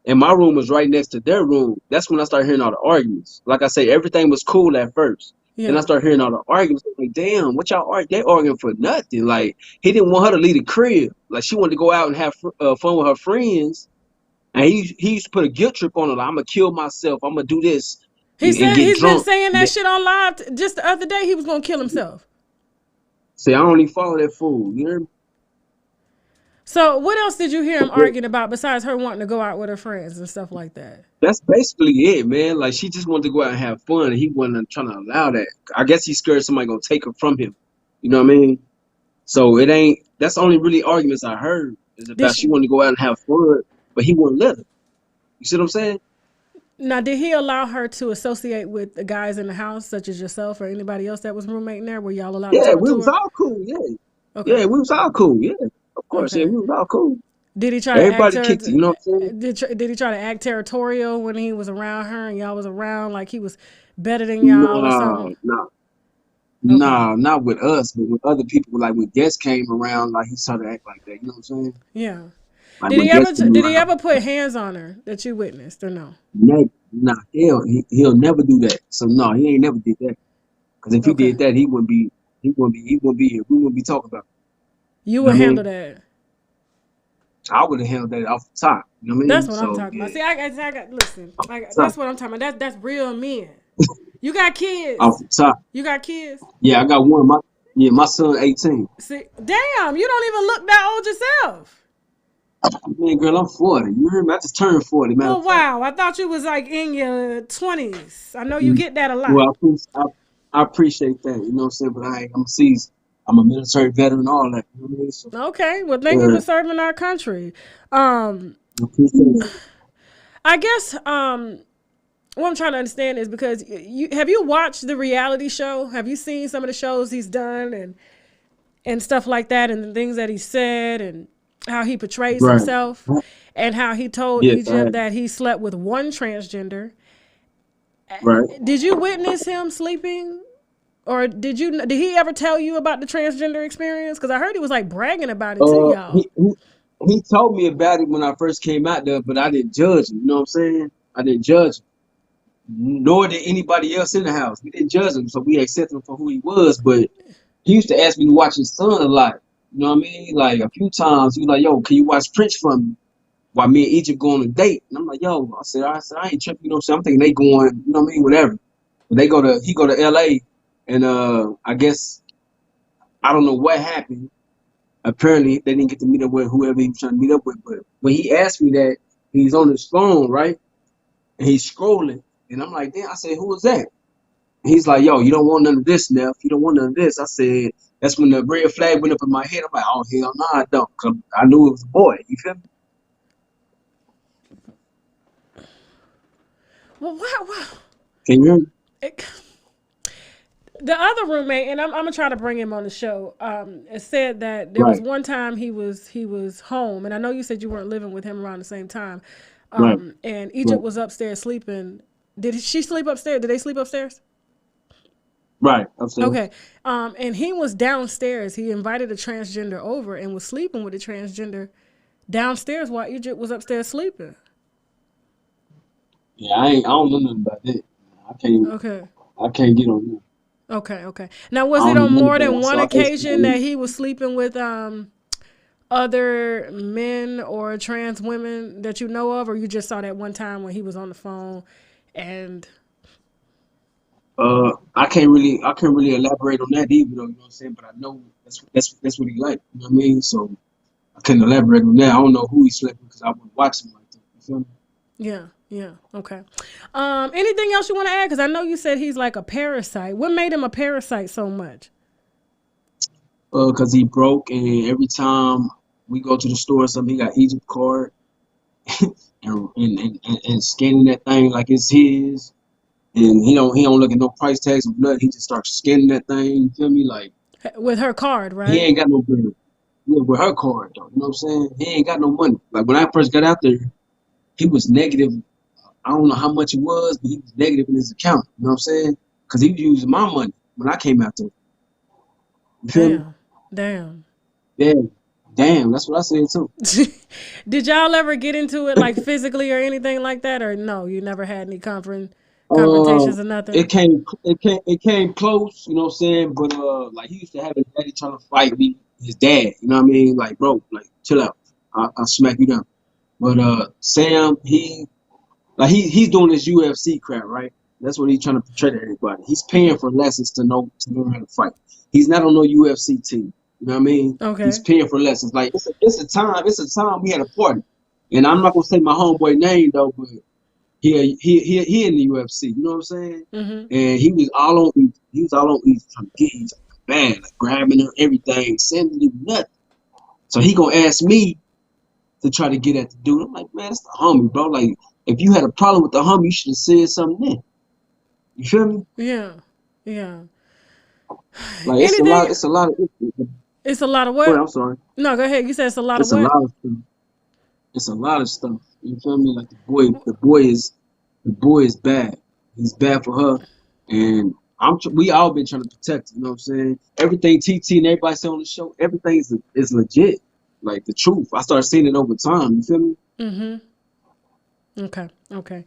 D: And my room was right next to their room. That's when I started hearing all the arguments. Like I say, everything was cool at first. Then I
A: Yeah.
D: started hearing all the arguments. I'm like, damn, what y'all arguing? They arguing for nothing. Like he didn't want her to leave the crib. Like she wanted to go out and have fun with her friends. And he used to put a guilt trip on her. Like, I'm gonna kill myself. I'm gonna do this. and get
A: He's been
D: drunk.
A: saying that shit on live just the other day. He was gonna kill himself.
D: Say, I don't even follow that fool. You hear me?
A: So what else did you hear him arguing about besides her wanting to go out with her friends and stuff like that?
D: That's basically it, man. Like, she just wanted to go out and have fun, and he wasn't trying to allow that. I guess he's scared somebody gonna take her from him. You know what I mean? So it ain't. That's the only really arguments I heard is about she wanted to go out and have fun, but he wouldn't let her. You see what I'm saying?
A: Now, did he allow her to associate with the guys in the house, such as yourself or anybody else that was roommating there? Were y'all allowed to
D: Yeah,
A: talk
D: we
A: to
D: was
A: her?
D: all cool. Yeah,
A: Okay.
D: yeah, we was all cool. Yeah, of course.
A: Okay.
D: Yeah, we was all cool.
A: Did he try
D: Everybody
A: to act
D: kicked it. You know what I'm saying?
A: Did he try to act territorial when he was around her and y'all was around, like he was better than y'all or something?
D: Nah, not with us, but with other people. Like when guests came around, like he started to act like that. You know what I'm saying?
A: Yeah.
D: Like
A: Did
D: when
A: he
D: guests came
A: did he
D: around,
A: ever put hands on her that you witnessed or no?
D: nah, he'll never do that. So no, he ain't never did that. Because if he
A: Okay.
D: did that, he wouldn't be here. We wouldn't be talking about it.
A: You
D: You know
A: would
D: what I
A: handle
D: mean?
A: that.
D: I would have handled that off the top. You know what I
A: That's
D: mean?
A: what I'm
D: So
A: talking
D: yeah,
A: about. See, I got listen.
D: off the
A: That's
D: top,
A: what I'm talking about. That's real men. You got
D: off
A: kids.
D: the top.
A: You got kids.
D: Yeah, I got one. My son 18.
A: See, damn, you don't even look that old yourself.
D: Man, girl, I'm 40. You heard me? I just turned 40. Matter
A: Well,
D: of fact.
A: wow. I thought you was like in your 20s. I know you
D: Mm.
A: get that a lot.
D: Well, I appreciate that. You know what I'm saying? But I'm seasoned. I'm a military veteran, all that. You know what I mean? So,
A: Okay. Well, thank you for serving our country.
D: I appreciate it.
A: I guess what I'm trying to understand is because have you watched the reality show? Have you seen some of the shows he's done and stuff like that, and the things that he said and how he portrays
D: Right.
A: himself, and how he told
D: Yes, I
A: Egypt
D: have.
A: that he slept with one transgender?
D: Right.
A: Did you witness him sleeping, or did he ever tell you about the transgender experience? Because I heard he was like bragging about it to y'all.
D: He told me about it when I first came out there, but I didn't judge him. You know what I'm saying? I didn't judge him. Nor did anybody else in the house. We didn't judge him, so we accepted him for who he was. But he used to ask me to watch his son a lot. You know what I mean? Like a few times, he was like, "Yo, can you watch Prince for me?" While me and Egypt go on a date, and I'm like, "Yo," I said, I ain't tripping. You know what I'm saying? I'm thinking they going. You know what I mean? Whatever. But he go to L.A. and I guess I don't know what happened. Apparently, they didn't get to meet up with whoever he was trying to meet up with. But when he asked me that, he's on his phone, right? And he's scrolling. And I'm like, damn, I said, who was that? And he's like, yo, you don't want none of this, Neff. You don't want none of this. I said, that's when the red flag went up in my head. I'm like, oh, hell no, I don't. Cause I knew it was a boy. You feel me?
A: Well, wow.
D: Can you hear me?
A: The other roommate, and I'm gonna try to bring him on the show. Said that there was one time he was home, and I know you said you weren't living with him around the same time. And Egypt was upstairs sleeping. Did she sleep upstairs? Did they sleep upstairs?
D: Right, upstairs.
A: Okay. And he was downstairs. He invited a transgender over and was sleeping with a transgender downstairs while Egypt was upstairs sleeping.
D: Yeah, I don't know nothing about that. I can't get on that.
A: Okay. Now, was it on more than one occasion that he was sleeping with other men or trans women that you know of, or you just saw that one time when he was on the phone and?
D: I can't really elaborate on that either, though. You know what I'm saying? But I know that's what he like. You know what I mean? So I can't elaborate on that. I don't know who he slept with because I wouldn't watch him like that. You feel me?
A: Yeah. Okay. Anything else you want to add? Because I know you said he's like a parasite. What made him a parasite so much?
D: Because he broke, and every time we go to the store or something, he got Egypt card and scanning that thing like it's his. And he don't look at no price tags or nothing. He just starts scanning that thing. You feel me? Like
A: with her card, right?
D: He ain't got no money. Yeah, with her card though. You know what I'm saying? He ain't got no money. Like when I first got out there, he was negative. I don't know how much it was, but he was negative in his account. You know what I'm saying? Because he was using my money when I came out there. You feel me?
A: Damn.
D: Yeah. Damn, that's what I said too.
A: Did y'all ever get into it like physically or anything like that, or no? You never had any confrontations or nothing.
D: It came close. You know what I'm saying? But like he used to have his daddy trying to fight me, his dad. You know what I mean? Like, bro, like chill out. I'll smack you down. But Sam, he's doing this UFC crap, right? That's what he's trying to portray to everybody. He's paying for lessons to know how to fight. He's not on no UFC team. You know what I mean? He's
A: Okay.
D: paying for lessons. Like it's a time we had a party, and I'm not gonna say my homeboy name though, but he in the UFC. You know what I'm saying?
A: Mm-hmm.
D: And he was all on Egypt. He was all on Egypt trying to get Egypt bad, like grabbing her, everything, sending him nothing. So he gonna ask me to try to get at the dude. I'm like, man, that's the homie, bro. Like, if you had a problem with the homie, you should have said something then. You feel me?
A: Yeah. Yeah.
D: Like
A: Anything?
D: it's a lot of
A: It's a lot of
D: wait,
A: what?
D: I'm sorry.
A: No, go ahead. You said it's a lot of
D: It's a
A: what?
D: lot of stuff. It's a lot of stuff. You feel me? Like the boy is bad. He's bad for her. And we all been trying to protect her, you know what I'm saying? Everything TT and everybody say on the show, everything is legit. Like the truth. I started seeing it over time, you feel me?
A: Mm-hmm. Okay. Okay.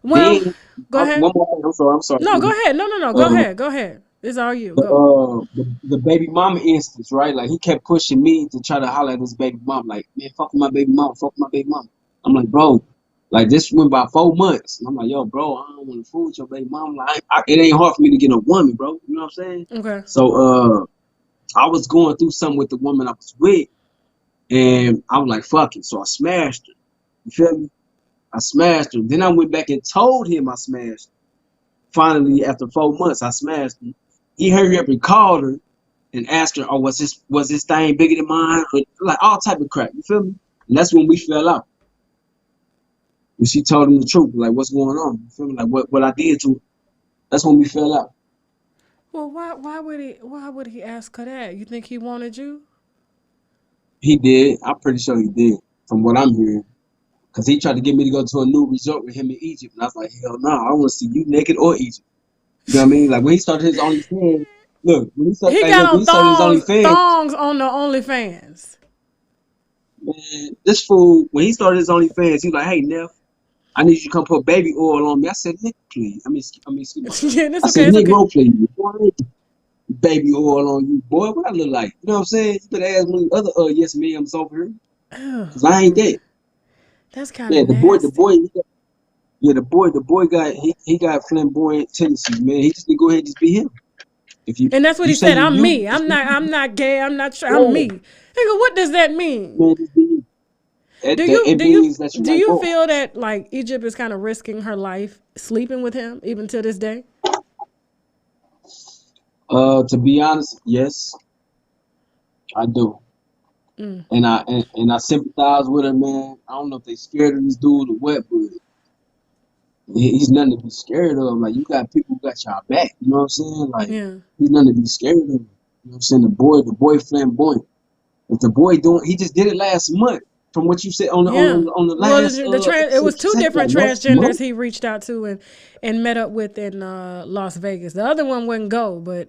A: Well,
D: Then
A: go ahead.
D: one more thing, I'm sorry.
A: No, go ahead. No. Go ahead. Go ahead. It's all you. Go.
D: The baby mama instance, right? Like he kept pushing me to try to holler at his baby mom, like, man, fuck my baby mom, fuck my baby mom. I'm like, bro, like this went by 4 months. And I'm like, yo, bro, I don't want to fool with your baby mom. Like, it ain't hard for me to get a woman, bro. You know what I'm saying?
A: Okay.
D: So I was going through something with the woman I was with, and I was like, fuck it. So I smashed her. You feel me? I smashed her. Then I went back and told him I smashed her. Finally, after 4 months, I smashed her. He hurried up and called her and asked her, oh, was this thing bigger than mine? Or, like all type of crap. You feel me? And that's when we fell out. When she told him the truth, like what's going on. You feel me? Like what I did to her. That's when we fell out.
A: Well, why would he ask her that? You think he wanted you?
D: He did. I'm pretty sure he did, from what I'm hearing. Because he tried to get me to go to a new resort with him in Egypt. And I was like, hell no, I don't want to see you naked or Egypt. You know what I mean? Like when he started his OnlyFans,
A: He got on
D: started his OnlyFans,
A: thongs on the OnlyFans.
D: man, this fool, when he started his OnlyFans, he was like, hey, Neff, I need you to come put baby oil on me. I said, nigga, please. Excuse me.
A: Yeah, it's
D: I
A: okay.
D: said,
A: It's
D: nigga,
A: okay.
D: roll play you. Boy, baby oil on you, boy. What I look like? You know what I'm saying? You better ask one of the other yes ma'ams over here. Because I ain't gay.
A: That's kind
D: Yeah,
A: of nasty.
D: the boy got flamboyant tendencies, man. He just need to go ahead and just be him. If
A: And that's what
D: you
A: he
D: say
A: said. I'm
D: you,
A: me.
D: just be you.
A: I'm not gay. I'm not sure. I'm
D: Yeah,
A: me. Nigga, what does that mean?
D: man, just be you.
A: Do
D: It means that you
A: do
D: like
A: you
D: both.
A: feel that like Egypt is kind of risking her life sleeping with him even to this day?
D: To be honest, yes, I do. And I sympathize with her, man. I don't know if they scared of this dude or what, but he's nothing to be scared of. Like you got people who got y'all back. You know what I'm saying? Like
A: Yeah.
D: he's nothing to be scared of. You know what I'm saying? The boy flamboyant. If the boy he just did it last month. From what you said on the
A: Yeah. Well,
D: last
A: it was two different
D: like last
A: transgenders
D: month.
A: he reached out to and met up with in Las Vegas. The other one wouldn't go, but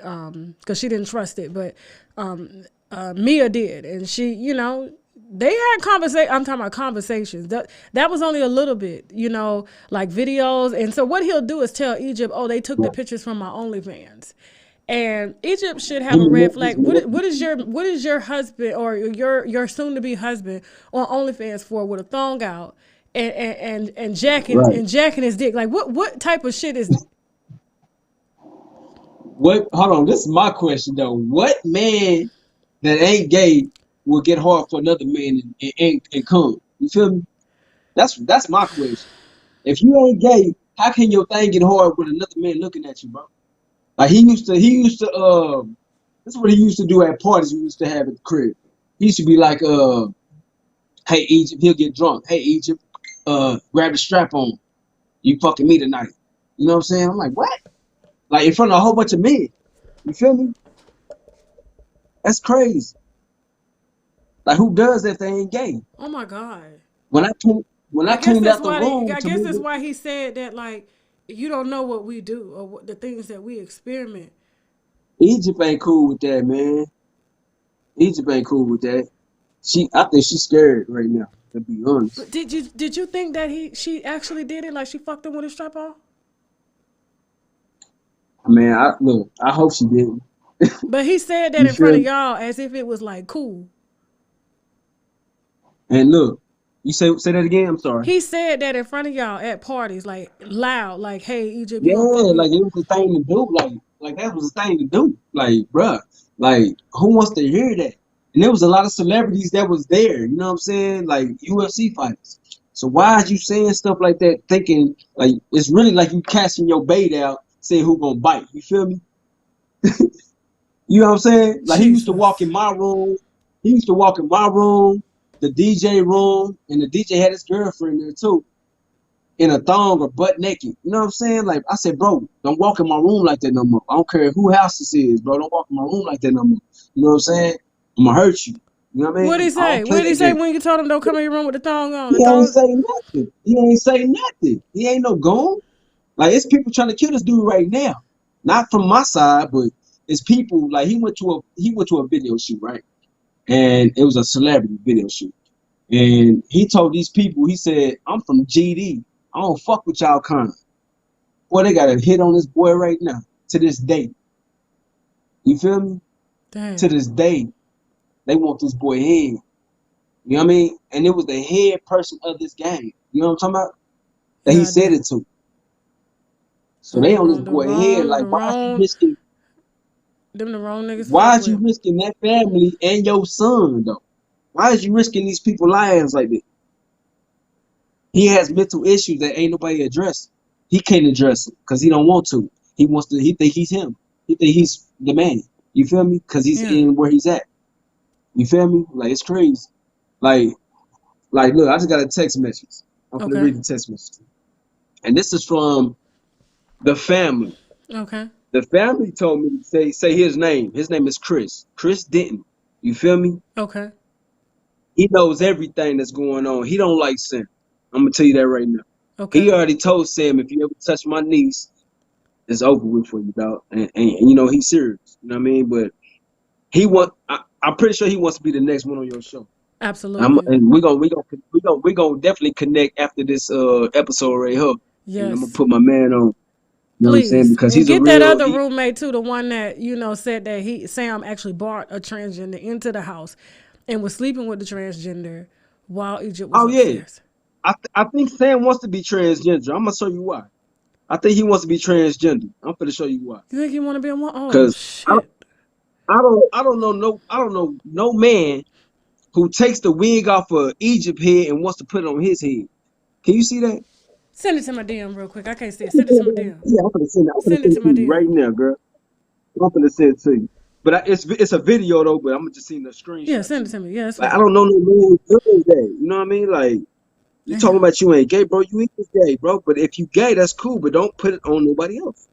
A: because she didn't trust it, but Mia did, and she, they had conversation. I'm talking about conversations. That was only a little bit, like videos. And so what he'll do is tell Egypt, oh, they took the pictures from my OnlyFans. And Egypt should have a red flag. What is your husband or your soon to be husband on OnlyFans for with a thong out and jacking his dick? Like what type of shit is?
D: What? Hold on. This is my question though. What man that ain't gay will get hard for another man and come? You feel me? That's my question. If you ain't gay, how can your thing get hard with another man looking at you, bro? Like he used to this is what he used to do at parties we used to have at the crib. He used to be like, hey Egypt, he'll get drunk. Hey Egypt, grab the strap on. You fucking me tonight. You know what I'm saying? I'm like, what? Like in front of a whole bunch of men. You feel me? That's crazy. Like who does that if they ain't gay?
A: Oh my God.
D: When I cleaned out the room,
A: I guess that's why he said that, like, you don't know what we do or what the things that we experiment.
D: Egypt ain't cool with that, man. Egypt ain't cool with that. I think she's scared right now, to be honest.
A: But did you think that she actually did it? Like she fucked him with a strap on?
D: I mean, I hope she didn't.
A: But he said that in front of y'all as if it was like cool.
D: And look, You say that again? I'm sorry.
A: He said that in front of y'all at parties, like loud, like, "Hey, Egypt, you
D: Yeah,
A: gonna fuck me?"
D: like it was the thing to do. Like that was the thing to do. Like, bruh, like who wants to hear that? And there was a lot of celebrities that was there. You know what I'm saying? Like UFC fighters. So why is you saying stuff like that? Thinking like it's really like you casting your bait out, saying who gonna bite. You feel me? You know what I'm saying? Like he used to walk
A: Jesus.
D: in my room. He used to walk in my room, the DJ room, and the DJ had his girlfriend there too, in a thong or butt naked. You know what I'm saying? Like I said, bro, don't walk in my room like that no more. I don't care who house this is, bro. Don't walk in my room like that no more. You know what I'm saying? I'm gonna hurt you. You know what I
A: What'd he
D: mean? I
A: say?
D: don't play
A: What'd he
D: that
A: say
D: game.
A: when you told him don't come in your room with the thong on? The
D: He ain't
A: thong?
D: say nothing. He ain't say nothing. He ain't no goon. Like it's people trying to kill this dude right now. Not from my side, but it's people like he went to a video shoot, right? And it was a celebrity video shoot. And he told these people, he said, I'm from GD. I don't fuck with y'all kind. Boy, they got a hit on this boy right now. To this day. You feel me?
A: Damn.
D: To this day. They want this boy head. You know what I mean? And it was the head person of this game. You know what I'm talking about? That he said it to. So they on this boy head. Like, why is you risking
A: Them the wrong niggas to
D: why
A: fuck
D: is you
A: with.
D: risking that family and your son though? Why is you risking these people's lives like that? He has mental issues that ain't nobody addressing. He can't address it because he don't want to. He wants to. He think he's him. He think he's the man. You feel me? Because he's
A: Yeah.
D: in where he's at. You feel me? Like it's crazy. Like, look, I just got a text message. I'm gonna
A: Okay.
D: read the text message, and this is from the family.
A: Okay.
D: The family told me to say his name. His name is Chris. Chris Denton. You feel me?
A: Okay.
D: He knows everything that's going on. He don't like Sam. I'm gonna tell you that right now.
A: Okay.
D: He already told Sam, if you ever touch my niece, it's over with for you, dog. And you know he's serious. You know what I mean? But I'm pretty sure he wants to be the next one on your show.
A: Absolutely.
D: And we gonna definitely connect after this episode right here. And I'm gonna
A: Yes.
D: put my man on. You know what I'm saying?
A: Please.
D: Because
A: And
D: he's a
A: get that
D: real.
A: other roommate too, the one that, said that Sam actually brought a transgender into the house and was sleeping with the transgender while Egypt was
D: Oh yeah,
A: upstairs.
D: I think Sam wants to be transgender. I'm gonna show you why. I think he wants to be transgender. I'm gonna show you why.
A: You think you want to be a one? Oh
D: Cause
A: shit.
D: I don't know no man who takes the wig off of Egypt head and wants to put it on his head. Can you see that?
A: Send it to my DM real quick. I can't see it. Send it to my DM.
D: Yeah, I'm gonna send it. I'm gonna
A: Send it
D: send
A: to
D: it to
A: my
D: you right
A: DM.
D: now, girl. I'm gonna send it to you. But it's a video though. But I'm just seeing the
A: Yeah,
D: screenshot to
A: send it
D: you.
A: to me. Yeah, that's
D: Like I
A: fine.
D: don't know no man who does that. You know what I mean? Like you
A: Damn.
D: talking about you ain't gay, bro. You ain't gay, bro. But if you gay, that's cool. But don't put it on nobody else.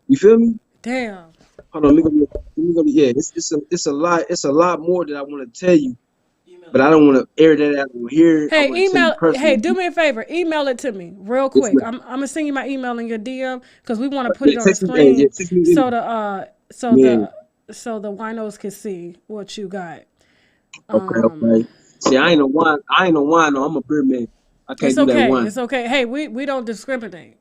D: You feel me?
A: Damn.
D: Hold on, let me go. Yeah, it's a lot more that I want to tell you, but I don't want to air that out over here. I want to tell you
A: Hey,
D: personally.
A: do me a favor. Email it to me real
D: It's
A: quick.
D: not.
A: I'm gonna send you my email in your DM because we want to put
D: Yeah,
A: it on the
D: text me. Hey, yeah,
A: screen
D: text me.
A: so the
D: Yeah.
A: winos can see what you got.
D: Okay. Okay. See, I ain't no wine. I ain't no wine. No, I'm a beer man. I can't
A: It's
D: do that
A: okay.
D: wine.
A: It's okay. Hey, we don't discriminate.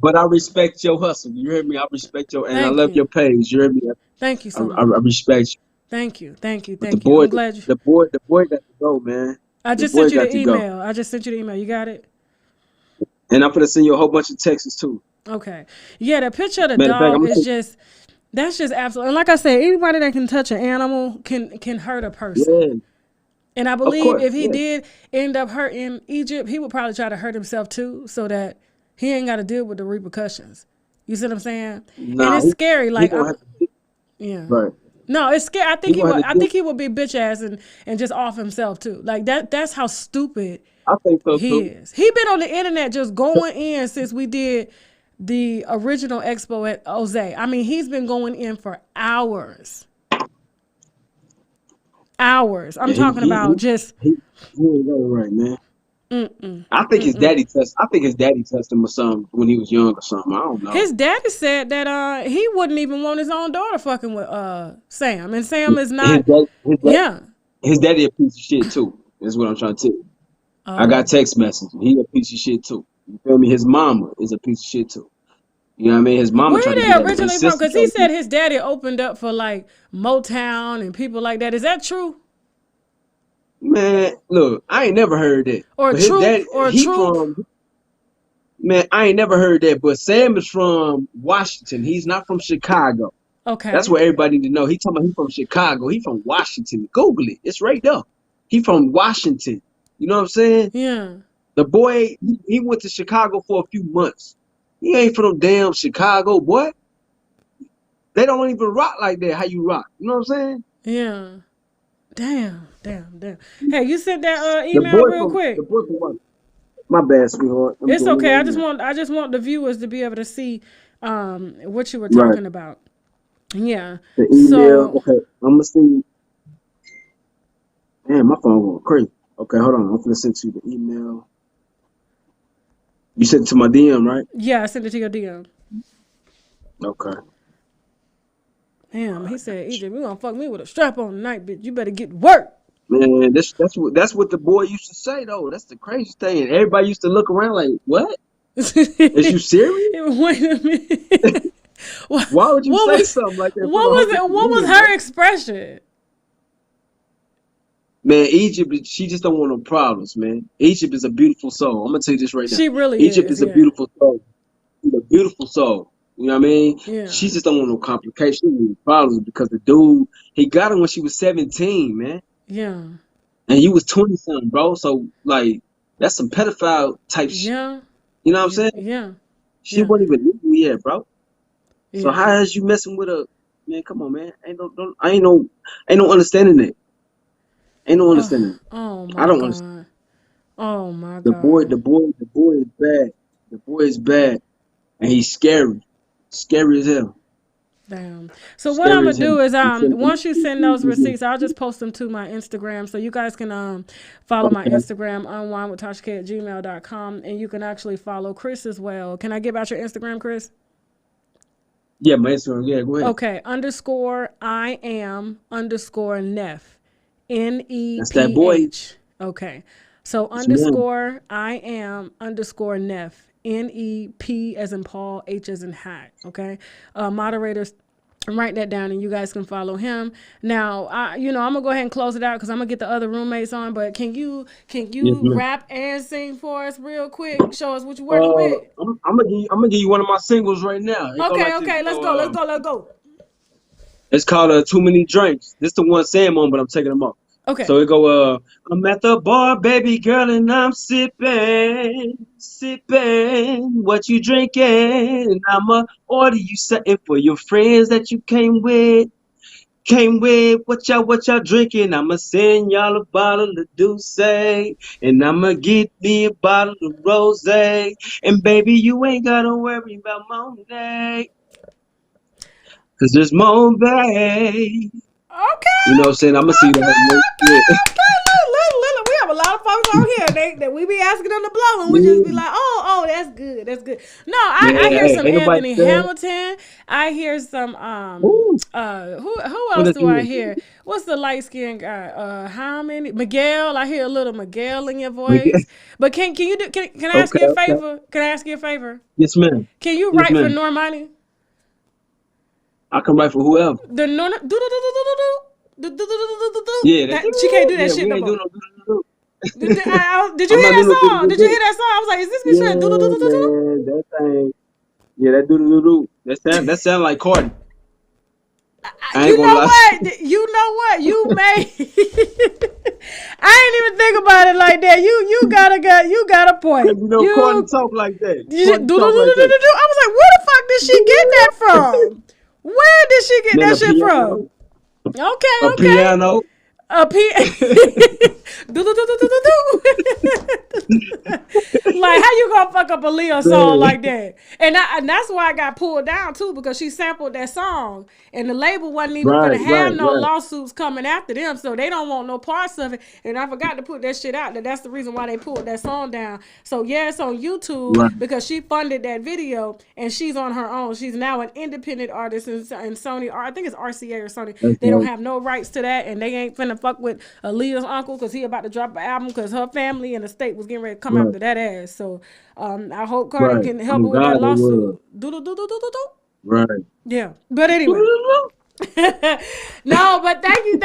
D: But I respect your hustle. You heard me? I respect and I
A: Thank
D: love your
A: you.
D: page. You heard me?
A: Thank you
D: I,
A: so
D: I, I
A: much.
D: respect you.
A: Thank you. Thank you.
D: But the
A: Thank you.
D: boy,
A: I'm glad you.
D: the boy got to go, man.
A: I
D: The
A: just
D: boy
A: sent you
D: got
A: the
D: to go.
A: email. I just sent you the email. You got it?
D: And I'm gonna send you a whole bunch of texts too.
A: Okay. Yeah, the picture of the
D: Matter of fact,
A: dog
D: I'm
A: is
D: gonna.
A: just that's just absolute. And like I said, anybody that can touch an animal can hurt a person.
D: Yeah,
A: And I
D: of
A: believe
D: course.
A: if he
D: Yeah.
A: did end up hurting Egypt, he would probably try to hurt himself too, so that he ain't got to deal with the repercussions. You see what I'm saying? And
D: Nah,
A: it's scary.
D: he
A: Like
D: gonna
A: I'm,
D: have to.
A: yeah.
D: Right.
A: No, it's scary. I
D: He
A: think he
D: gonna
A: would.
D: have to
A: I
D: do.
A: think he would be bitch ass and just off himself too. Like that. That's how stupid
D: I think so
A: he
D: too.
A: is. He been on the internet just going in since we did the original expo at Oze. I mean, he's been going in for hours. Hours. I'm
D: Yeah,
A: talking about just.
D: he ain't got it right, man. I think his daddy touched. I think his daddy touched him or something when he was young or something. I don't know.
A: His daddy said that he wouldn't even want his own daughter fucking with Sam, and Sam is
D: His
A: not.
D: dad, his dad,
A: Yeah.
D: his daddy a piece of shit too. That's what I'm trying to tell you. I got
A: Oh.
D: text message. He a piece of shit too. You feel me? His mama is a piece of shit too. You know what I mean? His mama
A: Where
D: tried to
A: they
D: get at him. His
A: originally from?
D: sister
A: Because
D: tried
A: he
D: to
A: said
D: get.
A: his daddy opened up for like Motown and people like that. Is that true?
D: Man, look, I ain't never heard that.
A: Or
D: But his
A: Troop
D: dad,
A: or
D: he
A: Troop?
D: from man, I ain't never heard that. But Sam is from Washington. He's not from Chicago. That's
A: Okay.
D: what everybody need to know. He talking about he from Chicago. He from Washington. Google it. It's right there. He from Washington. You know what I'm saying?
A: Yeah.
D: The boy, he went to Chicago for a few months. He ain't from damn Chicago, boy. They don't even rock like that. How you rock? You know what I'm saying?
A: Yeah. Damn. Hey, you sent that
D: The
A: email
D: boy
A: real
D: from
A: quick.
D: what? My bad, sweetheart. I'm
A: It's
D: doing it
A: okay.
D: right now.
A: I just want the viewers to be able to see what you were
D: Right.
A: talking about. Yeah.
D: The email.
A: So
D: Okay, I'm gonna see. Damn, my phone going crazy. Okay, hold on. I'm gonna send you the email. You sent it to my DM, right?
A: yeah, I sent it to your DM.
D: Okay.
A: Damn, he said, EJ, we gonna fuck me with a strap on tonight, bitch. You better get to work.
D: Man, that's what the boy used to say though. That's the crazy thing. And everybody used to look around like, "What? Is you serious?
A: Wait a minute. what,
D: Why would you
A: what
D: say
A: was
D: something like that in
A: what
D: front of
A: was it?
D: hundreds of
A: What was
D: millions,
A: her
D: bro?"
A: expression?
D: Man, Egypt, she just don't want no problems, man. Egypt is a beautiful soul. I'm gonna tell you this right now.
A: She really
D: Egypt
A: is,
D: is a
A: yeah.
D: beautiful soul. She's a beautiful soul. You know what I mean?
A: Yeah.
D: She just don't want no complications, she don't want no problems because the dude, he got her when she was 17, man.
A: Yeah.
D: And you was 20 something, bro. So like that's some pedophile type shit.
A: Yeah.
D: You know what I'm saying?
A: Yeah.
D: She
A: Yeah.
D: wasn't even legal yet, bro. So
A: Yeah.
D: how is you messing with a man? Come on, man. Ain't no understanding it. Ain't no understanding it.
A: Oh
D: I
A: my
D: don't understand.
A: God. Oh my
D: The boy,
A: God.
D: the boy, the boy is bad. The boy is bad, and he's scary, scary as hell,
A: Damn. So what I'm
D: scary
A: gonna
D: as hell.
A: do is
D: I'm telling
A: once you send those
D: you.
A: receipts, I'll just post them to my Instagram so you guys can follow my
D: Okay.
A: Instagram unwinewithtashak@gmail.com, and you can actually follow Chris as well. Can I give out your Instagram, Chris?
D: Yeah, my Instagram. Yeah, go ahead.
A: Okay, _I am _Neff.
D: That's that boy.
A: NEPH. Okay. So
D: Yes, man.
A: _I am _Neff. NEP as in Paul, H as in hat. Okay. Moderators, write that down and you guys can follow him. Now, I'm gonna go ahead and close it out because I'm gonna get the other roommates on. But can you
D: Yes, man.
A: rap and sing for us real quick? Show us what you're working with.
D: I'm gonna give you one of my singles right now. It go like this.
A: Okay. Let's go.
D: It's called Too Many Drinks. This the one Sam on, but I'm taking them off.
A: Okay.
D: So it go, I'm at the bar, baby girl, and I'm sipping. What you drinking? And I'ma order you something for your friends that you came with. What y'all drinking? I'ma send y'all a bottle of Douce, and I'ma get me a bottle of Rose. And baby, you ain't gotta worry about Monday, cause there's Monday.
A: Okay.
D: You know what I'm saying? I'ma see that. Yeah.
A: Look, we have a lot of folks on here that we be asking them to blow, and we just be like, oh, that's good. No, I hear
D: Hey,
A: some
D: ain't nobody
A: Anthony
D: said.
A: Hamilton. I hear some
D: Ooh,
A: who
D: what
A: else
D: is
A: do I
D: it?
A: hear? What's the light skinned guy? How many? Miguel. I hear a little Miguel in your voice. But can you do? Can I ask you a
D: Okay.
A: favor? Can I ask you a favor?
D: Yes, ma'am.
A: Can you
D: Yes,
A: write for
D: ma'am.
A: Normani?
D: I can write for whoever.
A: The Norm.
D: Yeah,
A: That she can't do that
D: yeah,
A: shit
D: we
A: no
D: ain't doing
A: more.
D: no do.
A: Did you
D: I'm
A: hear
D: not
A: that
D: doing no
A: song? Did you
D: do.
A: hear that song? I was like, is this bitch trying to do?
D: Yeah, man, that thing. Yeah, that do. That sound like Cardi. I ain't
A: You
D: gonna
A: know
D: lie.
A: what? You may. I ain't even think about it like that. You got a
D: Cause
A: point.
D: you know Cardi talk like that. Cardi talk like that.
A: I was like, where the fuck did she get that from? Where did she get
D: Then
A: that shit from?
D: a
A: Okay.
D: piano.
A: A P. Like, how you gonna fuck up a Leo song
D: Man,
A: like that? And that's why I got pulled down too, because she sampled that song, and the label wasn't even
D: right,
A: gonna have no lawsuits coming after them, so they don't want no parts of it. And I forgot to put that shit out. That's the reason why they pulled that song down. So yeah, it's on YouTube
D: right.
A: because she funded that video, and she's on her own. She's now an independent artist, and Sony, I think it's RCA or Sony.
D: That's
A: They don't
D: right.
A: have no rights to that, and they ain't finna fuck with Aaliyah's uncle because he about to drop an album because her family and the state was getting ready to come
D: Right,
A: after that ass. So I hope Cardi
D: right.
A: can help her
D: I'm
A: with that
D: God they will.
A: lawsuit. Do.
D: Right.
A: Yeah. But anyway, No, but thank you.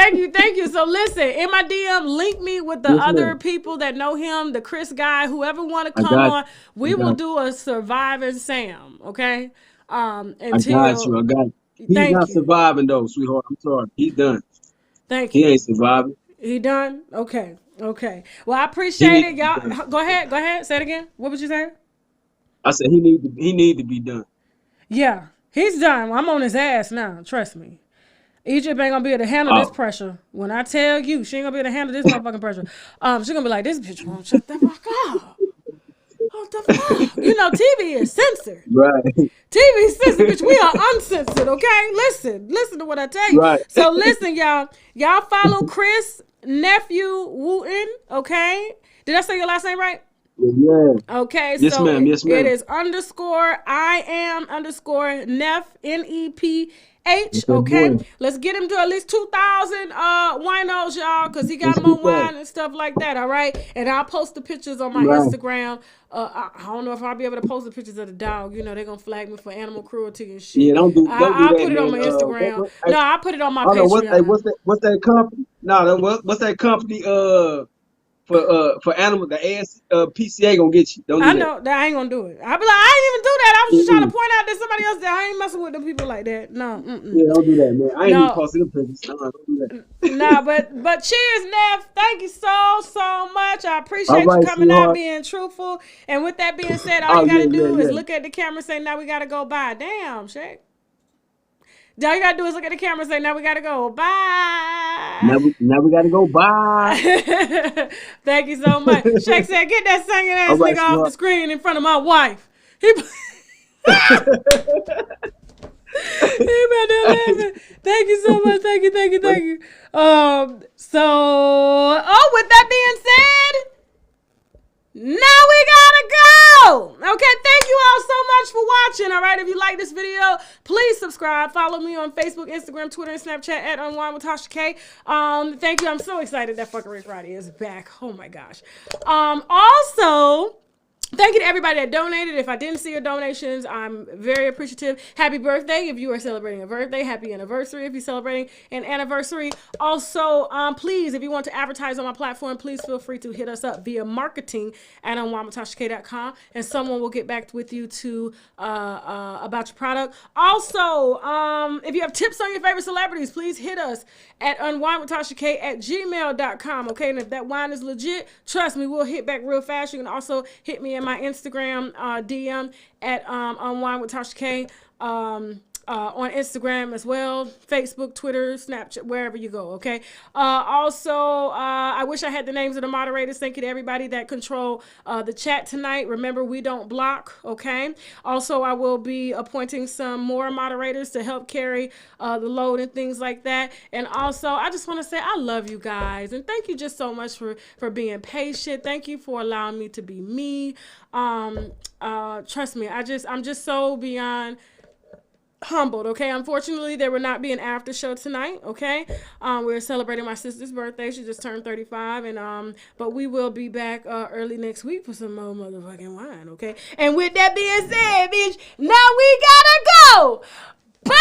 A: So listen, in my DM, link me with the
D: Yes,
A: other
D: ma'am.
A: people that know him, the Chris guy, whoever want to
D: I
A: come
D: got
A: on.
D: you.
A: We will do a surviving Sam, okay?
D: I got you.
A: Until
D: I got you. He's
A: thank
D: not
A: you,
D: surviving though, sweetheart. I'm sorry. He's done.
A: thank
D: He
A: you.
D: ain't surviving.
A: He done? Okay, okay. Well, I
D: He
A: appreciate
D: need
A: it,
D: to be done.
A: y'all. Go ahead. Say it again. What would you say?
D: I said he need to be done.
A: Yeah, he's done. I'm on his ass now. Trust me. Egypt ain't gonna be able to handle this
D: Oh.
A: pressure. When I tell you, she ain't gonna be able to handle this motherfucking pressure. She gonna be like, this bitch won't shut the fuck up. What the fuck? You know, TV is censored.
D: Right.
A: TV is censored, bitch. We are uncensored, okay? Listen to what I tell you.
D: Right.
A: So listen, y'all. Y'all follow Chris nephew Wooten, okay? Did I say your last name right?
D: Yeah.
A: Okay,
D: Yes,
A: so
D: ma'am. Yes,
A: it
D: ma'am.
A: is underscore I am underscore Neff NEPH.
D: That's that
A: Okay,
D: boy.
A: let's get him to at least 2,000 winos, y'all, because he got
D: Let's
A: more
D: get that.
A: wine and stuff like that. All right, and I'll post the pictures on my
D: Right.
A: Instagram. I don't know if I'll be able to post the pictures of the dog. You know, they're gonna flag me for animal cruelty and
D: Yeah,
A: shit.
D: don't do
A: I'll
D: that,
A: put it on
D: man.
A: my Instagram.
D: Hey,
A: No, I'll put it on my
D: hold on.
A: Patreon.
D: What's that company? No, what's that company? For animal, the AS PCA gonna get you. Don't
A: I
D: do that.
A: know that I ain't gonna do it. I'll be like, I ain't even do that. I was just trying to
D: Mm-mm.
A: point out that somebody else that I ain't messing with the people like that. No,
D: Yeah, don't do that, man. I ain't even
A: no,
D: posting the pictures. Don't do that.
A: nah. But cheers, Neff. Thank you so much. I
D: All
A: appreciate you
D: right,
A: coming out,
D: sweetheart.
A: being truthful. And with that being said, all
D: Oh
A: you
D: yeah,
A: gotta
D: yeah,
A: do is
D: yeah.
A: look at the camera and say, now we gotta go. Bye. Damn, Shaq. All you gotta do is look at the camera and say, now we gotta go. Bye.
D: Now we gotta go. Bye.
A: Thank you so much. Shaq said, get that singing
D: All
A: ass
D: right,
A: nigga off the
D: sweetheart.
A: screen in front of my wife. He Amen.
D: Hey,
A: 11. Thank you so much. Thank you. So, oh, with that being said, now we gotta go. Okay, thank you all so much for watching. All right, if you like this video, please subscribe. Follow me on Facebook, Instagram, Twitter, and Snapchat at UNWINEWITHTASHAK. Thank you. I'm so excited that fucking Rick Roddy is back. Oh my gosh. Also, thank you to everybody that donated. If I didn't see your donations, I'm very appreciative. Happy birthday if you are celebrating a birthday. Happy anniversary if you're celebrating an anniversary. Also, please, if you want to advertise on my platform, please feel free to hit us up via marketing at unwindwithtashak.com, and someone will get back with you to about your product. Also, if you have tips on your favorite celebrities, please hit us at unwindwithtashak@gmail.com. Okay, and if that wine is legit, trust me, we'll hit back real fast. You can also hit me in my Instagram DM at Unwind with Tasha K. On Instagram as well, Facebook, Twitter, Snapchat, wherever you go, okay? Also, I wish I had the names of the moderators. Thank you to everybody that control the chat tonight. Remember, we don't block, okay? Also, I will be appointing some more moderators to help carry the load and things like that. And also, I just want to say I love you guys. And thank you just so much for being patient. Thank you for allowing me to be me. Trust me, I'm just so beyond humbled. Okay, unfortunately there will not be an after show tonight. Okay, we're celebrating my sister's birthday. She just turned 35, and but we will be back early next week for some more motherfucking wine. Okay, and with that being said, bitch, now we gotta go. Bye.